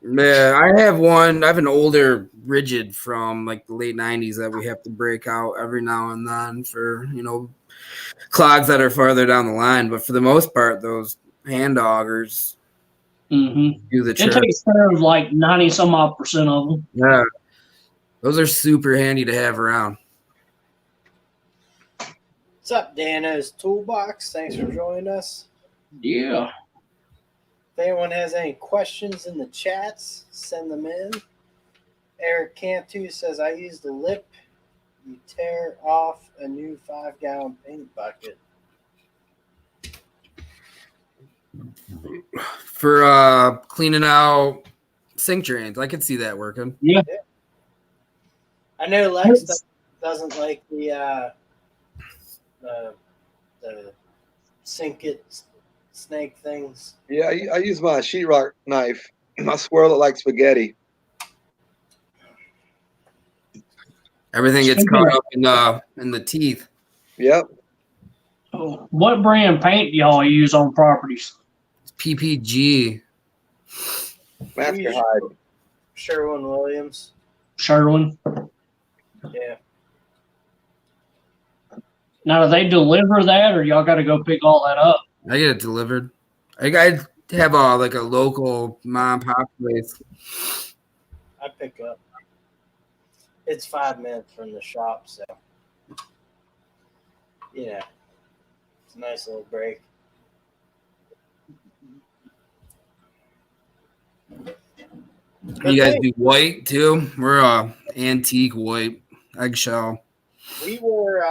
Yeah, I have one. I have an older rigid from like the late 90s that we have to break out every now and then for, clogs that are farther down the line. But for the most part, those hand augers
Mm-hmm.
do the
It
trick.
takes care of like 90-some-odd% of them.
Yeah. Those are super handy to have around.
What's up, Dano's Toolbox? Thanks for joining us.
Yeah.
If anyone has any questions in the chats, send them in. Eric Cantu says, I use the lip. You tear off a new 5-gallon paint bucket.
For cleaning out sink drains, I could see that working.
Yeah.
I know Lex doesn't like the sink it snake things.
Yeah, I use my sheetrock knife. I swirl it like spaghetti.
Everything gets caught up in the teeth.
Yep.
What brand paint do y'all use on properties?
It's PPG.
Master Hide.
Sherwin-Williams.
Sherwin.
Yeah.
Now, do they deliver that, or y'all got to go pick all that up?
I get it delivered. I have a local mom and pop place.
I pick up. It's 5 minutes from the shop, so it's a nice little break.
You guys do white too? We're antique white eggshell.
We were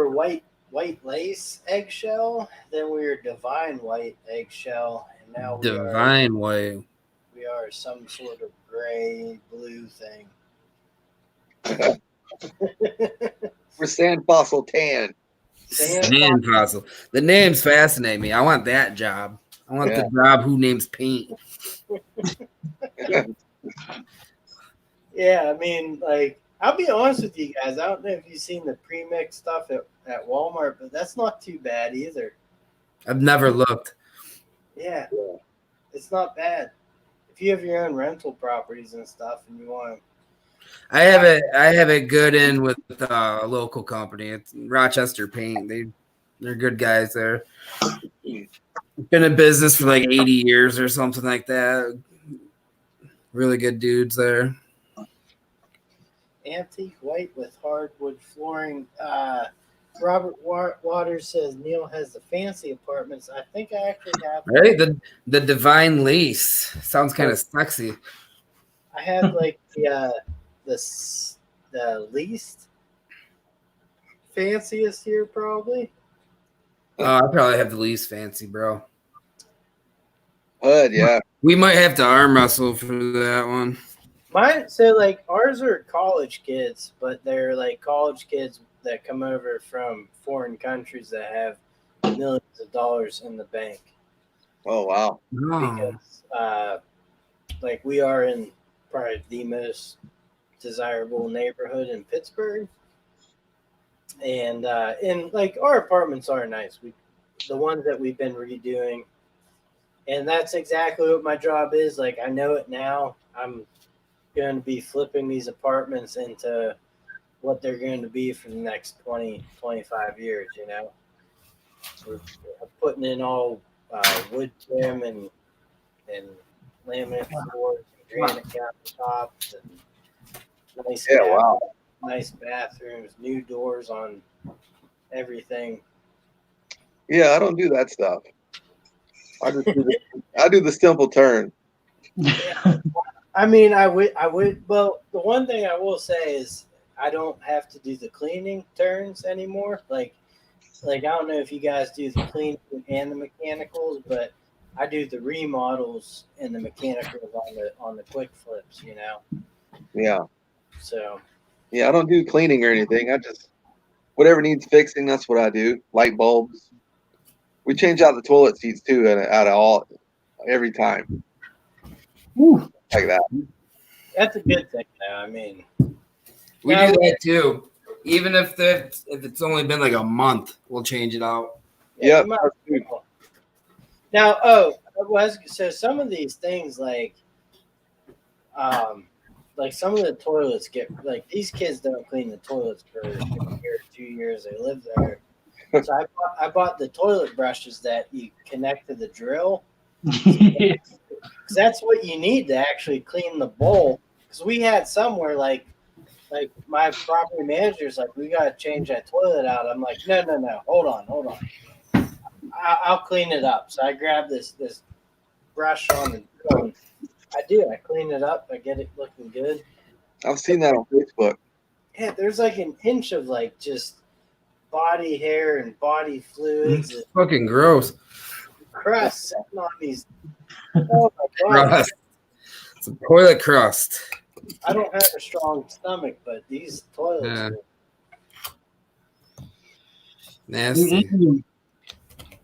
white lace eggshell, then we were divine white eggshell, and now
Divine white.
we are some sort of gray blue thing.
We're sand fossil tan.
Sand fossil. The names fascinate me. I want that job. I want the job who names paint.
Yeah, I mean, like, I'll be honest with you guys. I don't know if you've seen the pre-mix stuff at Walmart, but that's not too bad either.
I've never looked.
Yeah, it's not bad. If you have your own rental properties and stuff and you want to.
I have it good in with a local company. It's Rochester Paint. They're good guys there. Been in business for like 80 years or something like that. Really good dudes there.
Antique white with hardwood flooring. Robert Waters says Neil has the fancy apartments. I think I actually have.
Right? The divine lace. Sounds kind of sexy.
I have like the least fanciest here probably.
I probably have the least fancy, bro.
Hood, yeah.
We might have to arm wrestle for that one.
Mine, so like ours are college kids, but they're like college kids that come over from foreign countries that have millions of dollars in the bank.
Oh, wow.
Oh.
Because like we are in probably the most desirable neighborhood in Pittsburgh. And like our apartments are nice. The ones that we've been redoing. And that's exactly what my job is. Like I know it now. I'm going to be flipping these apartments into what they're going to be for the next 20, 25 years, We're putting in all wood trim and laminate floors and granite countertops and nice bathrooms, new doors on everything.
Yeah, I don't do that stuff. I do the simple turn.
I mean, I would. Well, the one thing I will say is I don't have to do the cleaning turns anymore. Like I don't know if you guys do the cleaning and the mechanicals, but I do the remodels and the mechanicals on the quick flips.
Yeah.
So
Yeah, I don't do cleaning or anything. I just whatever needs fixing, that's what I do. Light bulbs. We change out the toilet seats too out of all every time.
Whew.
Like that.
that's a good thing. Now, I mean,
We
Now-
do that too. Even if it's only been like a month, we'll change it out.
Yeah.
you might as well. Now, so some of these things like some of the toilets get like these kids don't clean the toilets for a year, 2 years. They live there. So I bought the toilet brushes that you connect to the drill. 'Cause that's what you need to actually clean the bowl. Because we had some where like my property manager's like, we gotta change that toilet out. I'm like, no, hold on. I'll clean it up. So I grabbed this brush on the drill. I do. I clean it up. I get it looking good.
I've seen that on Facebook.
Yeah, there's like an inch of like just body hair and body fluids
It's
and
fucking gross.
crust sitting on these. Oh my god!
Crust. It's a toilet crust.
I don't have a strong stomach, but these toilets.
Yeah.
are-
Nasty.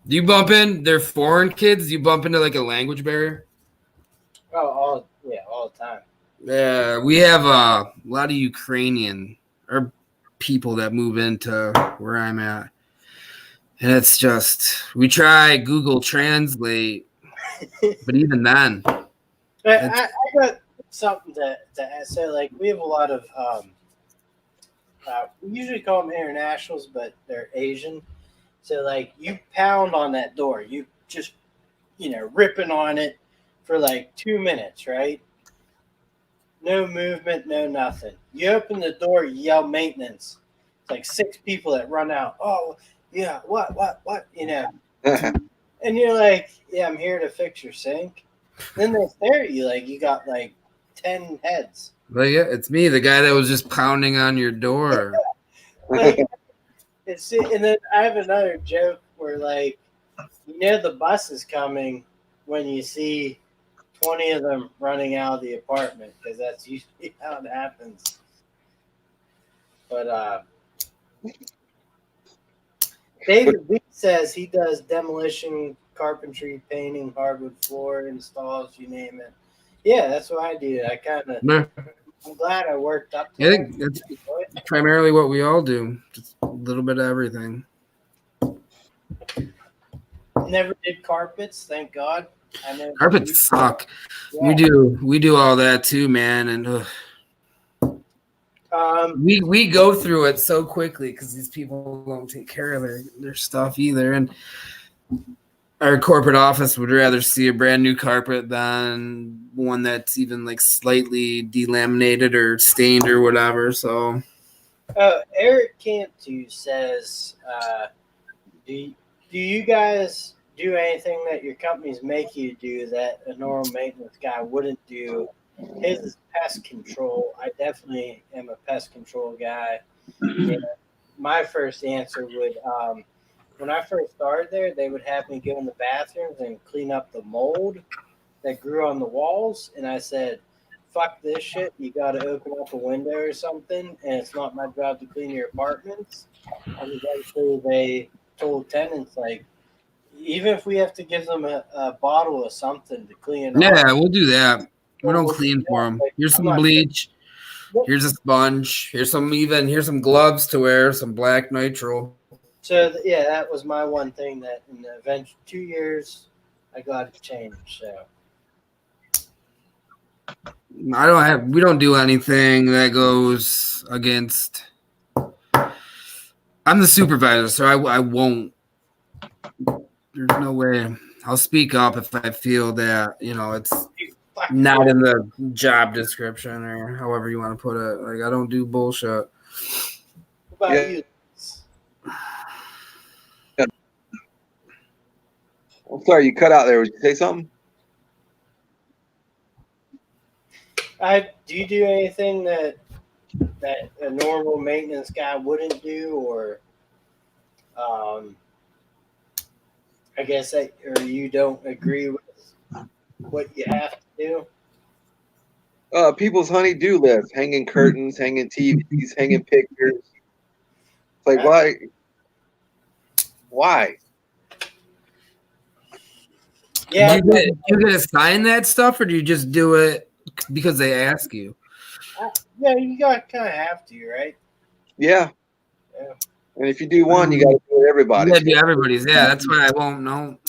Do you bump in? They're foreign kids. Do you bump into like a language barrier?
Oh, all the time.
Yeah, we have a lot of Ukrainian or people that move into where I'm at, and it's just we try Google Translate, but even then,
But I got something to add. So, like, we have a lot of, we usually call them internationals, but they're Asian. So, like, you pound on that door, you just, ripping on it for like 2 minutes, right? No movement, no nothing. You open the door, you yell maintenance. It's like 6 people that run out. Oh, yeah, what? And you're like, yeah, I'm here to fix your sink. Then they stare at you like you got like 10 heads.
but yeah, it's me, the guy that was just pounding on your door.
Like, and then I have another joke where, like, the bus is coming when you see 20 of them running out of the apartment because that's usually how it happens. But David B says he does demolition, carpentry, painting, hardwood floor installs, you name it. Yeah, that's what I do. I'm glad I worked up to
I think that's primarily what we all do. Just a little bit of everything.
Never did carpets, thank God. I know
Carpets suck.
Yeah.
We do all that too, man, and we go through it so quickly because these people don't take care of their stuff either. And our corporate office would rather see a brand new carpet than one that's even like slightly delaminated or stained or whatever. So
Eric Cantu says, do you guys do anything that your companies make you do that a normal maintenance guy wouldn't do? His is pest control. I definitely am a pest control guy. And my first answer would, when I first started there, they would have me go in the bathrooms and clean up the mold that grew on the walls. And I said, fuck this shit. You got to open up a window or something. And it's not my job to clean your apartments. And eventually they told tenants, like, even if we have to give them a bottle of something to clean it
yeah,
off,
we'll do that. We don't
We'll
clean
do
for
that.
them.
Like,
Here's
I'm
some
not-
bleach.
Yep.
Here's a sponge. Here's some gloves to wear. Some black nitrile.
So yeah, that was my one thing that in the event 2 years I got to change. So
We don't do anything that goes against. I'm the supervisor, so I won't. There's no way. I'll speak up if I feel that it's not in the job description or however you want to put it. Like I don't do bullshit.
what about you?
I'm sorry, you cut out there. Would you say something?
Do you do anything that a normal maintenance guy wouldn't do, or I guess or you don't agree with what you have to do?
People's honey-do list, hanging curtains, hanging TVs, hanging pictures. It's like, why?
Yeah,
Do you get assigned that stuff, or do you just do it because they ask you?
yeah, you got kind of have to, right?
Yeah.
Yeah.
And if you do one, you got to do it everybody.
Yeah, do everybody's. Yeah, that's why I won't know.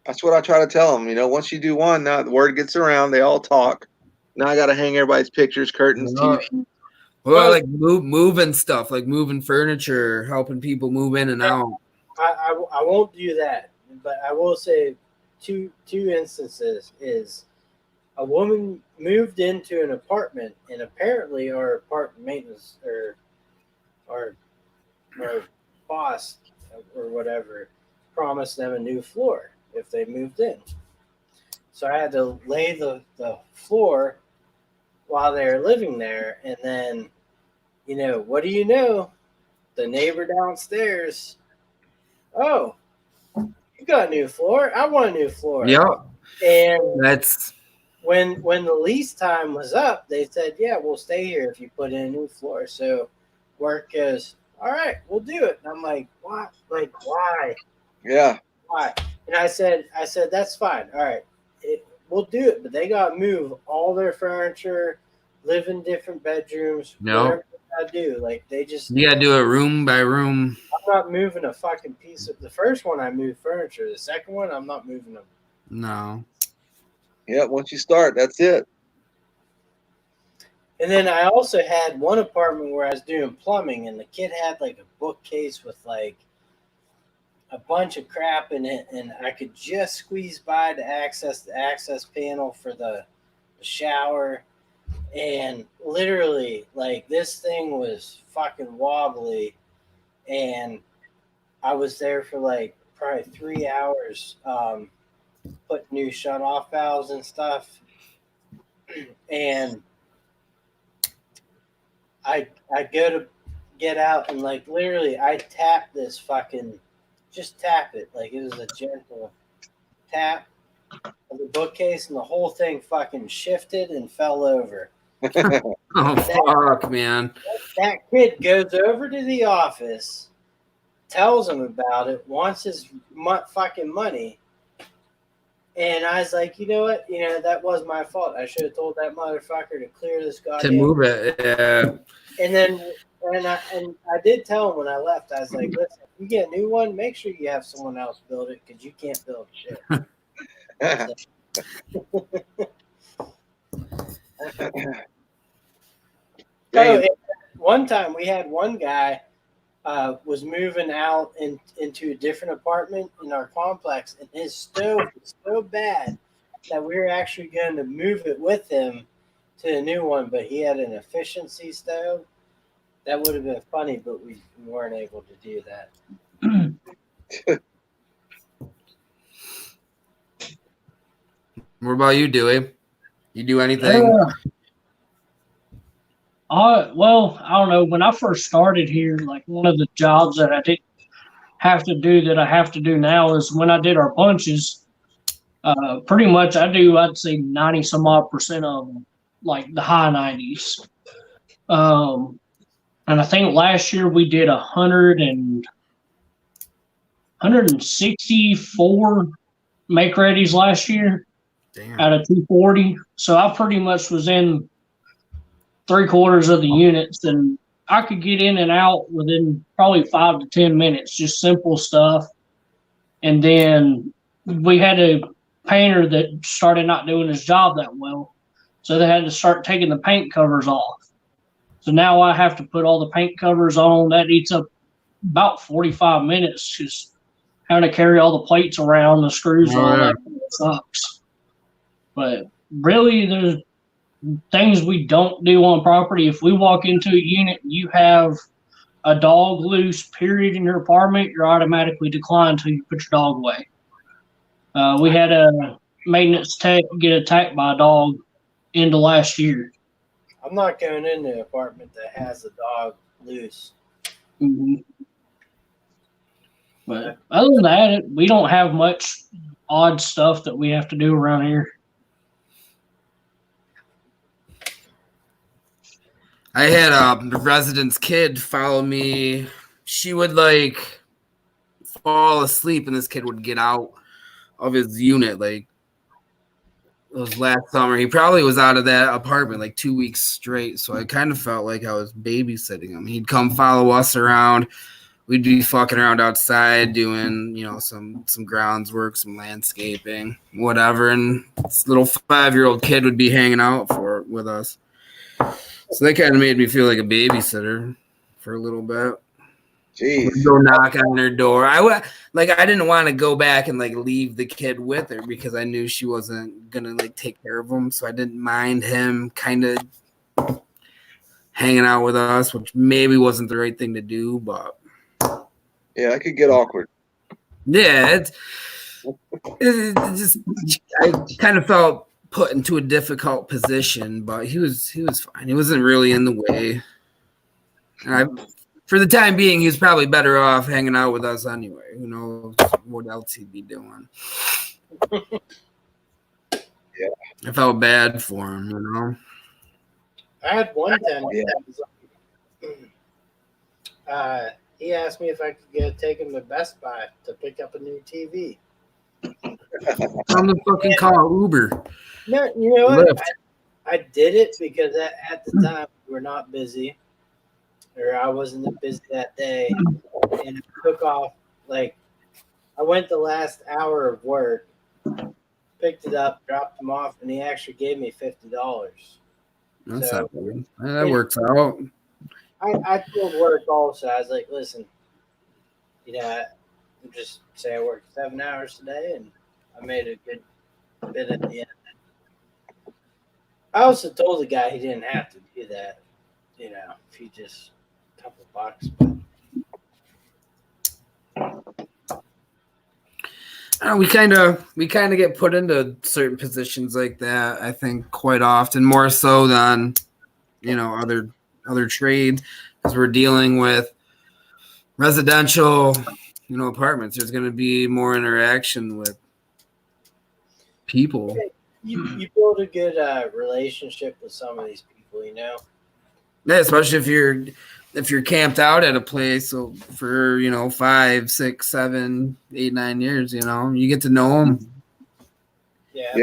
That's what I try to tell them. Once you do one, now the word gets around. They all talk. Now I got to hang everybody's pictures, curtains, TV.
Well, like moving stuff, like moving furniture, helping people move in and out.
I won't do that, but I will say two instances is a woman moved into an apartment, and apparently our apartment maintenance or our boss or whatever promised them a new floor if they moved in. So I had to lay the floor while they were living there, and then, what do you know? The neighbor downstairs, oh, you got a new floor? I want a new floor.
Yep.
And
That's
when the lease time was up, they said, yeah, we'll stay here if you put in a new floor. So work goes, all right, we'll do it. And I'm like, what? Like, why?
Yeah.
Why? And I said, that's fine. All right, we'll do it. But they got to move all their furniture, live in different bedrooms.
No.
Whatever they got to do. Like,
you gotta do it room by room.
I'm not moving a fucking piece of the first one. I moved furniture. The second one, I'm not moving them.
No.
Yeah. Once you start, that's it.
And then I also had one apartment where I was doing plumbing, and the kid had like a bookcase with like a bunch of crap in it, and I could just squeeze by to access the access panel for the shower. And literally, like, this thing was fucking wobbly, and I was there for like probably 3 hours, put new shut-off valves and stuff, and I go to get out, and like literally I tap this fucking, just tap it like it was a gentle tap of the bookcase, and the whole thing fucking shifted and fell over.
Oh fuck, man.
That kid goes over to the office, tells him about it, wants his fucking money. And I was like, you know what? That was my fault. I should have told that motherfucker to clear this goddamn.
To move it, yeah.
And then, I did tell him when I left, I was like, listen, if you get a new one, make sure you have someone else build it, because you can't build shit. One time we had one guy was moving out into a different apartment in our complex, and his stove was so bad that we were actually going to move it with him to a new one, but he had an efficiency stove. That would have been funny, but we weren't able to do that.
What about you, Dewey? You do anything?
Well, I don't know. When I first started here, like, one of the jobs that I didn't have to do that I have to do now is when I did our bunches. Pretty much I'd say 90 some odd % of them, like the high 90s. And I think last year we did 164 make readies last year.
Damn.
Out of 240. So I pretty much was in 3/4 of the units, and I could get in and out within probably 5 to 10 minutes, just simple stuff. And then we had a painter that started not doing his job that well, so they had to start taking the paint covers off. So now I have to put all the paint covers on. That eats up about 45 minutes, just having to carry all the plates around, the screws, all that. Sucks. But really, there's things we don't do on property. If we walk into a unit and you have a dog loose, period, in your apartment, you're automatically declined until you put your dog away. We had a maintenance tech get attacked by a dog into last year.
I'm not going into an apartment that has a dog loose.
Mm-hmm. But other than that, we don't have much odd stuff that we have to do around here.
I had a resident's kid follow me. She would like fall asleep, and this kid would get out of his unit. Like it was last summer. He probably was out of that apartment like 2 weeks straight. So I kind of felt like I was babysitting him. He'd come follow us around. We'd be fucking around outside doing, some grounds work, some landscaping, whatever. And this little 5-year-old kid would be hanging out with us. So that kind of made me feel like a babysitter for a little bit.
Jeez.
Go knock on her door. I didn't want to go back and like leave the kid with her because I knew she wasn't gonna like take care of him. So I didn't mind him kind of hanging out with us, which maybe wasn't the right thing to do, but
yeah, it could get awkward.
Yeah, it just I kind of felt put into a difficult position, but he was fine. He wasn't really in the way. And for the time being, he was probably better off hanging out with us anyway. Who knows what else he'd be doing?
Yeah,
I felt bad for him,
I had one tenant he asked me if I could take him to Best Buy to pick up a new TV.
I'm gonna fucking call Uber.
No, you know what?
Lyft.
I did it because at the time we were not busy, or I wasn't busy that day, and I took off. Like I went the last hour of work, picked it up, dropped him off, and he actually gave me $50.
That's
So-
not bad. That works out.
I told work also. I was like, listen, just say I worked 7 hours today, and I made a good bit at the end. I also told the guy he didn't have to do that, if he just a couple bucks. But
We kind of get put into certain positions like that. I think quite often, more so than other trades, because we're dealing with residential, apartments. There's going to be more interaction with people.
you build a good relationship with some of these people,
Yeah, especially if you're camped out at a place for 5, 6, 7, 8, 9 years. You get to know them.
Yeah.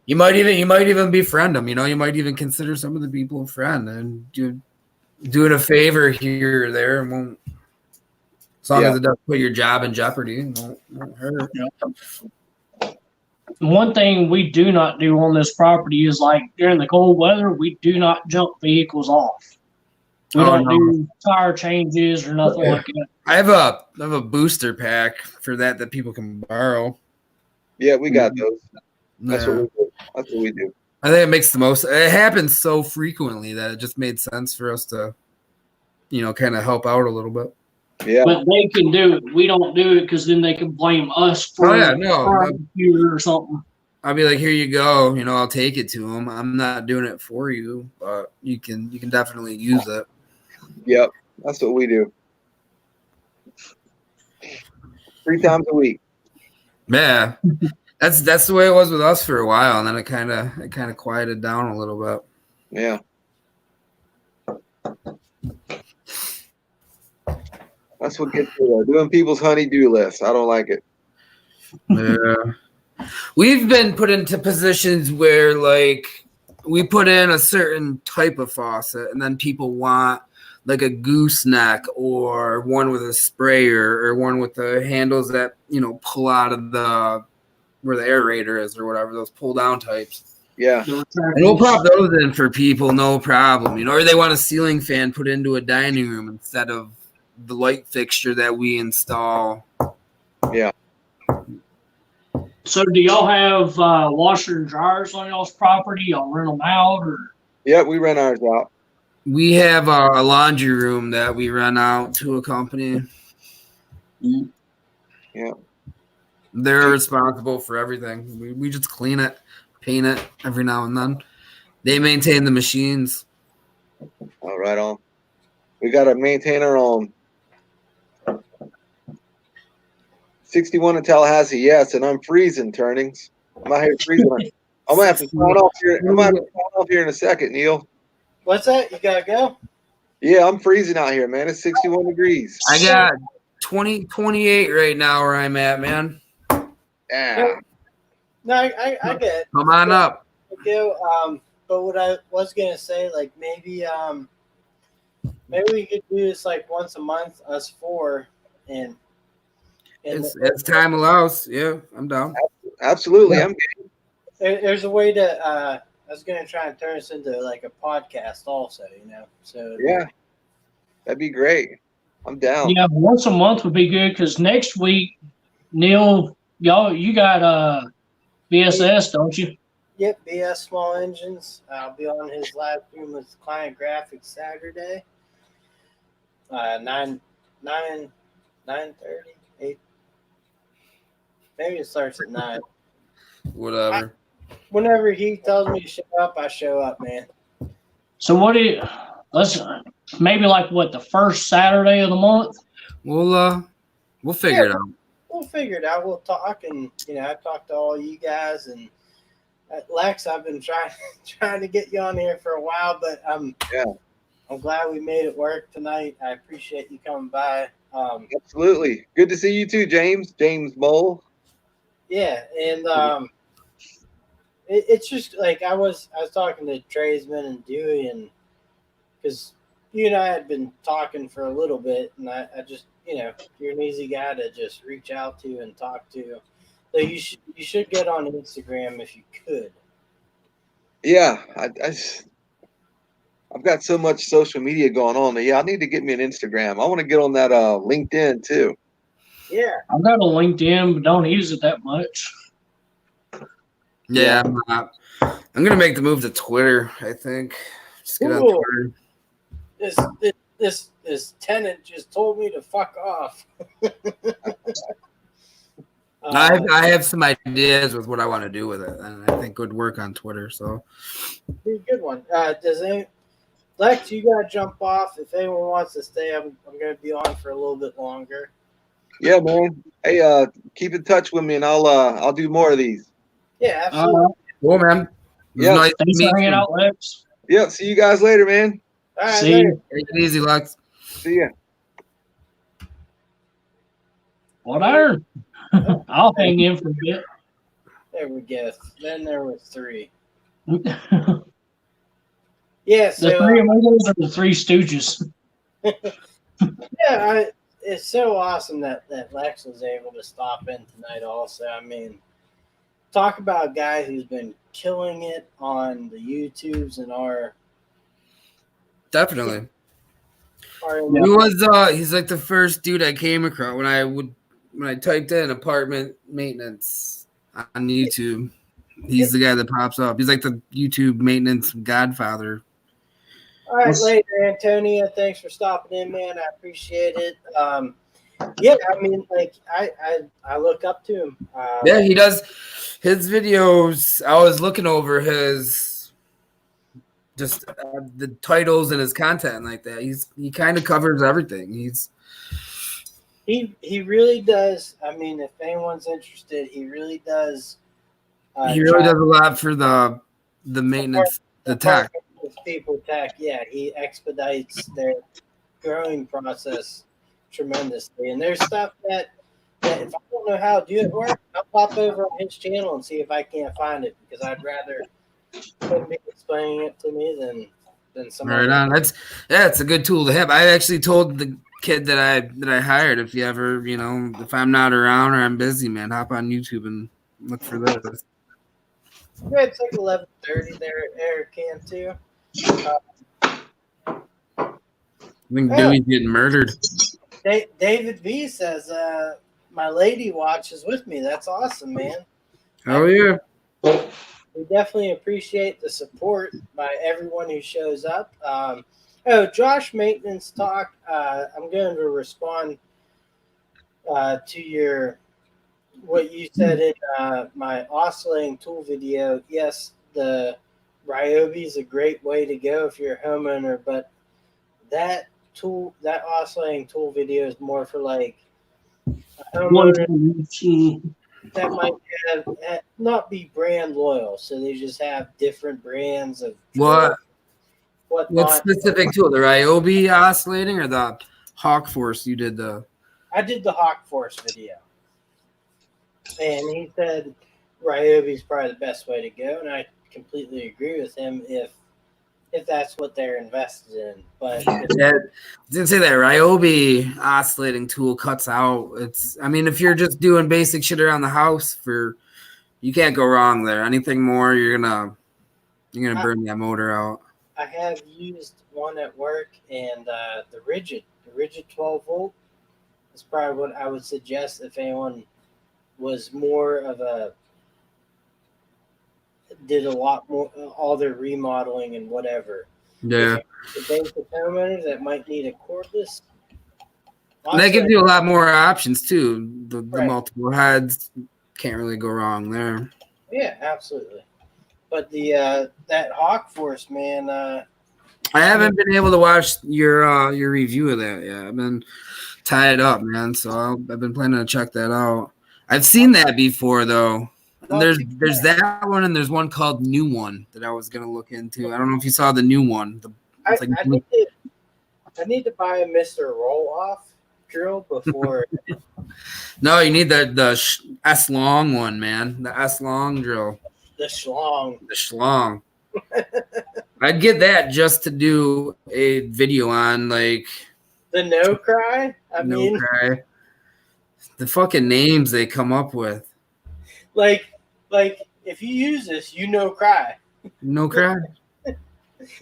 You might even befriend them. You might even consider some of the people a friend, and you doing a favor here or there, and won't. As long as it doesn't put your job in jeopardy, it won't hurt.
One thing we do not do on this property is like during the cold weather, we do not jump vehicles off. We don't do tire changes or nothing like that.
I have a booster pack for that people can borrow.
Yeah, we got those. That's
Yeah.
what we do.
I think it makes the most. It happens so frequently that it just made sense for us to, kind of help out a little bit.
Yeah.
But they can do it. We don't do it because then they can blame us for our computer or something.
I'll be like, here you go. I'll take it to them. I'm not doing it for you, but you can definitely use it.
Yep, that's what we do. 3 times a week.
Yeah, that's the way it was with us for a while, and then it kind of quieted down a little bit.
Yeah. That's what gets me there. Doing people's honey-do list. I don't like it.
Yeah. We've been put into positions where like we put in a certain type of faucet, and then people want like a gooseneck or one with a sprayer or one with the handles that pull out of where the aerator is or whatever, those pull down types.
Yeah.
And we'll pop those in for people, no problem. Or they want a ceiling fan put into a dining room instead of the light fixture that we install.
Yeah.
So do y'all have washer and dryers on y'all's property? Y'all rent them out or?
Yeah, we rent ours out.
We have a laundry room that we rent out to a company.
Yeah.
They're responsible for everything. We just clean it, paint it every now and then. They maintain the machines.
All right, on. We got to maintain our own. 61 in Tallahassee, yes, and I'm freezing, Turnings. I'm out here freezing. I'm gonna have to sign off here. I'm gonna have to sign off here in a second, Neil.
What's that? You gotta go?
Yeah, I'm freezing out here, man. It's 61 degrees.
I got 28 right now where I'm at, man.
Yeah.
No, I get it.
Come on up.
Go. But what I was gonna say, like maybe we could do this like once a month, us four, and
As time allows. Yeah, I'm down.
Absolutely.
Yeah.
I'm
there's a way to. I was gonna try and turn this into like a podcast, also. So
yeah, that'd be great. I'm down.
Yeah, once a month would be good because next week, Neil, you got BSS, don't you?
Yep, BS Small Engines. I'll be on his live stream with Client Graphics Saturday. 9:30, 8. Maybe it starts at 9.
Whatever.
Whenever he tells me to show up, I show up, man.
So let's maybe like the first Saturday of the month?
We'll figure it out.
We'll figure it out. We'll talk, and I talked to all you guys, and Lex, I've been trying to get you on here for a while, but I'm glad we made it work tonight. I appreciate you coming by.
Absolutely. Good to see you too, James Mole.
Yeah, and it's just like I was talking to Tradesman and Dewey, and because you and I had been talking for a little bit, and I just you're an easy guy to just reach out to and talk to. So you should get on Instagram if you could.
Yeah, I've got so much social media going on. I need to get me an Instagram. I want to get on that LinkedIn too.
Yeah,
I've got a LinkedIn, but don't use it that much.
Yeah, I'm not. I'm gonna make the move to Twitter. I think. Just get on Twitter.
This tenant just told me to fuck off.
I have some ideas with what I want to do with it, and I think would work on Twitter. So,
be a good one. Lex, you gotta jump off. If anyone wants to stay, I'm gonna be on for a little bit longer.
Yeah, man. Hey, keep in touch with me, and I'll do more of these.
Yeah, absolutely.
Cool, man. It was
Yeah.
nice to
Thanks
meet
for hanging
you.
out, Lex.
Yeah, see you guys later, man.
All right,
See
later.
you.
Take it easy, Lex.
See ya.
Whatever. I'll hang in for a bit.
There we go. Then there was 3.
The
Yeah, so
Three Amigos or the Three Stooges?
yeah, it's so awesome that Lex was able to stop in tonight. Also, I mean, talk about a guy who's been killing it on the YouTubes and our.
Definitely.
Yeah.
He was he's like the first dude I came across when I typed in apartment maintenance on YouTube. He's the guy that pops up. He's like the YouTube maintenance godfather.
All right, later, Antonia. Thanks for stopping in, man. I appreciate it. Yeah, I mean, like I look up to him.
Yeah, he does his videos. I was looking over his just the titles and his content like that. He kind of covers everything.
He really does. I mean, if anyone's interested, he really does.
He really does a lot for the maintenance, the tech.
People tech, yeah, he expedites their growing process tremendously. And there's stuff that if I don't know how to do it work, I'll pop over on his channel and see if I can't find it, because I'd rather him be explaining it to me than somebody.
Right on. It's a good tool to have. I actually told the kid that I hired, if you ever, if I'm not around or I'm busy, man, hop on YouTube and look for this.
Yeah, it's like 11:30 there at Eric Camp too.
I think Dewey's getting murdered.
David V says, my lady watches with me. That's awesome, man.
Oh, yeah.
We definitely appreciate the support by everyone who shows up. Josh Maintenance Talk. I'm going to respond to your what you said in my oscillating tool video, yes, the Ryobi is a great way to go if you're a homeowner, but that oscillating tool video is more for like a homeowner that might not be brand loyal, so they just have different brands of
What
whatnot.
specific tool? The Ryobi oscillating or the Hawk Force? You did the.
I did the Hawk Force video, and he said Ryobi is probably the best way to go, and I completely agree with him if that's what they're invested in. But
Didn't say that Ryobi oscillating tool cuts out. I mean, if you're just doing basic shit around the house, you can't go wrong there. Anything more, you're gonna burn that motor out.
I have used one at work, and the rigid 12 volt is probably what I would suggest if anyone was more of did a lot more all their remodeling and whatever.
Yeah,
the basic homeowners that might need a cordless.
And that gives you a lot more options too. The
Right.
multiple heads, can't really go wrong there.
Yeah, absolutely. But the that Hawk Force, man,
I haven't been able to watch your review of that yet. I've been tied up, man. So I've been planning to check that out. I've seen that before though. And there's that one, and there's one called New One that I was gonna look into. I don't know if you saw the new one.
I need to buy a Mr. Roll Off drill before.
No, you need the S long one, man. The S long drill.
The schlong.
The schlong. I'd get that just to do a video on, like,
the no cry. I mean,
cry. The fucking names they come up with.
Like if you use this, cry.
No cry.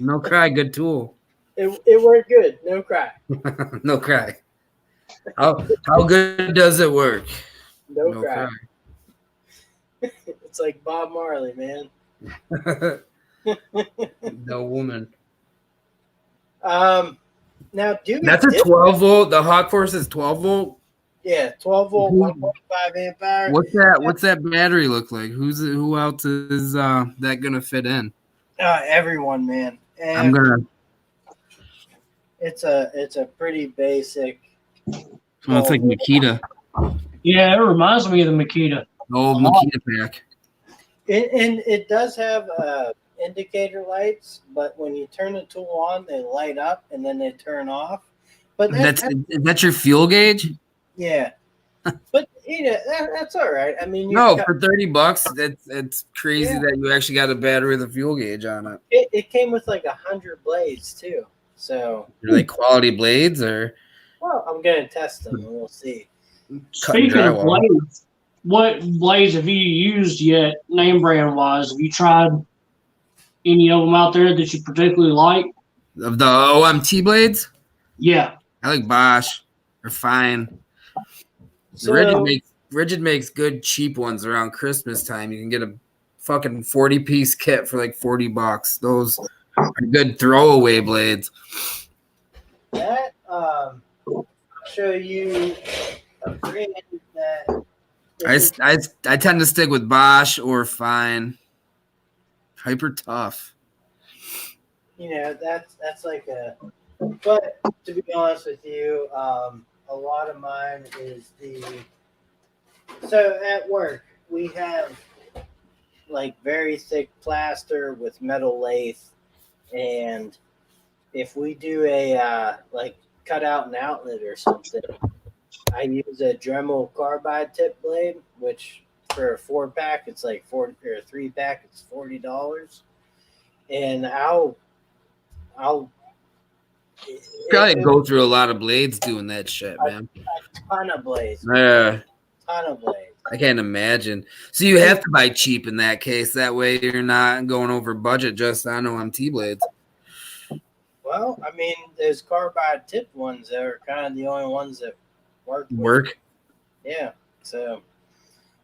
No cry. Good tool.
It worked good. No cry.
No cry. How good does it work?
No cry. It's like Bob Marley, man.
No woman.
Now,
that's a 12 volt. The Hawk Force is 12 volt.
Yeah, 12 volt, 1.5 amp hour.
What's that battery look like? Who else is that gonna fit in?
Everyone, man. And It's a pretty basic.
Oh, it's like Makita.
Yeah, it reminds me of the Makita.
Old Makita pack.
And it does have indicator lights, but when you turn the tool on, they light up and then they turn off. But
that's your fuel gauge.
Yeah, but that's all right. I mean,
for $30, it's crazy that you actually got a battery with a fuel gauge on it.
It came with like 100 blades too. So
are they quality blades or?
Well, I'm gonna test them and we'll see.
Speaking of blades, what blades have you used yet, name brand wise? Have you tried any of them out there that you particularly like?
Of the OMT blades?
Yeah,
I like Bosch. They're fine.
So,
Rigid makes good cheap ones around Christmas time. You can get a fucking 40-piece kit for like $40. Those are good throwaway blades.
That I'll show you a brand that
I tend to stick with Bosch or Fine. Hyper Tough.
That's like but to be honest with you, a lot of mine is so at work we have like very thick plaster with metal lathe, and if we do a like cut out an outlet or something, I use a Dremel carbide tip blade, which for a 4-pack it's like 40, or a 3-pack it's $40, and I'll
probably go through a lot of blades doing that shit, man.
A ton of blades.
Yeah.
Ton of blades.
I can't imagine. So you have to buy cheap in that case. That way you're not going over budget just on OMT blades.
Well, I mean, those carbide tip ones that are kind of the only ones that
work.
Yeah. So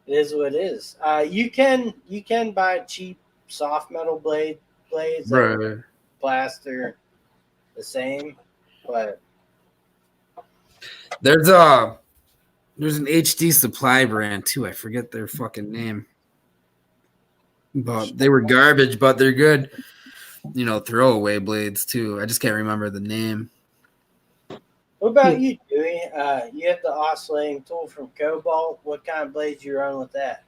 it is what it is. You can buy cheap soft metal blades that plaster the same, but
there's There's an HD Supply brand too. I forget their fucking name. But they were garbage, but they're good. Throwaway blades too. I just can't remember the name.
What about you, Dewey? You have the oscillating tool from Cobalt. What kind of blades you run with that?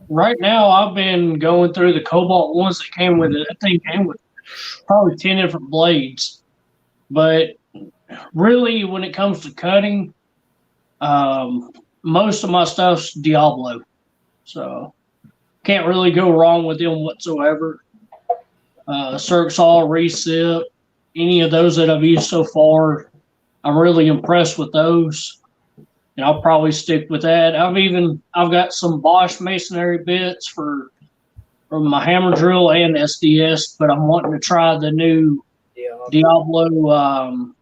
Right now, I've been going through the Cobalt ones that came with it. That thing came with probably 10 different blades. But really, when it comes to cutting, most of my stuff's Diablo. So can't really go wrong with them whatsoever. Circsaw, Recip, any of those that I've used so far, I'm really impressed with those. And I'll probably stick with that. I've got some Bosch masonry bits for my hammer drill and SDS, but I'm wanting to try the new Diablo.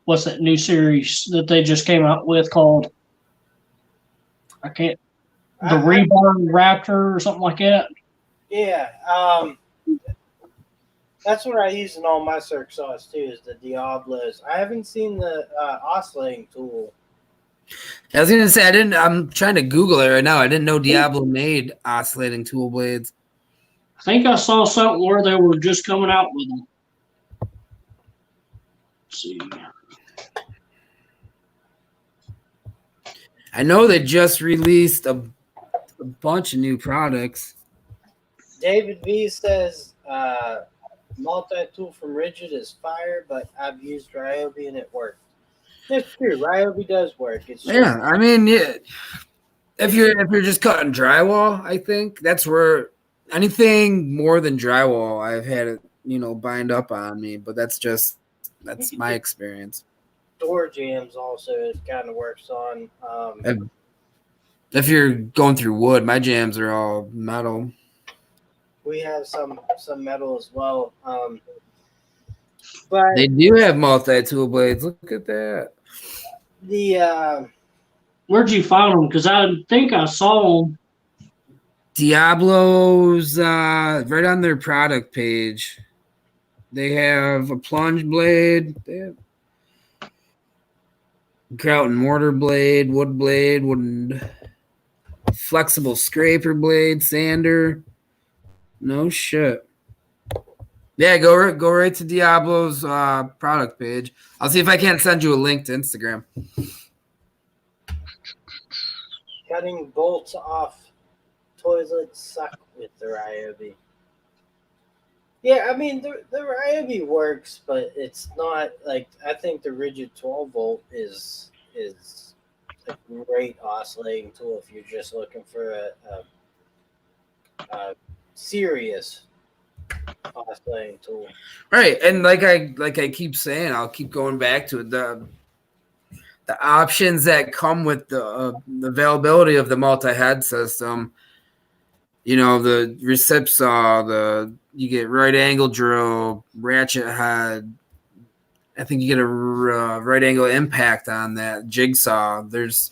What's that new series that they just came out with called? The Rebar Raptor or something like that.
Yeah, that's what I use in all my circ saws too, is the Diablos. I haven't seen the oscillating tool.
I was gonna say I'm trying to Google it right now. I didn't know Diablo made oscillating tool blades.
I think I saw something where they were just coming out with them. Let's see.
I know they just released a bunch of new products.
David V says multi-tool from Rigid is fire, but I've used Ryobi and it worked. That's true. Ryobi does work. It's just,
I mean, yeah. If you're just cutting drywall, I think that's where anything more than drywall, I've had it, bind up on me. But that's my experience.
Door jams also it kind of works on.
If you're going through wood, my jams are all metal.
We have some metal as well. But
they do have multi-tool blades. Look at that.
Where'd you find them? Because I think I saw them.
Diablo's right on their product page. They have a plunge blade. They have grout and mortar blade, wooden flexible scraper blade, sander. No shit. Yeah, go right to Diablo's product page. I'll see if I can't send you a link to Instagram.
Cutting bolts off toilets suck with the Ryobi. Yeah, I mean the Ryobi works, but it's not like I think the Rigid 12 volt is a great oscillating tool if you're just looking for a serious oscillating tool.
Right, and like I keep saying, I'll keep going back to it. The options that come with the availability of the multi-head system, the recip saw, you get right angle drill, ratchet head. I think you get a right angle impact on that jigsaw. There's,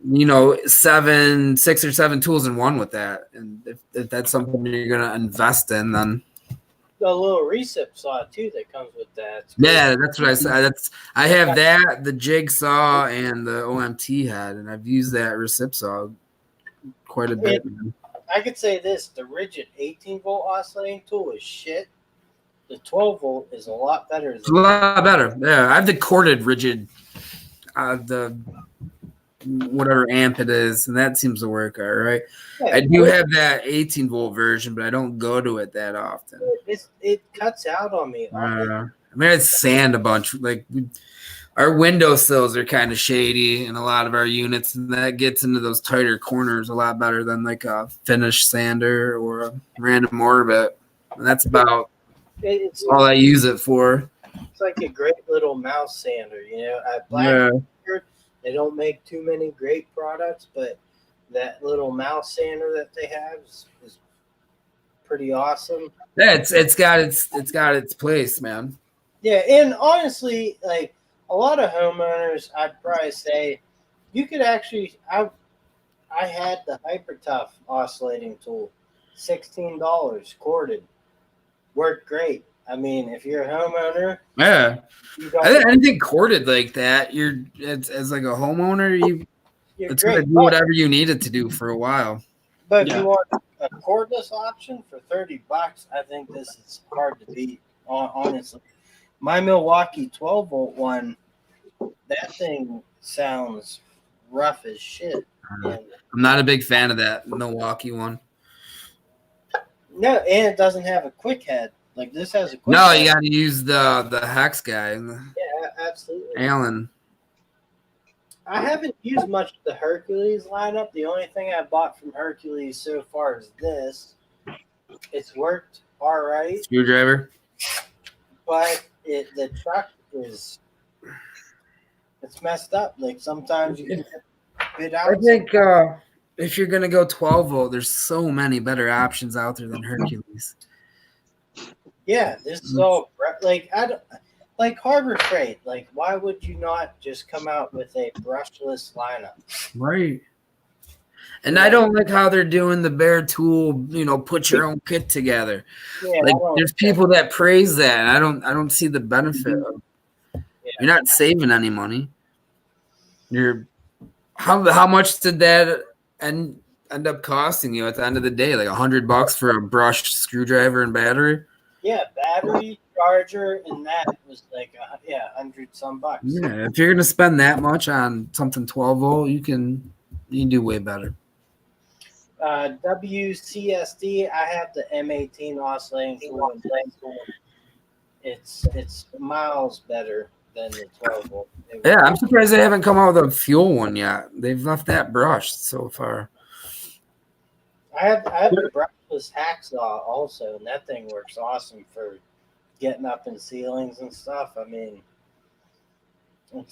6 or 7 tools in one with that. And if that's something you're going to invest in, then.
The little recip saw too that comes with that.
Yeah, that's what I said. I have that, the jigsaw, and the OMT head, and I've used that recip saw quite a bit.
I could say this: the Rigid 18 volt oscillating tool is shit. The 12 volt is a lot better.
It's a lot better. Yeah, I have the corded Rigid, the whatever amp it is, and that seems to work all right. Yeah, I do have that 18 volt version, but I don't go to it that often.
It cuts out on me.
I sand a bunch. Like our windowsills are kind of shady in a lot of our units, and that gets into those tighter corners a lot better than like a finish sander or a random orbit. And that's about all I use it for.
It's like a great little mouse sander, At Blackbeard, they don't make too many great products, but that little mouse sander that they have is pretty awesome.
Yeah, it's got its place, man.
Yeah, and honestly, like a lot of homeowners, I'd probably say you could actually. I had the Hyper-Tough oscillating tool, $16 corded, worked great. I mean, if you're a homeowner,
Yeah.
you got
Anything corded like that, as like a homeowner,
you're
it's gonna
great.
do whatever you need it to do for a while.
But if
Yeah.
you want a cordless option for $30, I think this is hard to beat. Honestly, my Milwaukee 12-volt one, that thing sounds rough as shit. And
I'm not a big fan of that Milwaukee one.
no, and it doesn't have a quick head. Like this has a quick
No,
head.
you got to use the hex guy,
Yeah, absolutely.
Allen.
I haven't used much of the Hercules lineup. The only thing I bought from Hercules so far is this. It's worked all right,
Screwdriver.
but the truck it's messed up. Like sometimes you can get bit out.
I think if you're gonna go 12 volt, there's so many better options out there than Hercules.
Yeah, this is all like I don't like Harbor Freight. Like, why would you not just come out with a brushless lineup?
Right. And I don't like how they're doing the bare tool, put your own kit together.
Yeah,
Like there's people that praise that, and I don't see the benefit of you're not saving any money. How much did that end up costing you at the end of the day? Like $100 for a brushed screwdriver and battery?
Yeah, battery, charger, and that was like $100 some bucks.
Yeah, if you're gonna spend that much on something 12 volt, you can do way better.
WCSD, I have the M18 oscillating tool in place. It's miles better than the 12 volt.
Yeah, I'm surprised they haven't come out with a fuel one yet. They've left that brushed so far.
I have the brushless hacksaw also, and that thing works awesome for getting up in ceilings and stuff. I mean,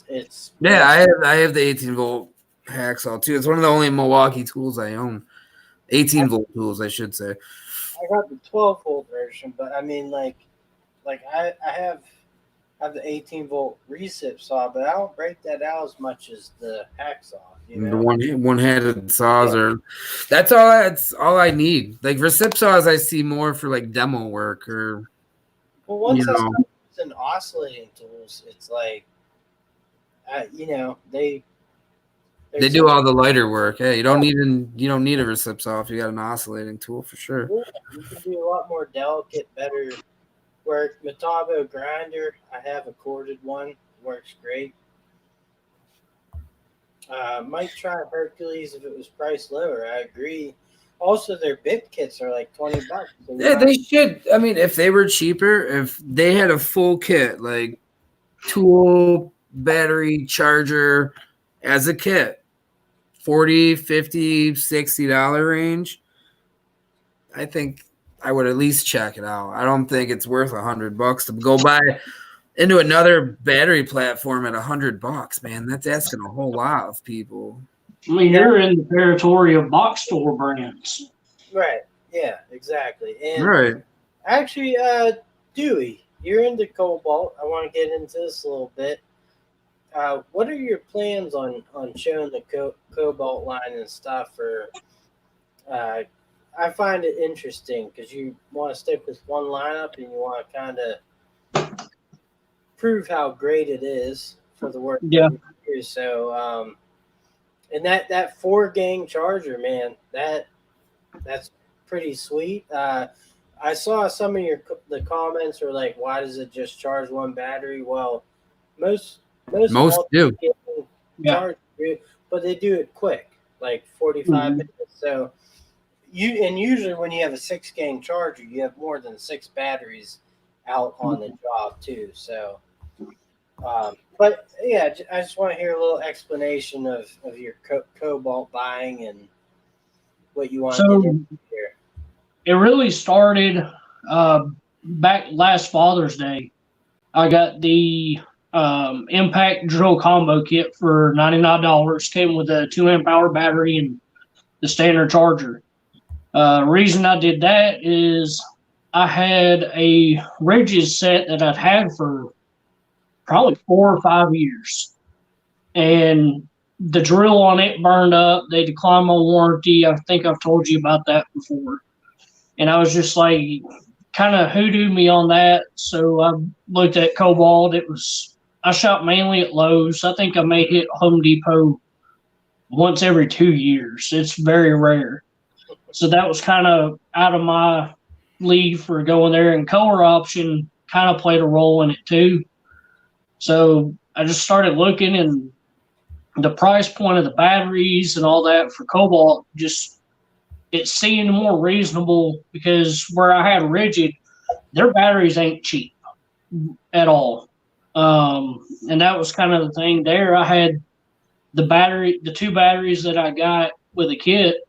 it's
Yeah, I have the 18 volt hacksaw too. It's one of the only Milwaukee tools I own. 18 volt tools, I should say.
I got the 12 volt version, but I mean, like I have the 18 volt recip saw, but I don't break that out as much as the hacksaw. You know?
The one-handed saws that's all I need. Like recip saws, I see more for like demo work or.
Well, once I start using oscillating tools, it's like, they
do all the lighter work. Hey, you don't need a recip saw if you got an oscillating tool for sure.
You can do a lot more delicate, better work. Metabo grinder, I have a corded one, works great. Might try Hercules if it was priced lower. I agree. Also, their bit kits are like $20. So
Yeah, they should. I mean, if they were cheaper, if they had a full kit, like tool, battery, charger as a kit, $40, $50, $60 range, I think I would at least check it out. I don't think it's worth $100 to go buy into another battery platform at $100, man. That's asking a whole lot of people.
I mean, you're in the territory of box store brands.
Right. Yeah, exactly. And
Right.
actually, Dewey, you're into Cobalt. I want to get into this a little bit. What are your plans on showing the Cobalt line and stuff? Or I find it interesting because you want to stick with one lineup and you want to kind of prove how great it is for the work.
Yeah.
So, and that 4-gang charger, man, that's pretty sweet. I saw some of the comments were like, why does it just charge one battery? Well, most
do.
Charge, but they do it quick, like 45 minutes. So usually when you have a 6-gang charger, you have more than 6 batteries out on the job too. So, but yeah, I just want to hear a little explanation of your Cobalt buying and what you want to get into here.
It really started back last Father's Day. I got the Impact Drill Combo Kit for $99. Came with a 2 amp hour battery and the standard charger. Reason I did that is I had a Ridges set that I'd had for probably 4 or 5 years, and the drill on it burned up. They declined my warranty. I think I've told you about that before. And I was just like, kind of hoodooed me on that. So I looked at Cobalt. I shop mainly at Lowe's. I think I may hit Home Depot once every 2 years. It's very rare. So that was kind of out of my league for going there. And Color Option kind of played a role in it too. So I just started looking, and the price point of the batteries and all that for Cobalt, just it seemed more reasonable, because where I had Rigid, their batteries ain't cheap at all. And that was kind of the thing there. I had the two batteries that I got with a kit,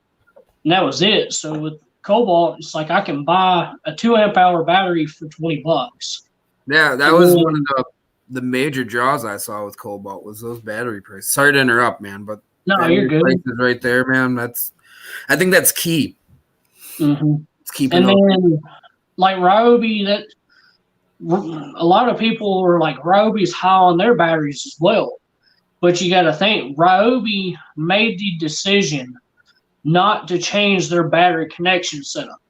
and that was it. So with Cobalt, it's like I can buy a 2 amp hour battery for $20.
Yeah, that was one of the major draws I saw with Cobalt was those battery prices. Sorry to interrupt, man, but
no, you're good.
Prices right there, man. I think that's key.
Mm-hmm.
It's keeping.
And then like Ryobi, that a lot of people are like Ryobi's high on their batteries as well, but you got to think Ryobi made the decision not to change their battery connection setup.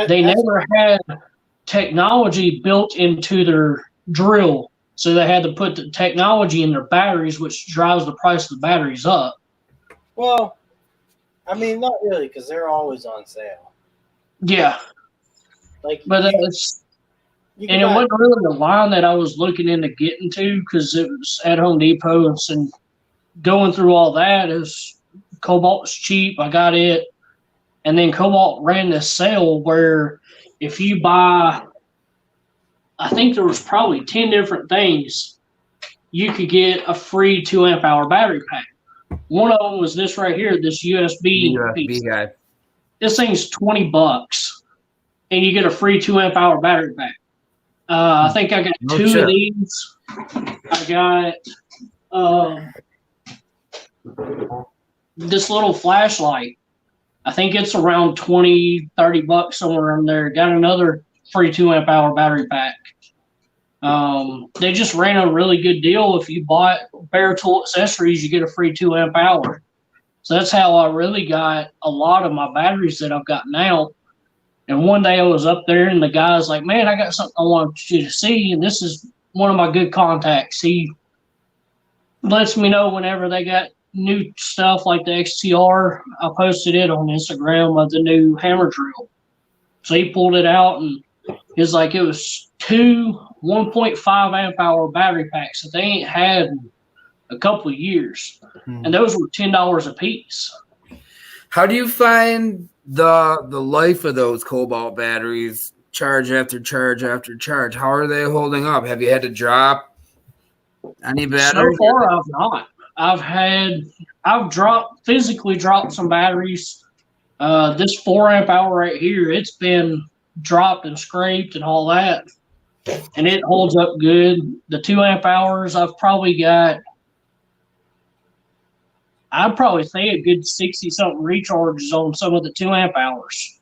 They never had technology built into their drill, so they had to put the technology in their batteries, which drives the price of the batteries up.
Well, I mean, not really, because they're always on sale.
Yeah,
like,
but it wasn't really the line that I was looking into getting to, because it was at Home Depot, and going through all that is Cobalt's cheap. I got it, and then Cobalt ran this sale where if you buy, I think there was probably 10 different things, you could get a free 2 amp hour battery pack. One of them was this right here, this USB piece.
Guy.
This thing's $20, and you get a free 2 amp hour battery pack. I think I got two of these. I got this little flashlight. I think it's around $20-$30 somewhere in there. Got another free 2 amp hour battery pack. They just ran a really good deal. If you bought Bare Tool accessories, you get a free 2 amp hour. So that's how I really got a lot of my batteries that I've got now. And one day I was up there, and the guy's like, man, I got something I want you to see. And this is one of my good contacts. He lets me know whenever they got new stuff like the XTR. I posted it on Instagram of the new hammer drill. So he pulled it out, and it's like it was two 1.5 amp hour battery packs that they ain't had in a couple of years. And those were $10 a piece.
How do you find the life of those Cobalt batteries, charge after charge after charge? How are they holding up? Have you had to drop any batteries?
So far, I've not. I've physically dropped some batteries. This 4 amp hour right here, it's been dropped and scraped and all that, and it holds up good. The 2 amp hours, I'd probably say a good 60 something recharges on some of the 2 amp hours.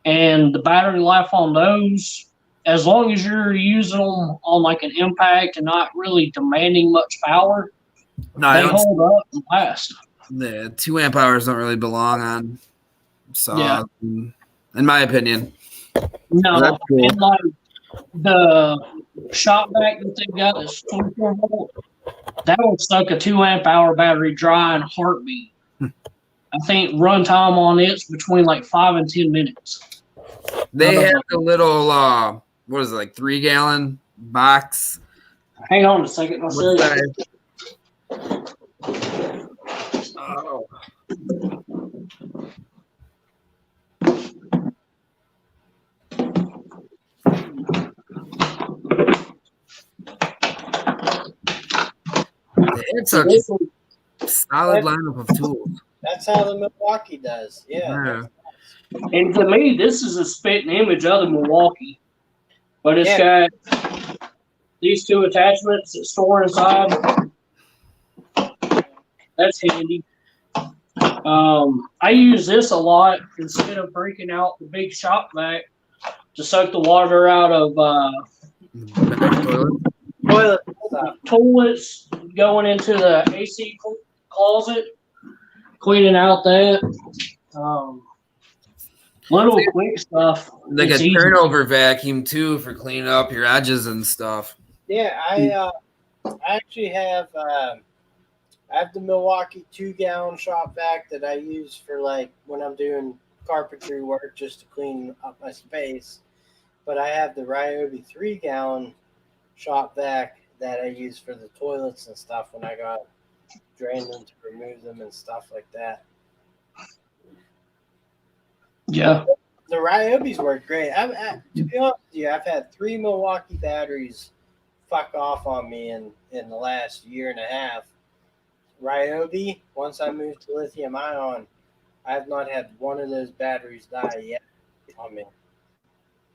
And the battery life on those, as long as you're using them on like an impact and not really demanding much power, they hold up and last.
The 2 amp hours don't really belong on saws, in my opinion.
No,
that's cool.
And like the shop vac that they got is 24 volt. That will suck a 2 amp hour battery dry in a heartbeat. I think runtime on it's between like 5 and 10 minutes.
They have the little what is it, like 3 gallon box?
Hang on a second, I'll show you.
Oh. It's a solid lineup of tools.
That's how the Milwaukee does. Yeah.
And to me, this is a spitting image of the Milwaukee. But it's got these 2 attachments that store inside. That's handy. I use this a lot instead of breaking out the big shop vac to suck the water out of toilets going into the AC closet, cleaning out that. Little quick stuff.
Like
It's
a
easy.
turnover vacuum too for cleaning up your edges and stuff.
Yeah, I actually have I have the Milwaukee 2-gallon shop vac that I use for like when I'm doing carpentry work just to clean up my space. But I have the Ryobi 3-gallon shop vac that I use for the toilets and stuff when I got drain them to remove them and stuff like that.
Yeah.
The Ryobis work great. To be honest with you, I've had 3 Milwaukee batteries fuck off on me in the last year and a half. Ryobi, once I moved to lithium ion, I have not had one of those batteries die yet on me.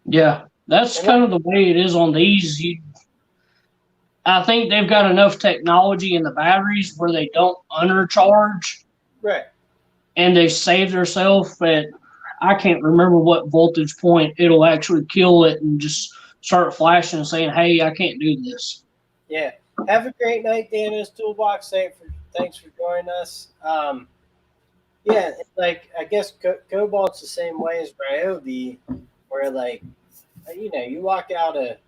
Yeah. That's kind of the way it is on these. I think they've got enough technology in the batteries where they don't undercharge.
Right.
And they save themselves at, I can't remember what voltage point it'll actually kill it and just start flashing and saying, hey, I can't do this.
Yeah. Have a great night, Dana's Toolbox. Thanks for joining us. Yeah, like I guess Cobalt's the same way as Ryobi, where like, you walk out of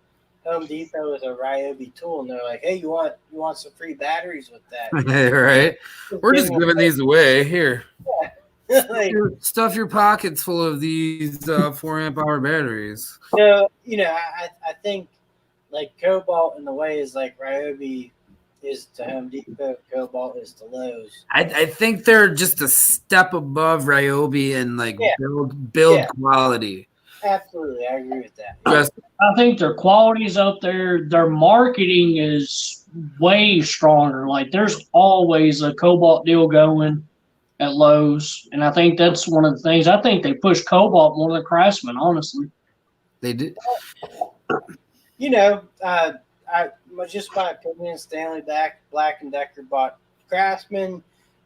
Home Depot with a Ryobi tool, and they're like, "Hey, you want some free batteries with that?"
Right? We're just giving these away here.
Yeah. Like,
Stuff your pockets full of these 4 amp hour batteries.
so I think like Cobalt in the way is like Ryobi is to Home Depot, Cobalt is to Lowe's.
I think they're just a step above Ryobi in like build quality.
Absolutely, I agree with that.
I think their quality's up there. Their marketing is way stronger. Like there's always a Cobalt deal going at Lowe's, and I think that's one of the things. I think they push Cobalt more than Craftsman, honestly.
They did.
Just my opinion, Stanley Black & Decker bought Craftsman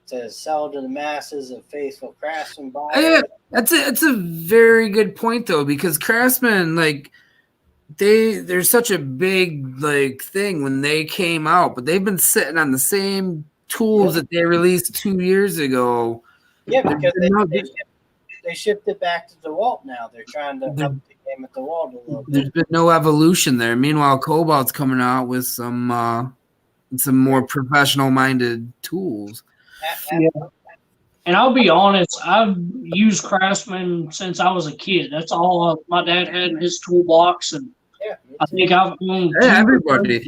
to sell to the masses of faithful Craftsman buyers.
Yeah, that's a very good point though, because Craftsman, like they're such a big like thing when they came out, but they've been sitting on the same tools that they released 2 years ago.
Yeah, because they shipped it back to DeWalt now. They're trying to up the game at DeWalt a little bit.
There's been no evolution there. Meanwhile, Cobalt's coming out with some more professional-minded tools.
Yeah. And I'll be honest, I've used Craftsman since I was a kid. That's all my dad had in his toolbox, and I think I've owned
everybody.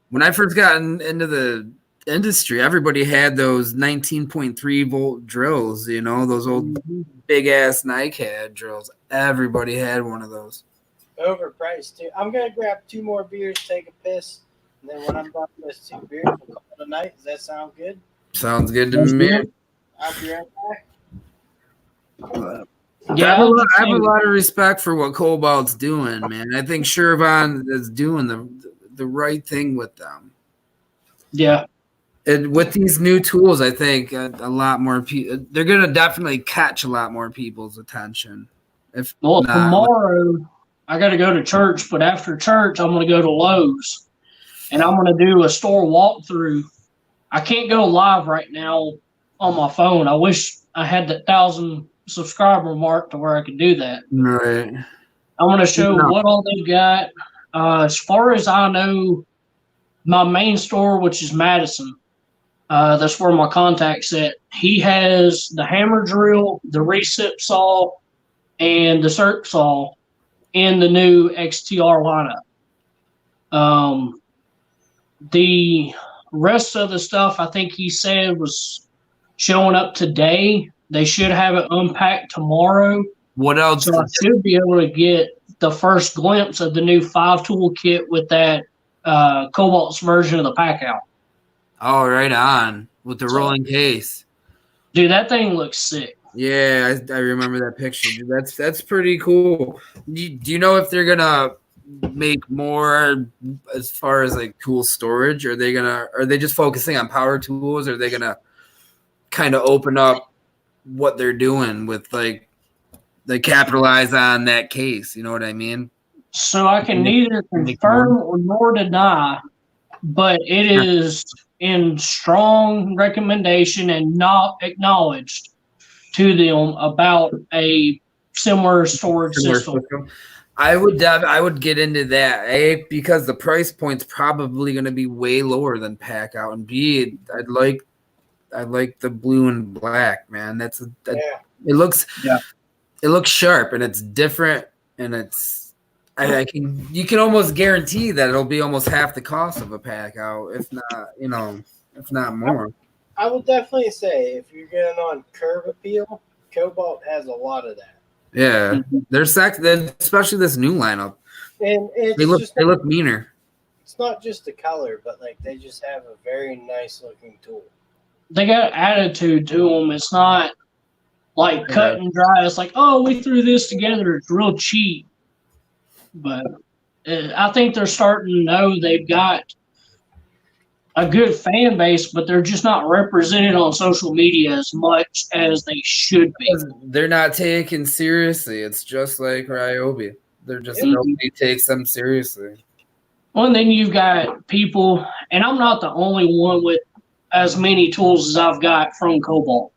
When I first got into the industry, everybody had those 19.3 volt drills, those old big ass NiCad drills. Everybody had one of those.
Overpriced too. I'm gonna grab 2 more beers, take a piss, and then when I'm done with those 2 beers, we'll call it a night. Does that sound good?
Sounds good to me.
I'll be right back.
Yeah, I have a lot of respect for what Cobalt's doing, man. I think Shervon is doing the right thing with them.
Yeah.
And with these new tools, I think a lot more people, they're going to definitely catch a lot more people's attention.
Tomorrow I got to go to church, but after church, I'm going to go to Lowe's and I'm going to do a store walkthrough. I can't go live right now on my phone. I wish I had the 1,000 subscriber mark to where I could do that.
Right.
I'm going to show what all they've got. As far as I know, my main store, which is Madison, that's where my contact's at. He has the hammer drill, the recip saw, and the circ saw in the new XTR lineup. The rest of the stuff, I think he said, was showing up today. They should have it unpacked tomorrow.
What else?
So I should be able to get the first glimpse of the new 5-tool kit with that Cobalt's version of the pack out.
Oh, right on. With the rolling case.
Dude, that thing looks sick.
Yeah, I remember that picture. Dude, that's pretty cool. Do you know if they're gonna make more as far as like tool storage? Are they just focusing on power tools? Or are they gonna kind of open up what they're doing with like they capitalize on that case? You know what I mean?
So I can neither confirm or nor deny, but it is in strong recommendation and not acknowledged to them about a similar storage
Similar
system.
system. I would get into that. A, because the price point's probably going to be way lower than Pack Out, and B, I'd like the blue and black, man. It looks sharp and it's different, and it's you can almost guarantee that it'll be almost half the cost of a Pack Out, if not more.
I would definitely say if you're getting on curb appeal, Cobalt has a lot of that.
Yeah, especially this new lineup.
And
They look meaner.
It's not just the color, but like they just have a very nice looking tool.
They got attitude to them. It's not like cut and dry. It's like, oh, we threw this together. It's real cheap. But I think they're starting to know they've got a good fan base, but they're just not represented on social media as much as they should be.
They're not taken seriously. It's just like Ryobi. They're just nobody takes them seriously.
Well, and then you've got people, and I'm not the only one with as many tools as I've got from Cobalt.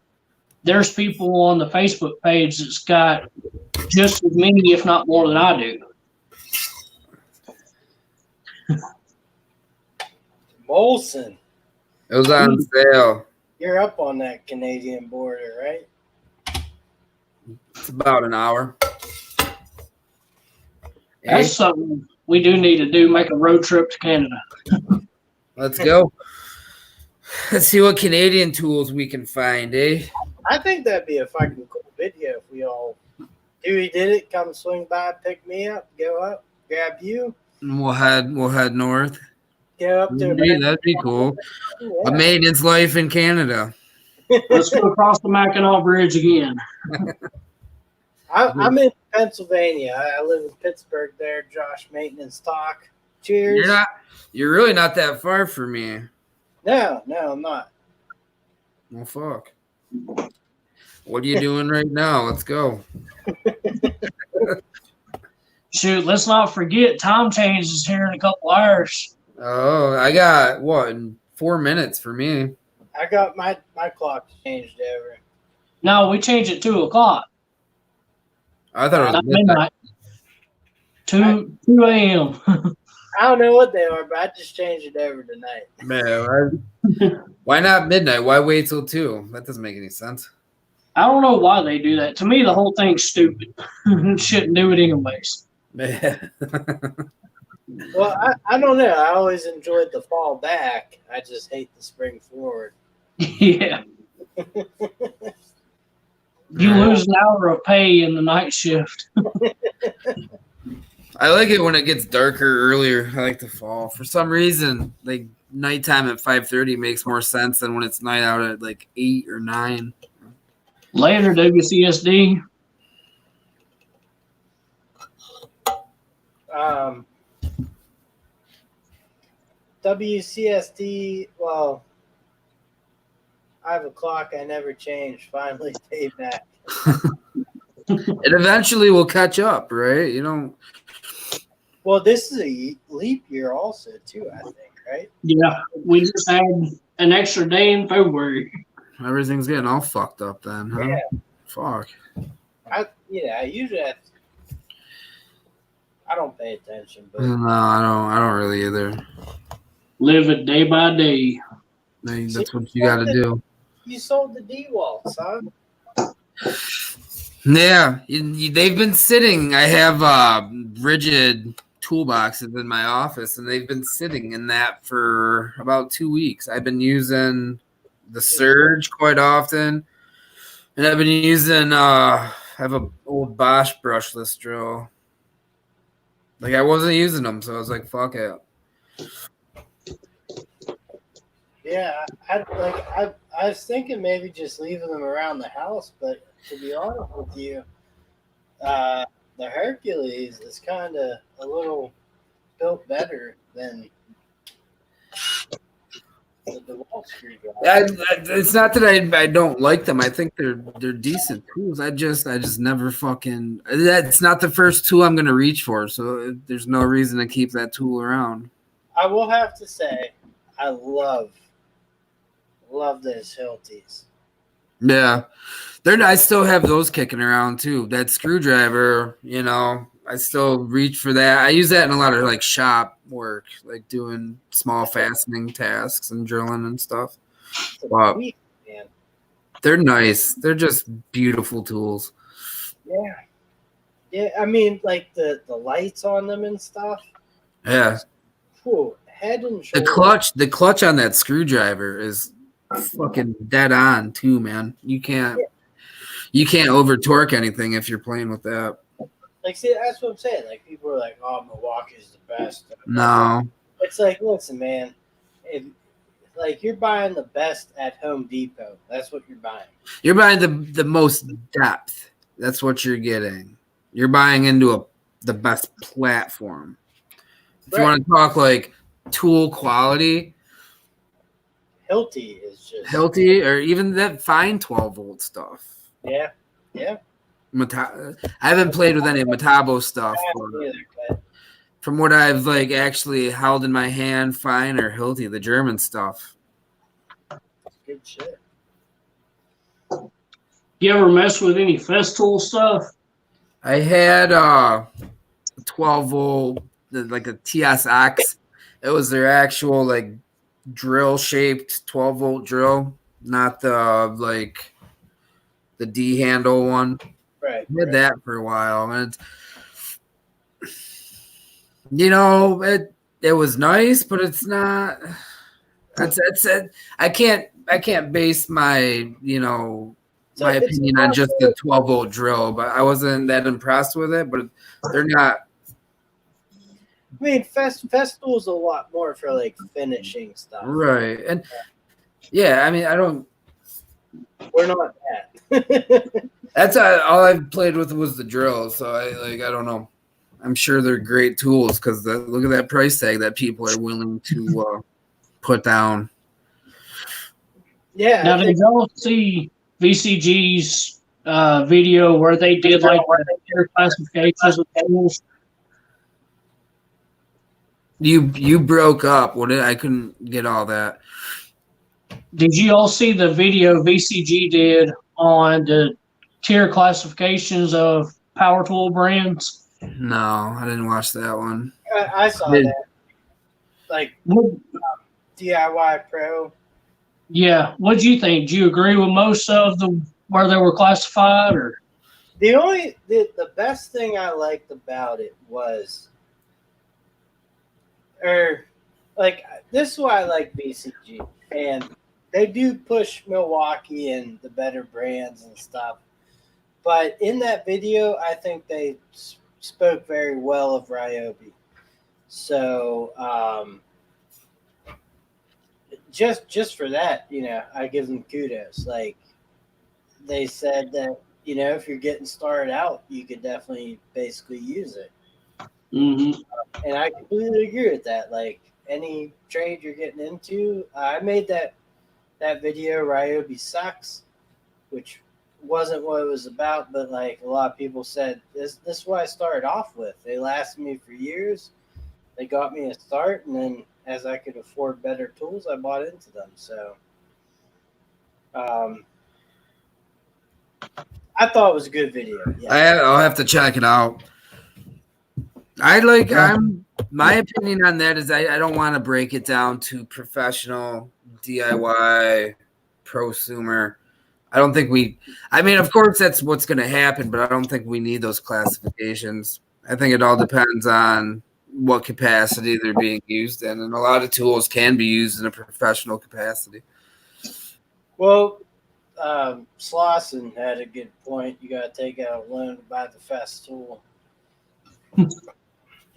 There's people on the Facebook page that's got just as many, if not more, than I do.
Molson.
It was on sale.
You're up on that Canadian border, right?
It's about an hour.
That's something we do need to do, make a road trip to Canada.
Let's go. Let's see what Canadian tools we can find, eh?
I think that'd be a fucking cool video if we all Dewey did it, come swing by, pick me up, go up, grab you.
And we'll head north.
Go up there.
That'd be cool.
Yeah.
A maintenance life in Canada.
Let's go across the Mackinac Bridge again.
I'm in Pennsylvania. I live in Pittsburgh there. Josh Maintenance Talk. Cheers.
You're really not that far from me.
No, I'm not.
Well, fuck. What are you doing right now? Let's go.
Shoot, let's not forget time change is here in a couple hours.
Oh, I got in 4 minutes for me.
I got my clock changed over.
No, we changed it 2 o'clock.
I thought it was
Not
midnight.
midnight. 2 a.m.
I don't know what they are, but I just changed it over tonight.
Man, why not midnight? Why wait till 2? That doesn't make any sense.
I don't know why they do that. To me, the whole thing's stupid. Shouldn't do it anyways.
Man.
Well, I don't know. I always enjoyed the fall back. I just hate the spring forward.
Yeah. You lose an hour of pay in the night shift.
I like it when it gets darker earlier. I like the fall. For some reason, like nighttime at 5:30 makes more sense than when it's night out at like 8 or 9.
Later, WCSD.
WCSD, well, I have a clock I never changed. Finally paid back.
It eventually will catch up, right? You don't.
Well, this is a leap year also, too, I think, right?
Yeah, we just had an extra day in February.
Everything's getting all fucked up then, huh?
Yeah.
Fuck.
I usually I don't pay attention, but
No, I don't really either.
Live it day by day.
That's what you got to do.
you sold the D-Waltz, huh?
Yeah, they've been sitting. I have rigid toolboxes in my office, and they've been sitting in that for about 2 weeks. I've been using the Surge quite often, and I've been using I have an old Bosch brushless drill. Like I wasn't using them, so I was like, "Fuck it."
Yeah, I was thinking maybe just leaving them around the house, but to be honest with you, the Hercules is kind of a little built better than the DeWalt screwdriver.
It's not that I don't like them. I think they're decent tools. I just never fucking. That's not the first tool I'm gonna reach for. So there's no reason to keep that tool around.
I will have to say, I love those Hiltis.
Yeah. I still have those kicking around too. That screwdriver, I still reach for that. I use that in a lot of like shop work, like doing small fastening tasks and drilling and stuff.
It's a
Wow.
beast, man.
They're nice. They're just beautiful tools.
Yeah. Yeah, I mean, like the lights on them and stuff.
Yeah.
Whew, head and
The
shoulders.
clutch on that screwdriver is fucking dead on too, man. You can't over torque anything if you're playing with that.
Like, see, that's what I'm saying. Like, people are like, "Oh, Milwaukee's the best."
No.
It's like, listen, man. Like, you're buying the best at Home Depot. That's what you're buying.
You're buying the most depth. That's what you're getting. You're buying into the best platform. If you want to talk like tool quality,
Hilti is just
Hilti, or even that fine 12-volt stuff.
Yeah, yeah.
I haven't played with any Metabo stuff, but from what I've like actually held in my hand, fine or Hilti, the German stuff.
Good shit.
You ever mess with any Festool stuff?
I had 12-volt, like a TSX. It was their actual like drill shaped 12-volt drill, not the like the D handle one.
Right.
I had that for a while, and it was nice, but it's not. That's it. I can't base my my opinion on just the 12-volt drill, but I wasn't that impressed with it. But they're not.
I mean, Festool's a lot more for like finishing stuff,
right? And yeah, I mean,
we're not that.
That's all I've played with was the drill, so I don't know. I'm sure they're great tools because look at that price tag that people are willing to put down.
Yeah.
Now, did y'all see VCG's video where they did like their classifications of tools?
You broke up. I couldn't get all that.
Did you all see the video VCG did on the tier classifications of power tool brands?
No, I didn't watch that one.
I saw that. Like DIY Pro.
Yeah. What do you think? Do you agree with most of where they were classified, or
The best thing I liked about it was, this is why I like VCG, and they do push Milwaukee and the better brands and stuff. But in that video, I think they spoke very well of Ryobi. So just for that, I give them kudos. Like, they said that, if you're getting started out, you could definitely basically use it.
Mm-hmm.
And I completely agree with that. Like, any trade you're getting into, I made that video, Ryobi sucks, which wasn't what it was about, but like a lot of people said, this is what I started off with. They lasted me for years. They got me a start, and then as I could afford better tools, I bought into them. So I thought it was a good video. Yeah.
I'll have to check it out. My opinion on that is I don't want to break it down to professional, DIY, prosumer. I don't think of course that's what's going to happen, but I don't think we need those classifications. I think it all depends on what capacity they're being used in, and a lot of tools can be used in a professional capacity.
Well, Slauson had a good point. You got to take out a loan to buy the fast tool.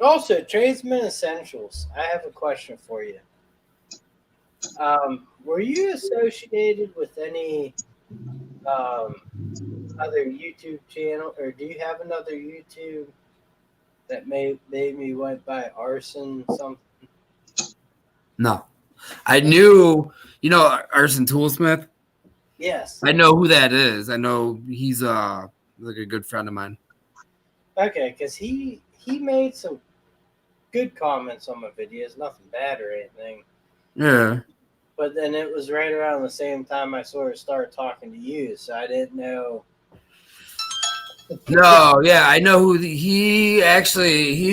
Also, Tradesman Essentials. I have a question for you. Were you associated with any other YouTube channel, or do you have another YouTube that maybe went by Arson something?
No, I knew Arson Toolsmith.
Yes,
I know who that is. I know he's like a good friend of mine.
Okay, because he made some good comments on my videos, nothing bad or anything.
Yeah.
But then it was right around the same time I sort of started talking to you, so I didn't know.
No, yeah, I know who he's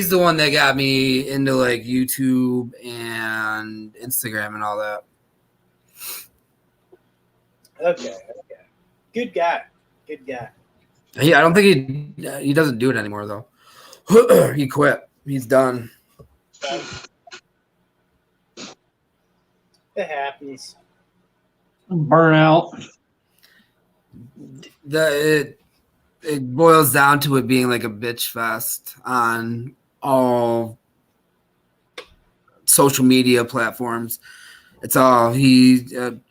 the one that got me into like YouTube and Instagram and all that.
Okay. Good guy.
I don't think he doesn't do it anymore though. He quit. He's done.
It happens.
Burnout.
It boils down to it being like a bitch fest on all social media platforms. It's all I'm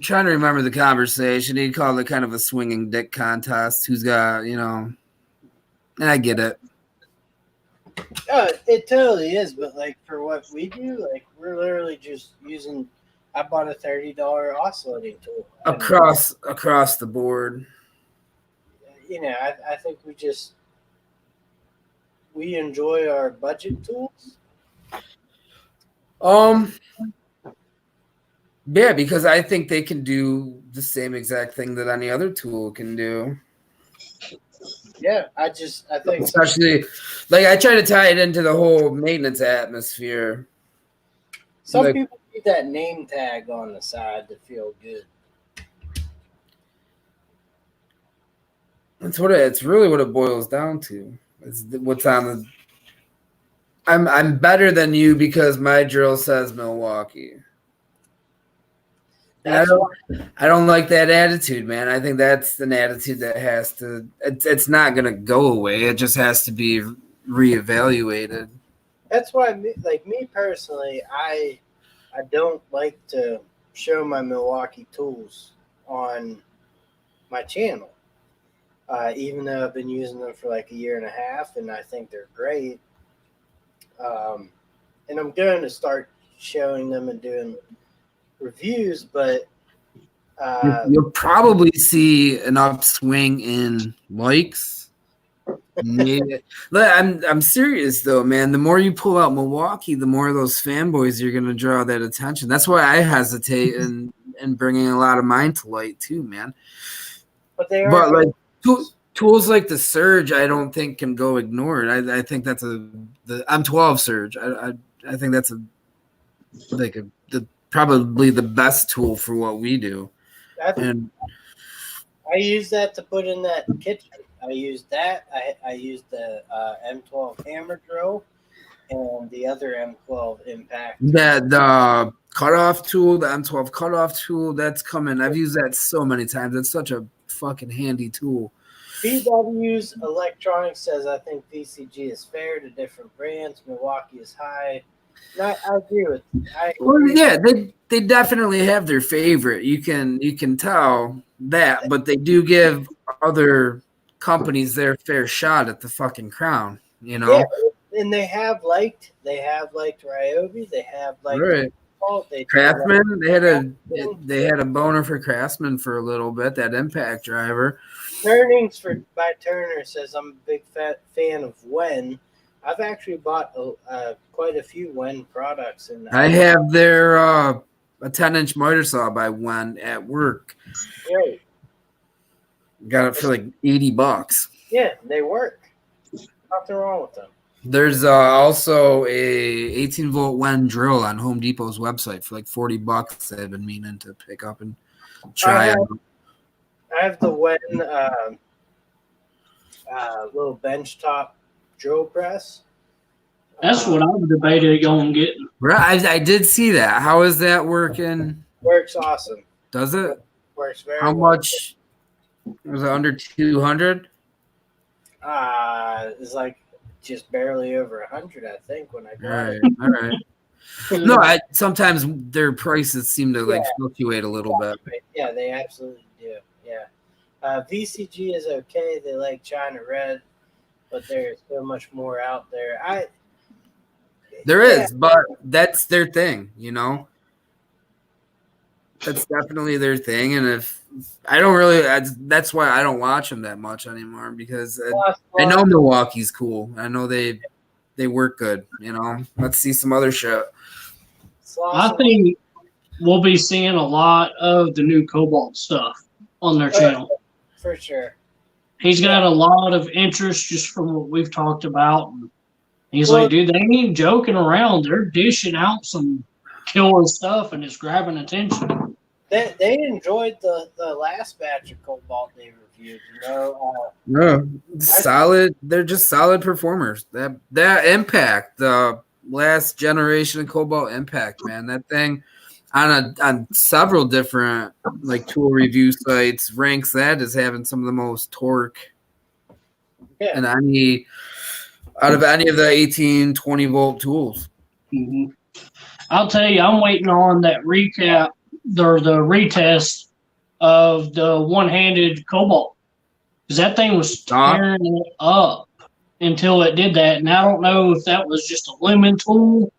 trying to remember the conversation. He called it kind of a swinging dick contest. Who's got, and I get it.
It totally is, but like for what we do, like we're literally just using. I bought a $30 oscillating tool
Across the board.
I think we enjoy our budget tools.
Yeah, because I think they can do the same exact thing that any other tool can do.
Yeah, I think
especially like I try to tie it into the whole maintenance atmosphere.
Some people need that name tag on the side to feel good.
It's really what it boils down to. It's what's on the. I'm better than you because my drill says Milwaukee. I don't like that attitude, man. I think that's an attitude that has to. It's not gonna go away. It just has to be reevaluated.
That's why, me personally, I don't like to show my Milwaukee tools on my channel, even though I've been using them for like a year and a half, and I think they're great. And I'm going to start showing them and doing reviews, but
you'll probably see an upswing in likes. Maybe. I'm serious though, man. The more you pull out Milwaukee, the more of those fanboys you're gonna draw that attention. That's why I hesitate in bringing a lot of mine to light too, man. But like tools like the Surge, I don't think can go ignored. I think that's the M12 Surge. I think that's probably the best tool for what we do. And
I use that to put in that kitchen. I used that. I used the M12 hammer drill and the other M12 impact.
The cutoff tool, the M12 cutoff tool, that's coming. I've used that so many times. It's such a fucking handy tool.
BW's Electronics says, I think VCG is fair to different brands. Milwaukee is high. I agree with you.
Yeah, they definitely have their favorite. You can tell that, but they do give other companies their fair shot at the fucking crown,
Yeah, and they have liked Ryobi. They have liked
right. Craftsman. They had a boner for Craftsman for a little bit. That impact driver.
Turnings by Turner says, I'm a big fan of Wen. I've actually bought quite a few Wen products, and
I have their a 10-inch miter saw by Wen at work.
Great.
Got it for like $80.
Yeah, they work. Nothing wrong with them.
There's also a 18-volt Wen drill on Home Depot's website for like $40 that I've been meaning to pick up and try out.
I have the Wen little benchtop drill press.
That's what I was debating on getting.
Right, I did see that. How is that working?
Works awesome.
Does it?
Works very
How
well.
much? Was it under 200?
It's like just barely over 100, I think, when I got it.
All right. No, sometimes their prices seem to fluctuate a little bit.
Yeah, they absolutely do. Yeah. VCG is okay. They like China Red, but there's so much more out there.
There is, but that's their thing, That's definitely their thing, and if I don't really, that's why I don't watch them that much anymore because I know Milwaukee's cool. I know they they work good. You know, let's see some other shit.
I think we'll be seeing a lot of the new Cobalt stuff on their channel.
For sure.
He's got a lot of interest just from what we've talked about. He's like, dude, they ain't joking around. They're dishing out some killer stuff and it's grabbing attention.
They enjoyed the last batch of Cobalt they reviewed, you know.
No, solid. They're just solid performers. That Impact, the last generation of Cobalt Impact, man. That thing on several different like tool review sites ranks that as having some of the most torque.
Yeah.
And out of any of the 18, 20 volt tools.
Mm-hmm. I'll tell you, I'm waiting on that recap or the retest of the one-handed Cobalt. Because that thing was tearing it up until it did that. And I don't know if that was just a lemon tool,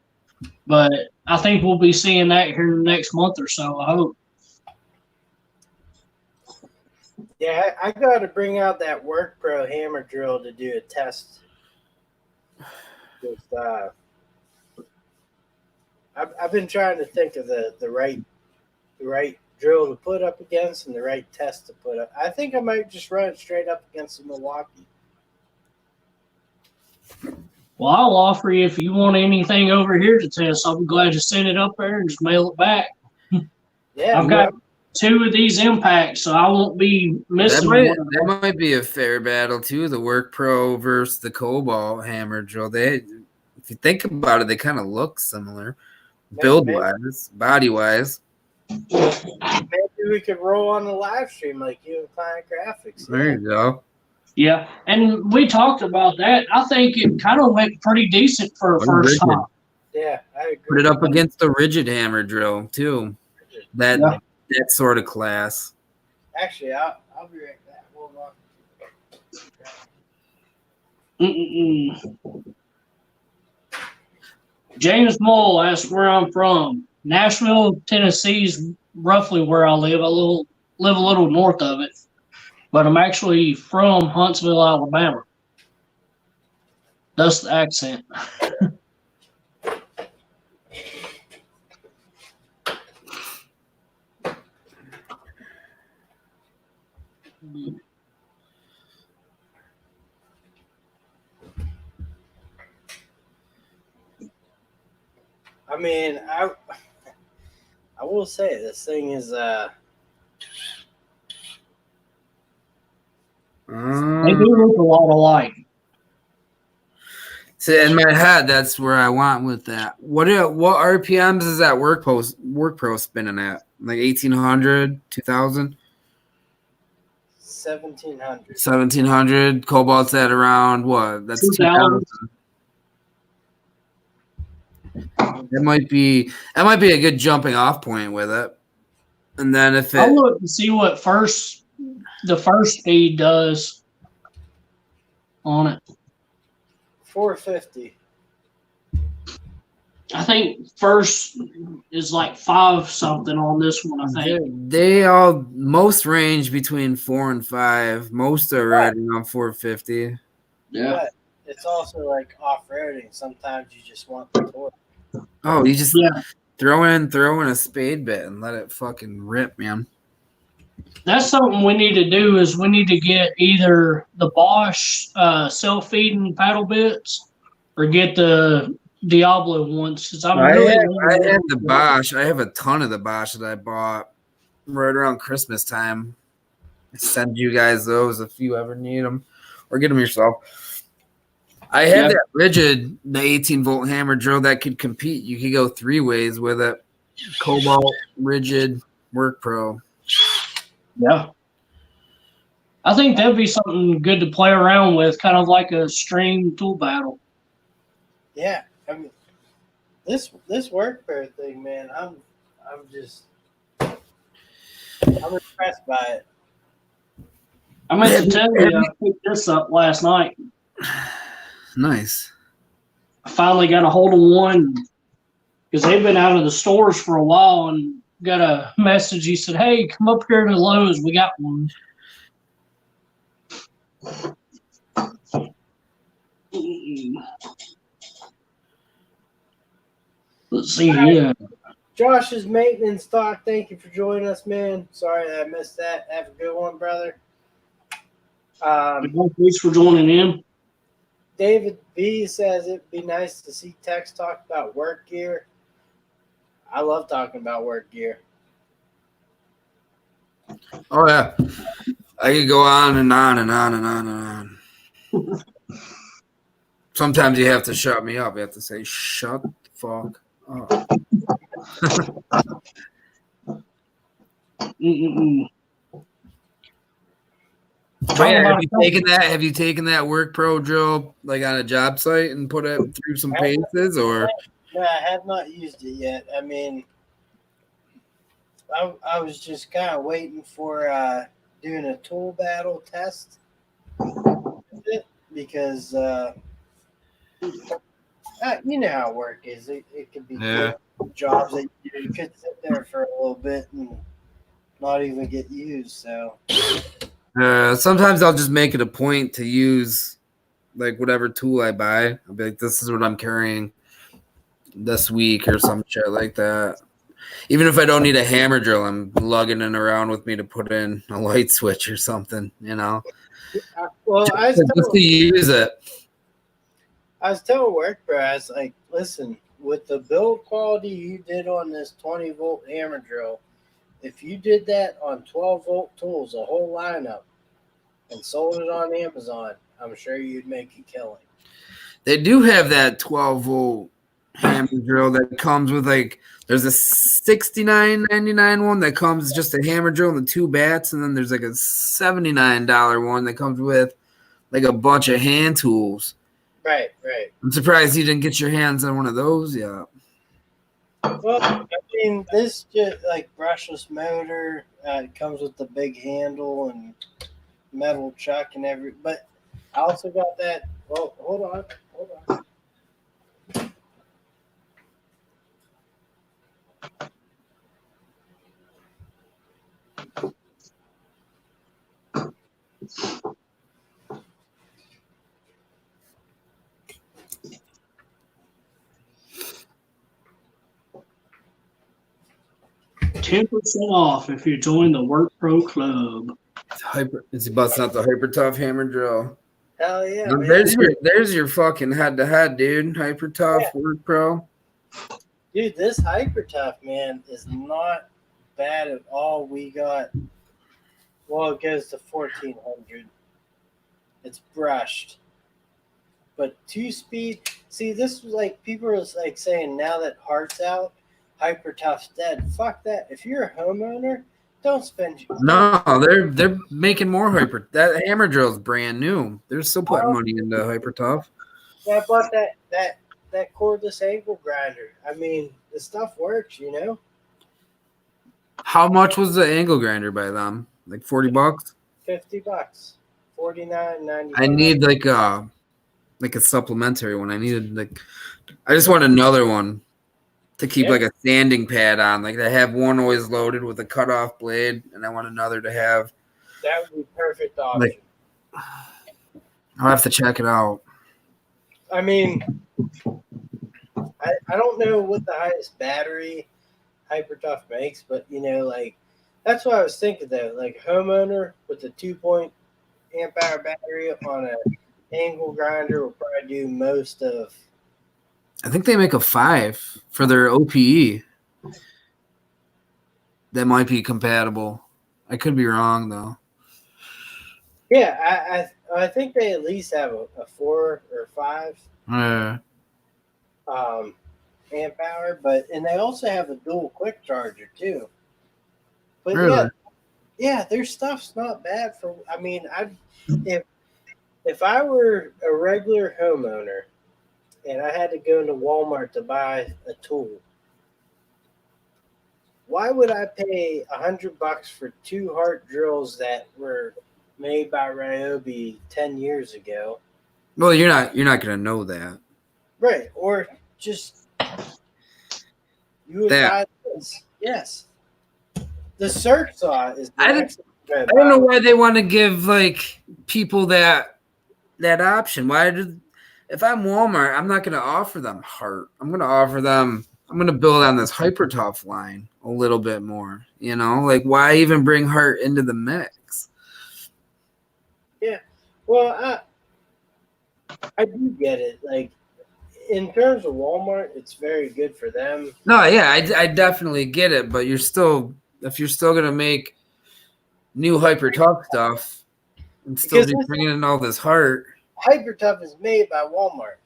but I think we'll be seeing that here in the next month or so, I hope.
Yeah, I got to bring out that Work Pro hammer drill to do a test. Just, I've been trying to think of the right drill to put up against and the right test to put up. I think I might just run it straight up against the Milwaukee.
Well, I'll offer you if you want anything over here to test. I'll be glad to send it up there and just mail it back.
Yeah,
I've got 2 of these impacts, so I won't be missing one.
That might be a fair battle too. The Work Pro versus the Cobalt hammer drill. If you think about it, they kind of look similar, build wise, body wise.
Maybe we could roll on the live stream like you and Client Graphics.
There you go.
Yeah, and we talked about that. I think it kind of went pretty decent for a first time.
Yeah, I agree.
Put it up against the rigid hammer drill too. That sort of class.
Actually, I'll be right back. Hold on.
James Mole asks where I'm from. Nashville, Tennessee is roughly where I live. I live a little north of it, but I'm actually from Huntsville, Alabama. That's the accent.
I mean, I will say this thing is
they do look a lot alike.
So in my head, that's where I want with that. What RPMs is that Work Pro spinning at? Like 1800, 2000?
1700.
1700. Cobalt's at around what? That's 2000. That might be a good jumping off point with it. And then if
I'll look and see what the first speed does on it.
450.
I think first is like 5 something on this one, I think.
They all most range between 4 and 5. Most are right around 450.
Yeah.
But it's also like off-roading. Sometimes you just want the torque.
Oh, you just throw in a spade bit and let it fucking rip, man.
That's something we need to do is we need to get either the Bosch self-feeding paddle bits or get the Diablo ones.
I have the Bosch. I have a ton of the Bosch that I bought right around Christmas time. I send you guys those if you ever need them or get them yourself. I have that rigid, the 18-volt hammer drill that could compete. You could go 3 ways with it. Cobalt, rigid, Work Pro.
Yeah. I think that'd be something good to play around with, kind of like a stream tool battle.
Yeah. I mean, this Work Pro thing, man, I'm impressed by it.
I meant to tell you, I picked this up last night.
Nice.
I finally got a hold of one because they've been out of the stores for a while and got a message. He said, "Hey, come up here to Lowe's. We got one." Let's see here.
Josh's maintenance talk. Thank you for joining us, man. Sorry that I missed that. Have a good one, brother.
Thanks for joining in.
David B says it'd be nice to see Tex talk about work gear. I love talking about work gear.
Oh yeah, I could go on and on and on and on and on. Sometimes you have to shut me up. You have to say, "Shut the fuck up." Have you taken that Work Pro drill like on a job site and put it through some paces, or?
No, I have not used it yet. I mean, I was just kind of waiting for doing a tool battle test because you know how work is. It could be jobs that you could sit there for a little bit and not even get used. So
sometimes I'll just make it a point to use like whatever tool I buy. I'll be like, this is what I'm carrying this week or some shit like that. Even if I don't need a hammer drill, I'm lugging it around with me to put in a light switch or something, you know.
Well,
just to use it.
I was telling Work Bro, I was like, listen, with the build quality you did on this 20-volt hammer drill, if you did that on 12-volt tools, a whole lineup, and sold it on Amazon, I'm sure you'd make a killing.
They do have that 12-volt hammer drill that comes with like, there's a $69.99 one that comes just a hammer drill and the 2 bats, and then there's like a $79 one that comes with like a bunch of hand tools.
Right.
I'm surprised you didn't get your hands on one of those yet.
Well, I mean, this just like brushless motor. It comes with the big handle and metal chuck and every. But I also got that. Well, hold on.
$10% off if you join the Work Pro Club.
Is he busting out the Hyper Tough hammer drill?
Hell yeah!
There's your fucking head-to-head, dude. Hyper Tough Work Pro.
Dude, this Hyper Tough, man, is not bad at all. We got, well, it goes to 1400. It's brushed, but 2-speed. See, this was like people are like saying now that Heart's out, Hyper Tough's dead. Fuck that. If you're a homeowner, don't spend.
No, they're making more Hyper. That hammer drill is brand new. They're still putting money into Hyper Tough.
Yeah, I bought that cordless angle grinder. I mean, the stuff works, you know.
How much was the angle grinder by them? Like $40?
$50. $49.95.
I need like a supplementary one. I just want another one to keep like a sanding pad on. Like I have one always loaded with a cutoff blade, and I want another to have.
That would be perfect option.
Like, I'll have to check it out.
I mean, I don't know what the highest battery Hyper Tough makes, but you know, like that's what I was thinking though. Like homeowner with a 2 amp hour battery on an angle grinder will probably do most of.
I think they make a 5 for their OPE. That might be compatible. I could be wrong though.
Yeah, I think they at least have a 4 or 5 amp hour, and they also have a dual quick charger too. But
really?
Yeah, their stuff's not bad for. I mean, if I were a regular homeowner and I had to go into Walmart to buy a tool, why would I pay $100 for 2 Hart drills that were made by Ryobi 10 years ago?
Well, you're not gonna know that,
right? Or just you would buy this. Yes, the Circ Saw is.
I don't know why they want to give like people that option. If I'm Walmart, I'm not going to offer them Hart. I'm going to offer them I'm gonna build on this hyper tough line a little bit more. You know, like why even bring Hart into the mix?
Yeah. Well, I do get it. Like in terms of Walmart, it's very good for them.
No, yeah, I definitely get it, but if you're still gonna make new hyper tough stuff and still
Because
be bringing in all this Hart,
Hyper Tough is made by Walmart.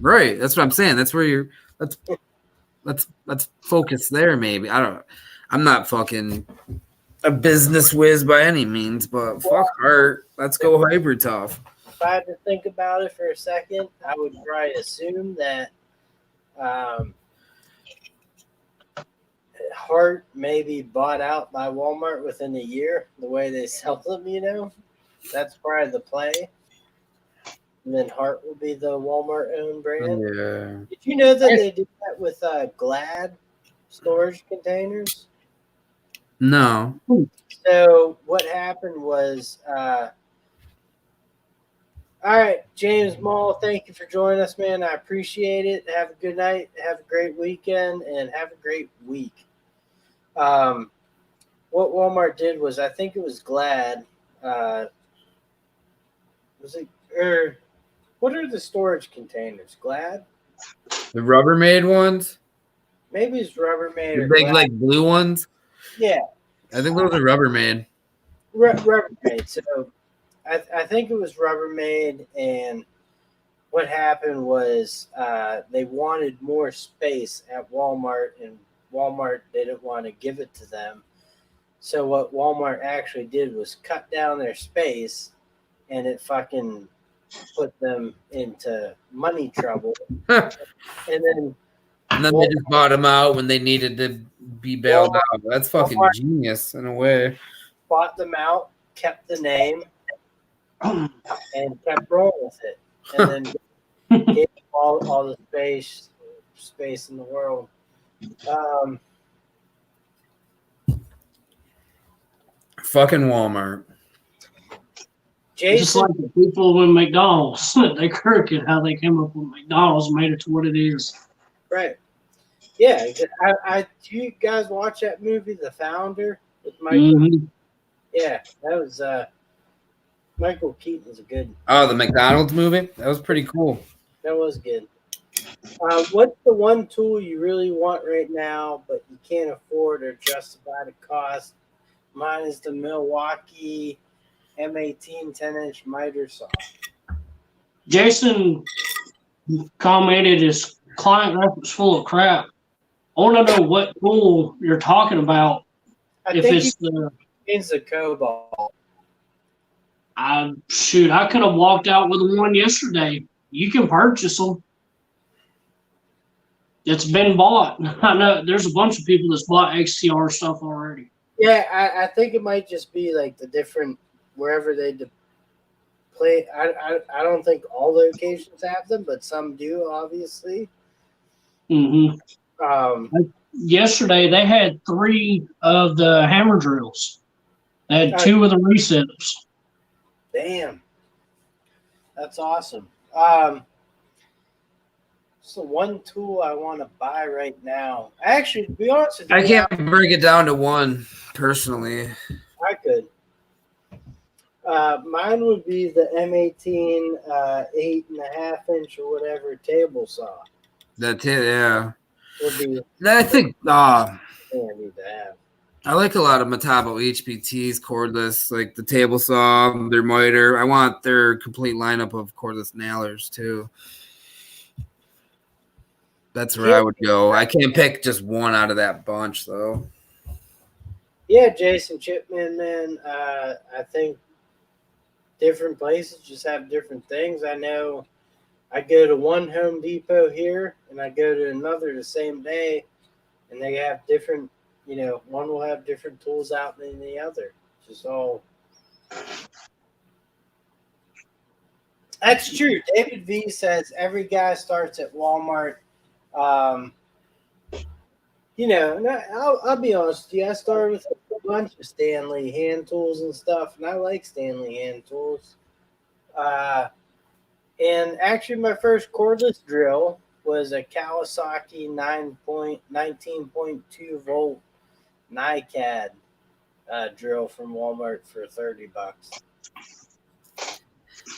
right? That's what I'm saying. That's where let's focus there. Maybe I'm not fucking a business whiz by any means, but fuck Hart. Let's go hyper tough.
If I had to think about it for a second, I would probably assume that Hart may be bought out by Walmart within a year, the way they sell them, you know? That's probably the play. And then Hart will be the Walmart owned brand.
Yeah.
Did you know that they did that with Glad storage containers?
No.
So what happened was, all right, James Mall, thank you for joining us, man. I appreciate it. Have a good night. Have a great weekend, and have a great week. What Walmart did was, I think it was Glad. Was it or what are the storage containers? Glad?
The Rubbermaid ones?
Maybe it's Rubbermaid
The
or
big
Glad.
like blue ones?
Yeah,
I think those are Rubbermaid.
Rubbermaid. So I think it was Rubbermaid, and what happened was they wanted more space at Walmart, and Walmart didn't want to give it to them. So what Walmart actually did was cut down their space, and it fucking put them into money trouble. And then
they just bought them out when they needed to be bailed out. That's fucking genius in a way.
Bought them out, kept the name, and kept rolling with it. And then gave all the space in the world.
Fucking Walmart.
Jason,
Just like the people in McDonald's, they crooked how they came up with McDonald's and made it to what it is.
right? Yeah, do you guys watch that movie, The Founder, with Michael?
Mm-hmm.
Yeah, that was Michael Keaton's a good.
Oh, the McDonald's movie? That was pretty cool.
That was good. What's the one tool you really want right now, but you can't afford or justify the cost? Mine is the Milwaukee M18 10-inch miter saw.
Jason commented his client reference full of crap. I want to know what tool you're talking about.
I think it's the Cobalt.
I could have walked out with one yesterday. You can purchase them. It's been bought. I know there's a bunch of people that's bought XTR stuff already.
Yeah, I think it might just be like the different wherever they play. I don't think all locations have them, but some do, obviously.
Mm-hmm. Yesterday they had 3 of the hammer drills. They had 2 of the resets.
Damn, that's awesome. So one tool I want to buy right now. Actually, to be honest with you,
I can't break it down to one personally.
I could. Mine would be the M18 8.5-inch or whatever table saw.
That's it, yeah.
Would be
I think
I need to have.
I like a lot of Metabo HPTs, cordless, like the table saw, their miter. I want their complete lineup of cordless nailers too. That's where I would go. I can't pick just one out of that bunch though.
Yeah, Jason Chipman, man. I think different places just have different things. I know I go to one Home Depot here and I go to another the same day, and they have different, one will have different tools out than the other. Just all. That's true. David V says every guy starts at Walmart. I'll be honest with you. I started with a bunch of Stanley hand tools and stuff, and I like Stanley hand tools. And actually, my first cordless drill was a Kawasaki 19.2 volt NiCad drill from Walmart for $30.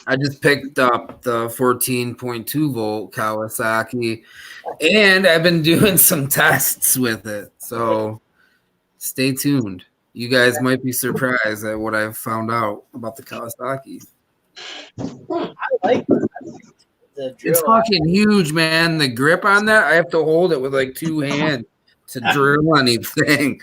I just picked up the 14.2 volt Kawasaki, and I've been doing some tests with it. So stay tuned. You guys might be surprised at what I've found out about the Kawasaki.
I like the drill.
It's fucking huge, man. The grip on that, I have to hold it with like two hands to drill anything.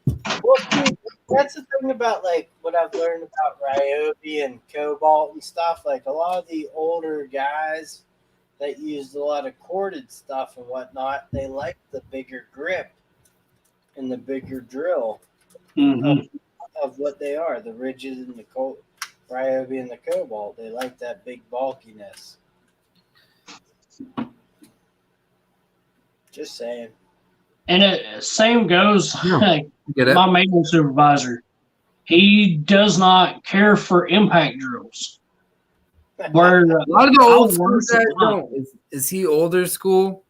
Well, dude, that's the thing about like what I've learned about Ryobi and Cobalt and stuff. Like a lot of the older guys that used a lot of corded stuff and whatnot, they like the bigger grip and the bigger drill of what they are. The Ridges and the Ryobi and the Cobalt, they like that big bulkiness. Just saying.
And it same goes.
Get it?
My maintenance supervisor, he does not care for impact drills. Where
A lot of the old school
worse
guys
than not.
don't. Is he older school?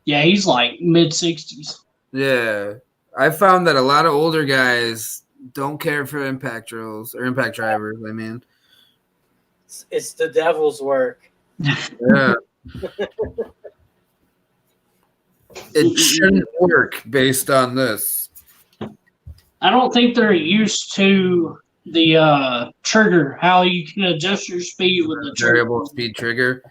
Yeah, he's like mid-60s.
Yeah. I found that a lot of older guys don't care for impact drills or impact drivers, I mean.
It's the devil's work.
Yeah. It shouldn't work based on this.
I don't think they're used to the trigger, how you can adjust your speed with the trigger.
Variable speed trigger.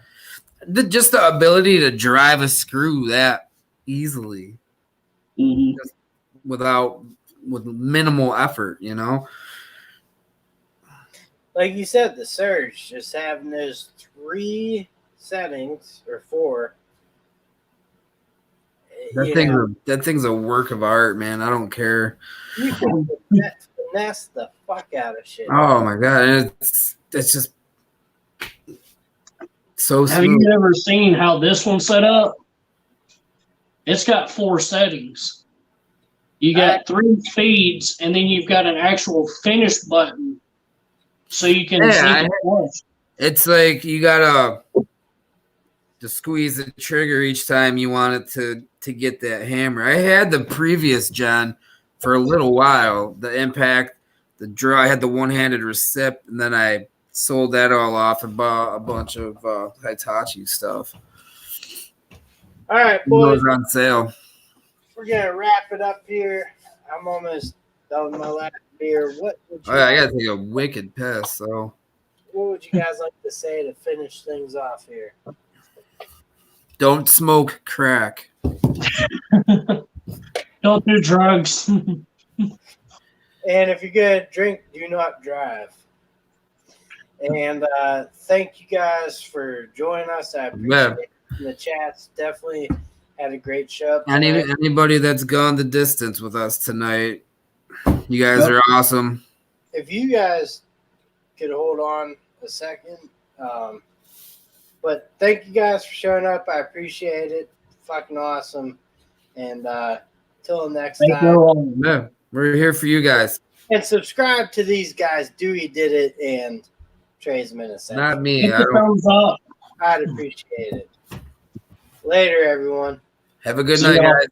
Just the ability to drive a screw that easily with minimal effort, you know?
Like you said, the Surge, just having those 3 settings or 4.
That thing's a work of art, man. I don't care.
You can finesse the fuck out of shit.
Oh my god, it's just so
Have
smooth.
you ever seen how this one's set up? It's got 4 settings. You got 3 speeds, and then you've got an actual finish button, so you can see the flush.
It's like you gotta to squeeze the trigger each time you want it to get that hammer. I had the previous gen for a little while, the impact, the draw. I had the one-handed recip, and then I sold that all off and bought a bunch of Hitachi stuff.
All right,
It
boys,
was on sale.
we're gonna wrap it up here. I'm almost done with my last beer. What would you
Oh, yeah, I gotta take a wicked piss. So
what would you guys like to say to finish things off here?
don't smoke crack.
Don't do drugs.
And if you're gonna drink, do not drive. And thank you guys for joining us. I appreciate it. The chats definitely had a great show.
Anybody that's gone the distance with us tonight, you guys are awesome.
If you guys could hold on a second. But thank you guys for showing up. I appreciate it. Fucking awesome. And till next
Thank
time.
you.
Yeah, we're here for you guys.
And subscribe to these guys. Dewey did it and Trey's Minnesota.
Not me.
Hit the thumbs up.
I'd appreciate it. Later, everyone.
Have a good
See
night,
y'all.
guys.